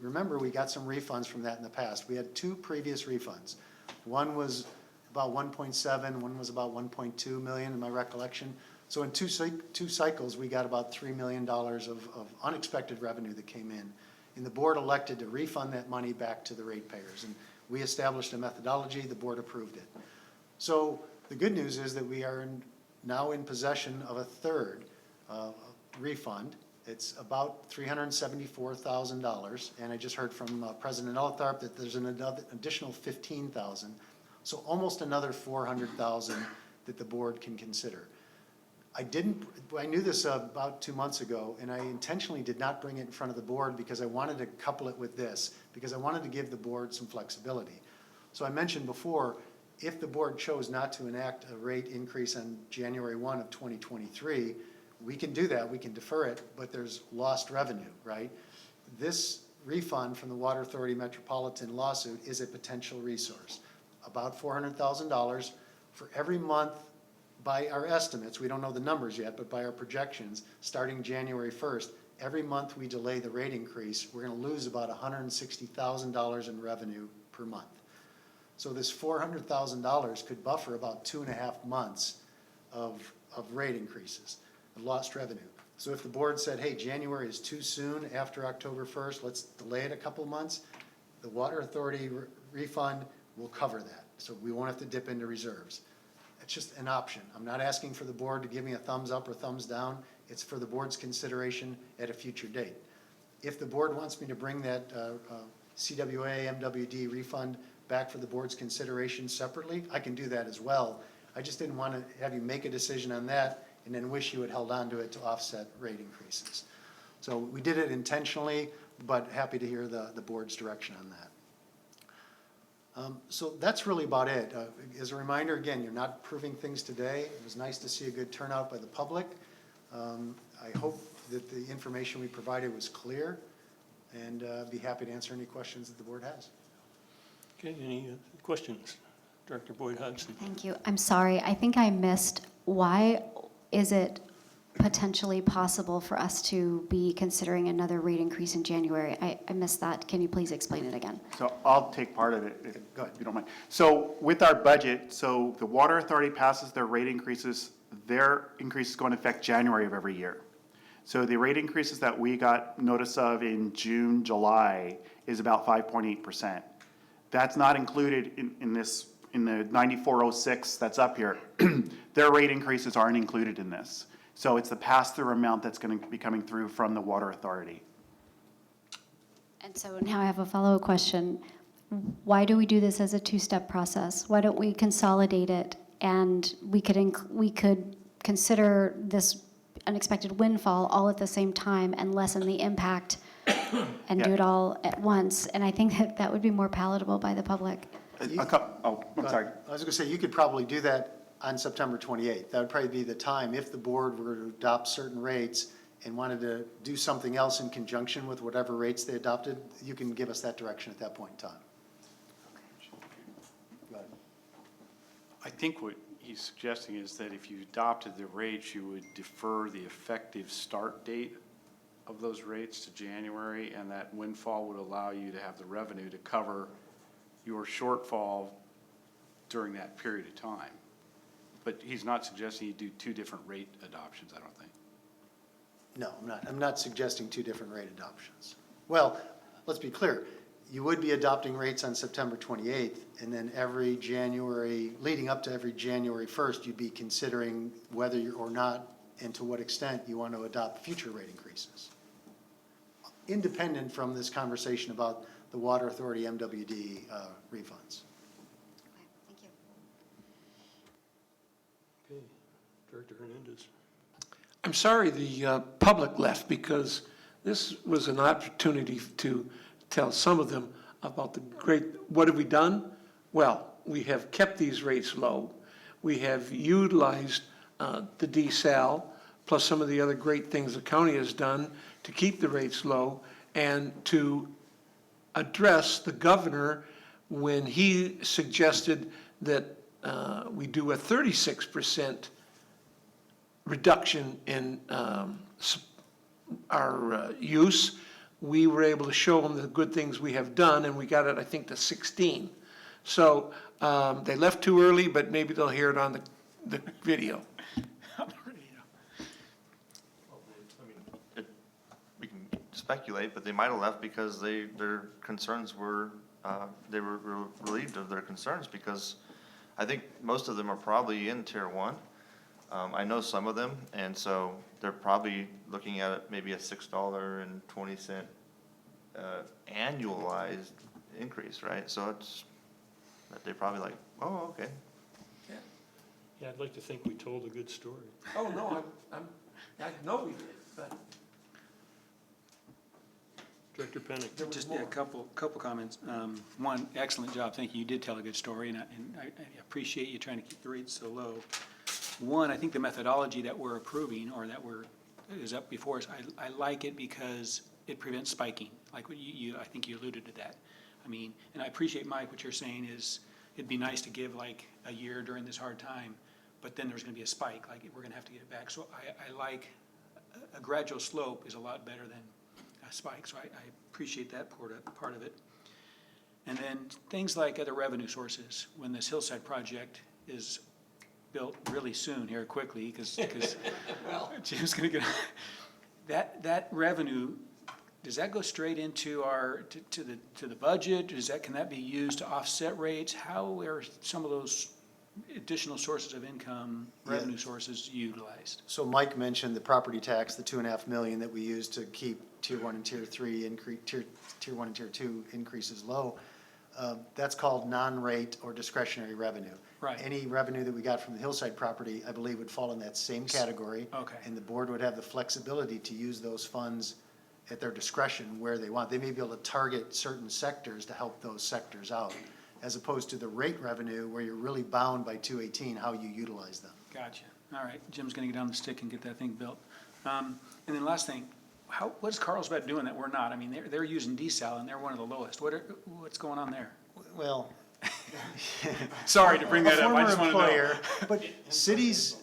got some refunds from that in the past. We had 2 previous refunds. One was about 1.7, one was about 1.2 million in my recollection. So in two cycles, we got about $3 million of unexpected revenue that came in. And the board elected to refund that money back to the ratepayers. And we established a methodology, the board approved it. So the good news is that we are now in possession of a 3rd refund. It's about $374,000, and I just heard from President Elitharp that there's an additional $15,000, so almost another $400,000 that the board can consider. I knew this about 2 months ago, and I intentionally did not bring it in front of the board because I wanted to couple it with this, because I wanted to give the board some flexibility. So I mentioned before, if the board chose not to enact a rate increase on January 1 of 2023, we can do that, we can defer it, but there's lost revenue, right? This refund from the Water Authority Metropolitan lawsuit is a potential resource, about $400,000 for every month. By our estimates, we don't know the numbers yet, but by our projections, starting January 1st, every month we delay the rate increase, we're gonna lose about $160,000 in revenue per month. So this $400,000 could buffer about 2.5 months of rate increases, of lost revenue. So if the board said, hey, January is too soon after October 1st, let's delay it a couple months, the Water Authority refund will cover that. So we won't have to dip into reserves. It's just an option. I'm not asking for the board to give me a thumbs up or thumbs down. It's for the board's consideration at a future date. If the board wants me to bring that CWA, MWD refund back for the board's consideration separately, I can do that as well. I just didn't want to have you make a decision on that and then wish you had held on to it to offset rate increases. So we did it intentionally, but happy to hear the board's direction on that. So that's really about it. As a reminder, again, you're not proving things today. It was nice to see a good turnout by the public. I hope that the information we provided was clear, and be happy to answer any questions that the board has. Okay, any questions? Director Boyd Hodgson. Thank you. I'm sorry, I think I missed, why is it potentially possible for us to be considering another rate increase in January? I missed that. Can you please explain it again? So I'll take part of it, Go ahead. if you don't mind. So with our budget, so the Water Authority passes their rate increases, their increase is going to affect January of every year. So the rate increases that we got notice of in June, July is about 5.8%. That's not included in the 9406 that's up here. Their rate increases aren't included in this. So it's the pass-through amount that's going to be coming through from the Water Authority. And so now I have a follow-up question. Why do we do this as a two-step process? Why don't we consolidate it, and we could consider this unexpected windfall all at the same time and lessen the impact and do it all at once? And I think that would be more palatable by the public. I'm sorry. I was going to say, you could probably do that on September 28th. That would probably be the time, if the board were to adopt certain rates and wanted to do something else in conjunction with whatever rates they adopted, you can give us that direction at that point in time. Go ahead. I think what he's suggesting is that if you adopted the rates, you would defer the effective start date of those rates to January, and that windfall would allow you to have the revenue to cover your shortfall during that period of time. But he's not suggesting you do two different rate adoptions, I don't think. No, I'm not. I'm not suggesting two different rate adoptions. Well, let's be clear. You would be adopting rates on September 28th, and then every January, leading up to every January 1st, you'd be considering whether you're or not and to what extent you want to adopt future rate increases. Independent from this conversation about the Water Authority MWD refunds. Okay, thank you. Okay, Director Hernandez. I'm sorry the public left, because this was an opportunity to tell some of them about the great, what have we done? Well, we have kept these rates low. We have utilized the desal, plus some of the other great things the county has done to keep the rates low and to address the governor when he suggested that we do a 36% reduction in our use. We were able to show them the good things we have done, and we got it, I think, to 16. So they left too early, but maybe they'll hear it on the video. We can speculate, but they might have left because their concerns were, they were relieved of their concerns, because I think most of them are probably in Tier 1. I know some of them, and so they're probably looking at it maybe a $6.20 annualized increase, right? So it's, that they're probably like, oh, okay. Yeah, I'd like to think we told a good story. Oh, no, I know we did, but. Director Pennick. Just a couple comments. One, excellent job. Thank you. You did tell a good story, and I appreciate you trying to keep the rates so low. One, I think the methodology that we're approving, or that we're is up before us, I like it because it prevents spiking, like what I think you alluded to that. I mean, and I appreciate, Mike, what you're saying is, it'd be nice to give like a year during this hard time, but then there's gonna be a spike, like we're gonna have to get it back. So I like, a gradual slope is a lot better than a spike, so I appreciate that part of it. And then things like other revenue sources, when this hillside project is built really soon here quickly, because Jim's gonna get, that revenue, does that go straight into to the budget? Can that be used to offset rates? How are some of those additional sources of income, revenue sources utilized? So Mike mentioned the property tax, the 2.5 million that we use to keep tier 1 and tier 3 tier 1 and tier 2 increases low. That's called non-rate or discretionary revenue. Right. Any revenue that we got from the hillside property, I believe, would fall in that same category. Okay. And the board would have the flexibility to use those funds at their discretion where they want. They may be able to target certain sectors to help those sectors out, as opposed to the rate revenue where you're really bound by 218, how you utilize them. Gotcha. All right, Jim's gonna get on the stick and get that thing built. And then last thing, what's Carlsbad doing that we're not? I mean, they're using desal and they're one of the lowest. What's going on there? Well, Sorry to bring that up, I just former wanna know. employer, but cities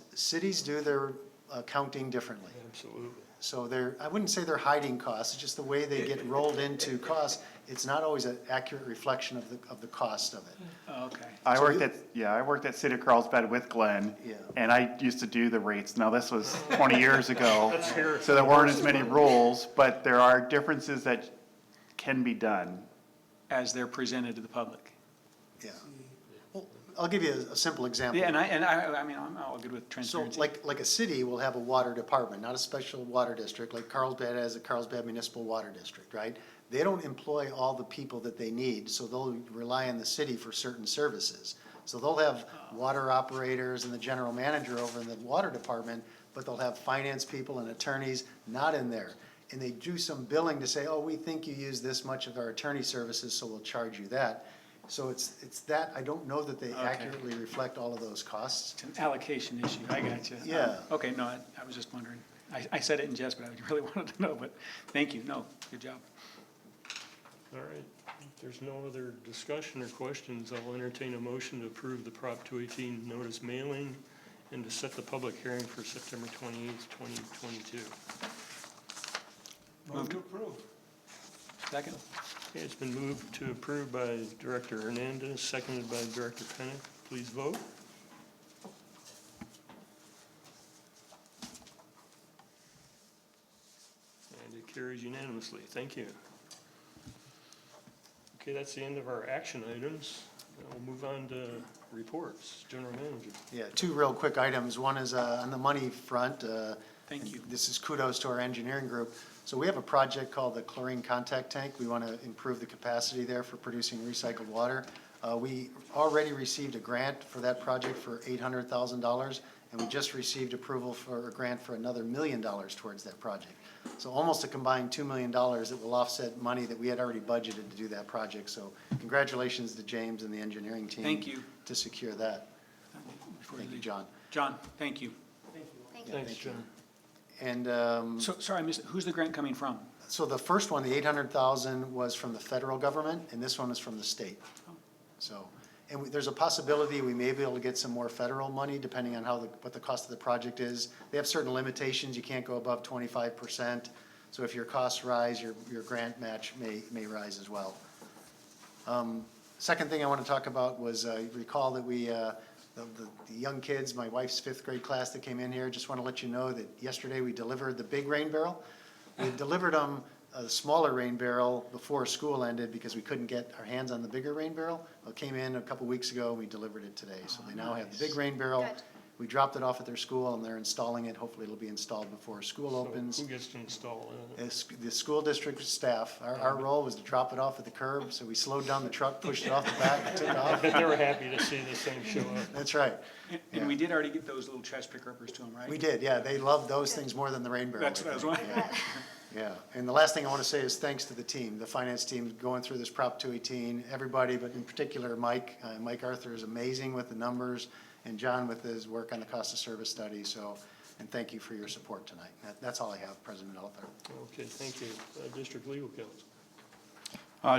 do their accounting differently. Absolutely. So I wouldn't say they're hiding costs, it's just the way they get rolled into costs. It's not always an accurate reflection of the cost of it. Okay. I worked at City of Carlsbad with Glenn. Yeah. And I used to do the rates. Now, this was 20 years ago. Let's hear it So there from weren't the as many rules, but there are differences that can be done. As they're presented to the public. Yeah. Well, I'll give you a simple example. Yeah, I mean, I'm all good with So transparency. like a city will have a water department, not a special water district, like Carlsbad has a Carlsbad Municipal Water District, right? They don't employ all the people that they need, so they'll rely on the city for certain services. So they'll have water operators and the general manager over in the water department, but they'll have finance people and attorneys not in there. And they do some billing to say, oh, we think you use this much of our attorney services, so we'll charge you that. So it's that, I don't know that they accurately reflect all of those costs. It's an allocation issue, I got you. Yeah. Okay, no, I was just wondering. I said it in jest, but I really wanted to know, but thank you, no, good job. All right, if there's no other discussion or questions, I'll entertain a motion to approve the Prop 218 notice mailing and to set the public hearing for September 28th, 2022. Move to approve. Second. Okay, it's been moved to approve by Director Hernandez, seconded by Director Pennick. Please vote. And it carries unanimously. Thank you. Okay, that's the end of our action items. Now we'll move on to reports. General Manager. Yeah, two real quick items. One is on the money front. Thank you. This is kudos to our engineering group. So we have a project called the chlorine contact tank. We want to improve the capacity there for producing recycled water. We already received a grant for that project for $800,000, and we just received approval for a grant for another $1 million towards that project. So almost a combined $2 million that will offset money that we had already budgeted to do that project. So congratulations to James and the engineering team. Thank you. To secure that. Thank you, John. John, thank you. Thanks, John. And So, sorry, I missed, who's the grant coming from? so the first one, the 800,000 was from the federal government, and this one is from the state. So, and there's a possibility we may be able to get some more federal money depending on what the cost of the project is. They have certain limitations. You can't go above 25%. So if your costs rise, your grant match may rise as well. Second thing I want to talk about was, recall that we, the young kids, my wife's 5th grade class that came in here, just want to let you know that yesterday we delivered the big rain barrel. We delivered them a smaller rain barrel before school ended because we couldn't get our hands on the bigger rain barrel. It came in a couple weeks ago and we delivered it today. So they now have the big rain barrel. Good. We dropped it off at their school and they're installing it. Hopefully it'll be installed before school opens. So who gets to install it? It's the school district staff. Our role was to drop it off at the curb, so we slowed down the truck, pushed it off the back, and took off. They were happy to see this thing show up. That's right. And we did already get those little trash pick-uppers to them, right? We did, yeah. They love those things more than the rain barrel. That's what I was wondering. Yeah, and the last thing I want to say is thanks to the team, the finance team going through this Prop 218, everybody, but in particular Mike. Mike Arthur is amazing with the numbers, and John with his work on the cost of service study. So and thank you for your support tonight. That's all I have, President Elthar. Okay, thank you. District Legal Counsel.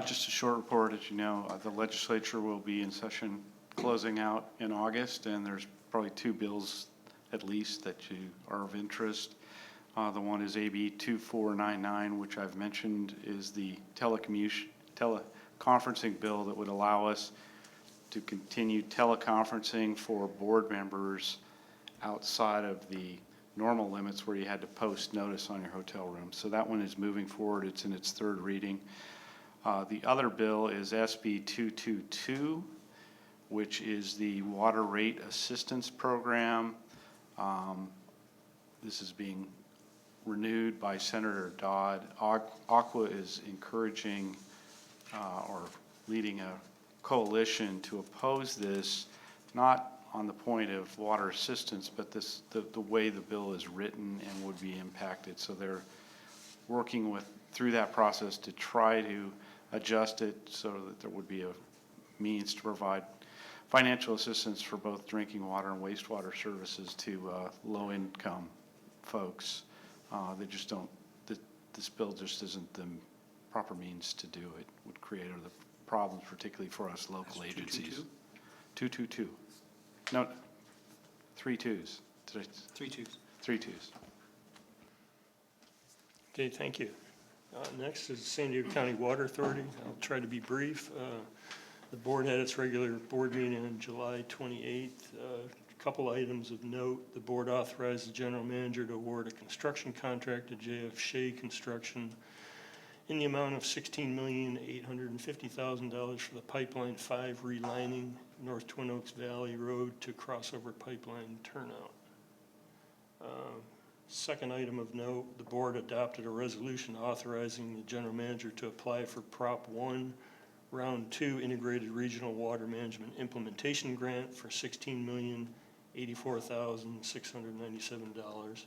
Just a short report, as you know, the legislature will be in session closing out in August, and there's probably two bills at least that you are of interest. The one is AB 2499, which I've mentioned is the teleconferencing bill that would allow us to continue teleconferencing for board members outside of the normal limits where you had to post notice on your hotel room. So that one is moving forward. It's in its third reading. The other bill is SB 222, which is the Water Rate Assistance Program. This is being renewed by Senator Dodd. Aqua is encouraging or leading a coalition to oppose this, not on the point of water assistance, but the way the bill is written and would be impacted. So they're working through that process to try to adjust it so that there would be a means to provide financial assistance for both drinking water and wastewater services to low-income folks. They just don't, this bill just isn't the proper means to do it. Would create other problems, particularly for us local agencies. 222? No, 3 2s. 3 2s. 3 2s. Okay, thank you. Next is San Diego County Water Authority. I'll try to be brief. The board had its regular board meeting on July 28th. A couple items of note. The board authorized the general manager to award a construction contract to JF Shea Construction in the amount of $16,850,000 for the Pipeline 5 relining North Twin Oaks Valley Road to crossover pipeline turnout. Second item of note, the board adopted a resolution authorizing the general manager to apply for Prop 1, Round 2 Integrated Regional Water Management Implementation Grant for $16,084,697.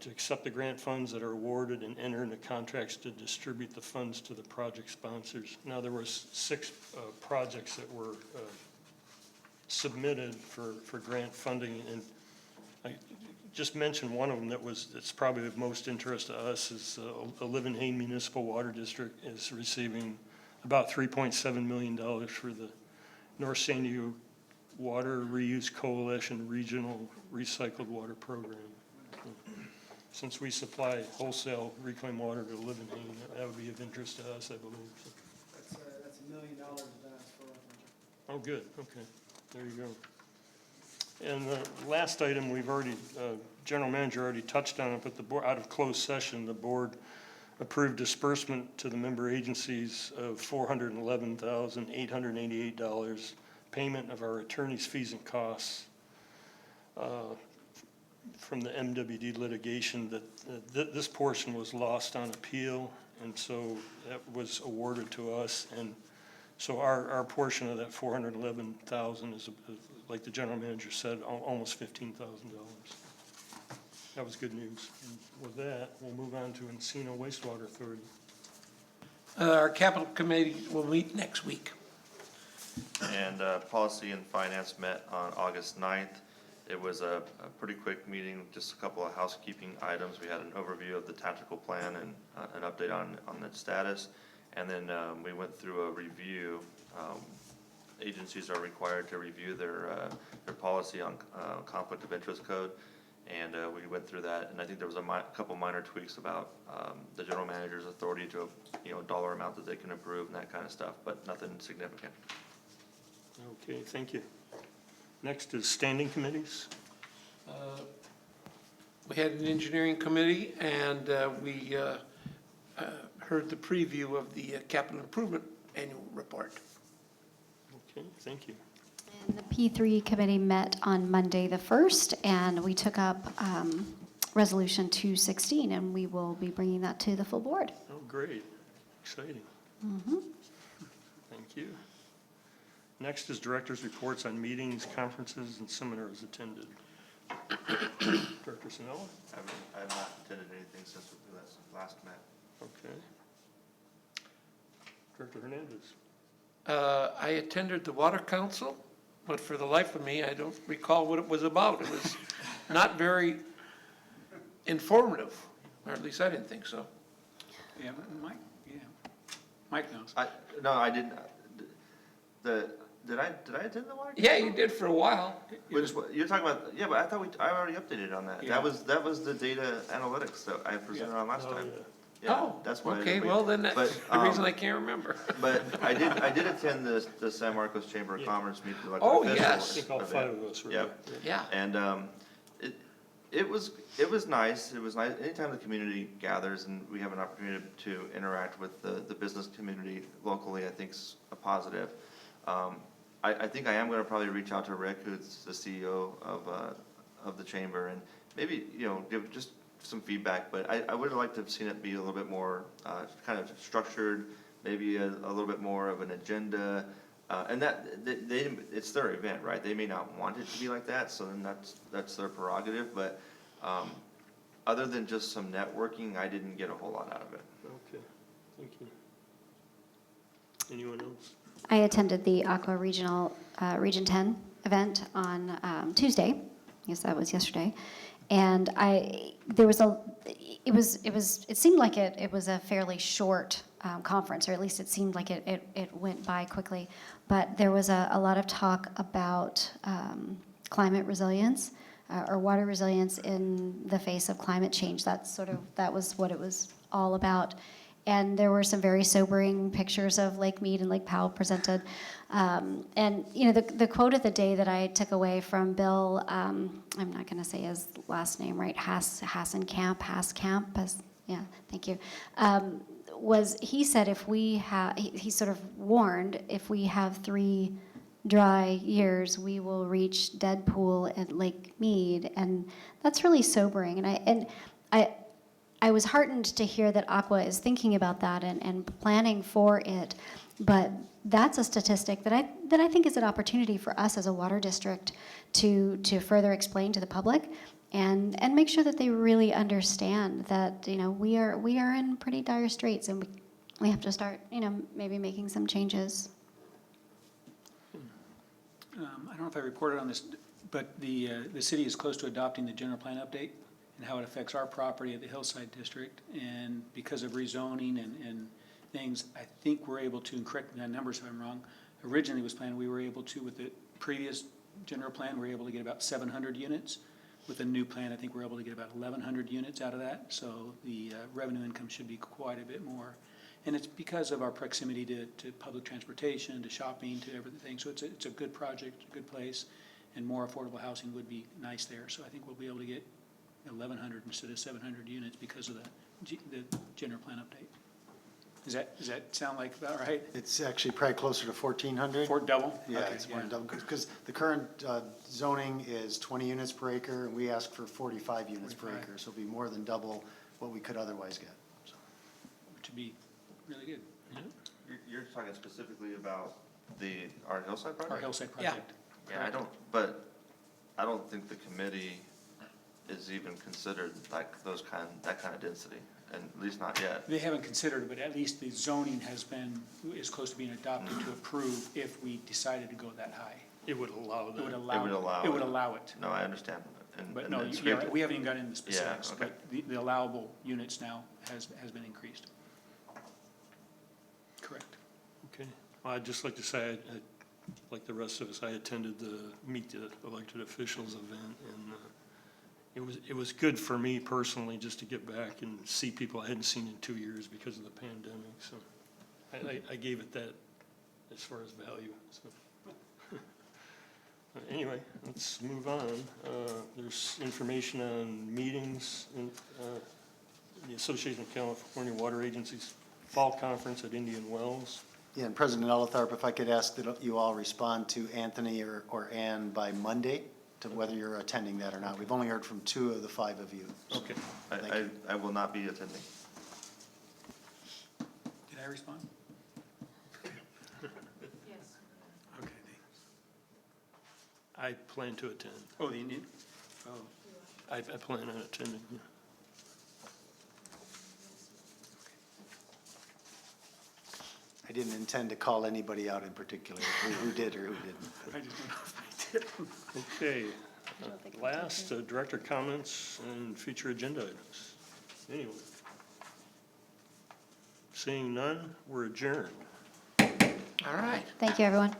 To accept the grant funds that are awarded and enter into contracts to distribute the funds to the project sponsors. Now, there was 6 projects that were submitted for grant funding, and I just mentioned one of them that's probably of most interest to us is Livenhain Municipal Water District is receiving about $3.7 million for the North San Diego Water Reuse Coalition Regional Recycled Water Program. Since we supply wholesale reclaimed water to Livenhain, that would be of interest to us, I believe. That's $1 million advance for Oh, good, okay, there you go. And the last item, we've already, General Manager already touched on it, but the board, out of closed session, the board approved disbursement to the member agencies of $411,888, payment of our attorney's fees and costs from the MWD litigation. That this portion was lost on appeal, and so that was awarded to us. And so our portion of that $411,000 is, like the general manager said, almost $15,000. That was good news. And with that, we'll move on to Encino Wastewater Authority. Our capital committee will meet next week. And Policy and Finance met on August 9th. It was a pretty quick meeting, just a couple of housekeeping items. We had an overview of the tactical plan and an update on its status. And then we went through a review. Agencies are required to review their policy on conflict of interest code. And we went through that, and I think there was a couple minor tweaks about the general manager's authority to, dollar amount that they can approve and that kind of stuff, but nothing significant. Okay, thank you. Next is standing committees. We had an engineering committee, and we heard the preview of the capital improvement annual report. Okay, thank you. And the P3 committee met on Monday the 1st, and we took up Resolution 216, and we will be bringing that to the full board. Oh, great, exciting. Thank you. Next is director's reports on meetings, conferences, and seminars attended. Director Sinella? I have not attended anything since we last met. Okay. Director Hernandez? I attended the Water Council, but for the life of me, I don't recall what it was about. It was not very informative, or at least I didn't think so. Yeah, Mike, yeah. Mike knows. No, I didn't, did I attend the water? Yeah, you did for a while. You're talking about, yeah, but I thought I already updated on that. Yeah. That was the data analytics that I presented on last time. Yeah, Oh, that's what I okay, did. well, then that's But, the reason I can't remember. But I did attend the San Marcos Chamber of Commerce meet with elected Oh, officials. yes. I think all five of us were there. Yep. Yeah. And it was nice. It was nice. Anytime the community gathers and we have an opportunity to interact with the business community locally, I think is a positive. I think I am gonna probably reach out to Rick, who's the CEO of the chamber, and maybe, give just some feedback, but I would have liked to have seen it be a little bit more, kind of structured, maybe a little bit more of an agenda. And it's their event, right? They may not want it to be like that, so then that's their prerogative, but, other than just some networking, I didn't get a whole lot out of it. Okay, thank you. Anyone else? I attended the Aqua Regional, Region 10 event on Tuesday. Yes, that was yesterday. And it seemed like it was a fairly short conference, or at least it seemed like it went by quickly. But there was a lot of talk about climate resilience, or water resilience in the face of climate change. That was what it was all about. And there were some very sobering pictures of Lake Mead and Lake Powell presented. And, the quote of the day that I took away from Bill, I'm not going to say his last name right, Haskamp, yeah, thank you, was he said he sort of warned, if we have 3 dry years, we will reach dead pool at Lake Mead. And that's really sobering. And I was heartened to hear that Aqua is thinking about that and planning for it, but that's a statistic that I think is an opportunity for us as a water district to further explain to the public and make sure that they really understand that we are in pretty dire straits, and we have to start maybe making some changes. I don't know if I reported on this, but the city is close to adopting the general plan update and how it affects our property at the Hillside District. And because of rezoning and things, I think we're able to, and correct me on numbers if I'm wrong, originally it was planned we were able to, with the previous general plan, we were able to get about 700 units. With the new plan, I think we're able to get about 1,100 units out of that. So the revenue income should be quite a bit more. And it's because of our proximity to public transportation, to shopping, to everything. So it's a good project, a good place, and more affordable housing would be nice there. So I think we'll be able to get 1,100 instead of 700 units because of the general plan update. Does that sound like about right? It's actually probably closer to 1,400. For double? Yeah, Okay, it's more than double, because the current zoning is 20 units per acre, and we ask for 45 units per 45. acre, so it'll be more than double what we could otherwise get. So. Which would be really good. You're talking specifically about our Hillside project? Our Hillside project. Yeah, I don't think the committee is even considered like that kind of density, and at least not yet. They haven't considered it, but at least the zoning is close to being adopted to approve if we decided to go that high. It would allow that. It would allow allow it. It would it. allow it. No, I understand. But And no, it's you're great right. We haven't even gotten into the specifics, okay. but the allowable units now has been increased. Correct. Okay, well, I'd just like to say, like the rest of us, I attended the Meet the Elected Officials event, and it was good for me personally just to get back and see people I hadn't seen in 2 years because of the pandemic, so I gave it that as far as value, so. Anyway, let's move on. There's information on meetings in the Association of California Water Agencies Fall Conference at Indian Wells. Yeah, and President Elletharp, if I could ask that you all respond to Anthony or Ann by Monday to whether you're attending that or not. We've only heard from 2 of the 5 of you. So, Okay. thank you. I will not be attending. Did I respond? Yes. Okay. I plan to attend. Oh, the Indian? Oh. I plan on attending, yeah. I didn't intend to call anybody out in particular, who did or who didn't. I just don't know if I did. Okay, Last, director comments and future agenda items. Anyone? Seeing none, we're adjourned. All right. Thank you, everyone.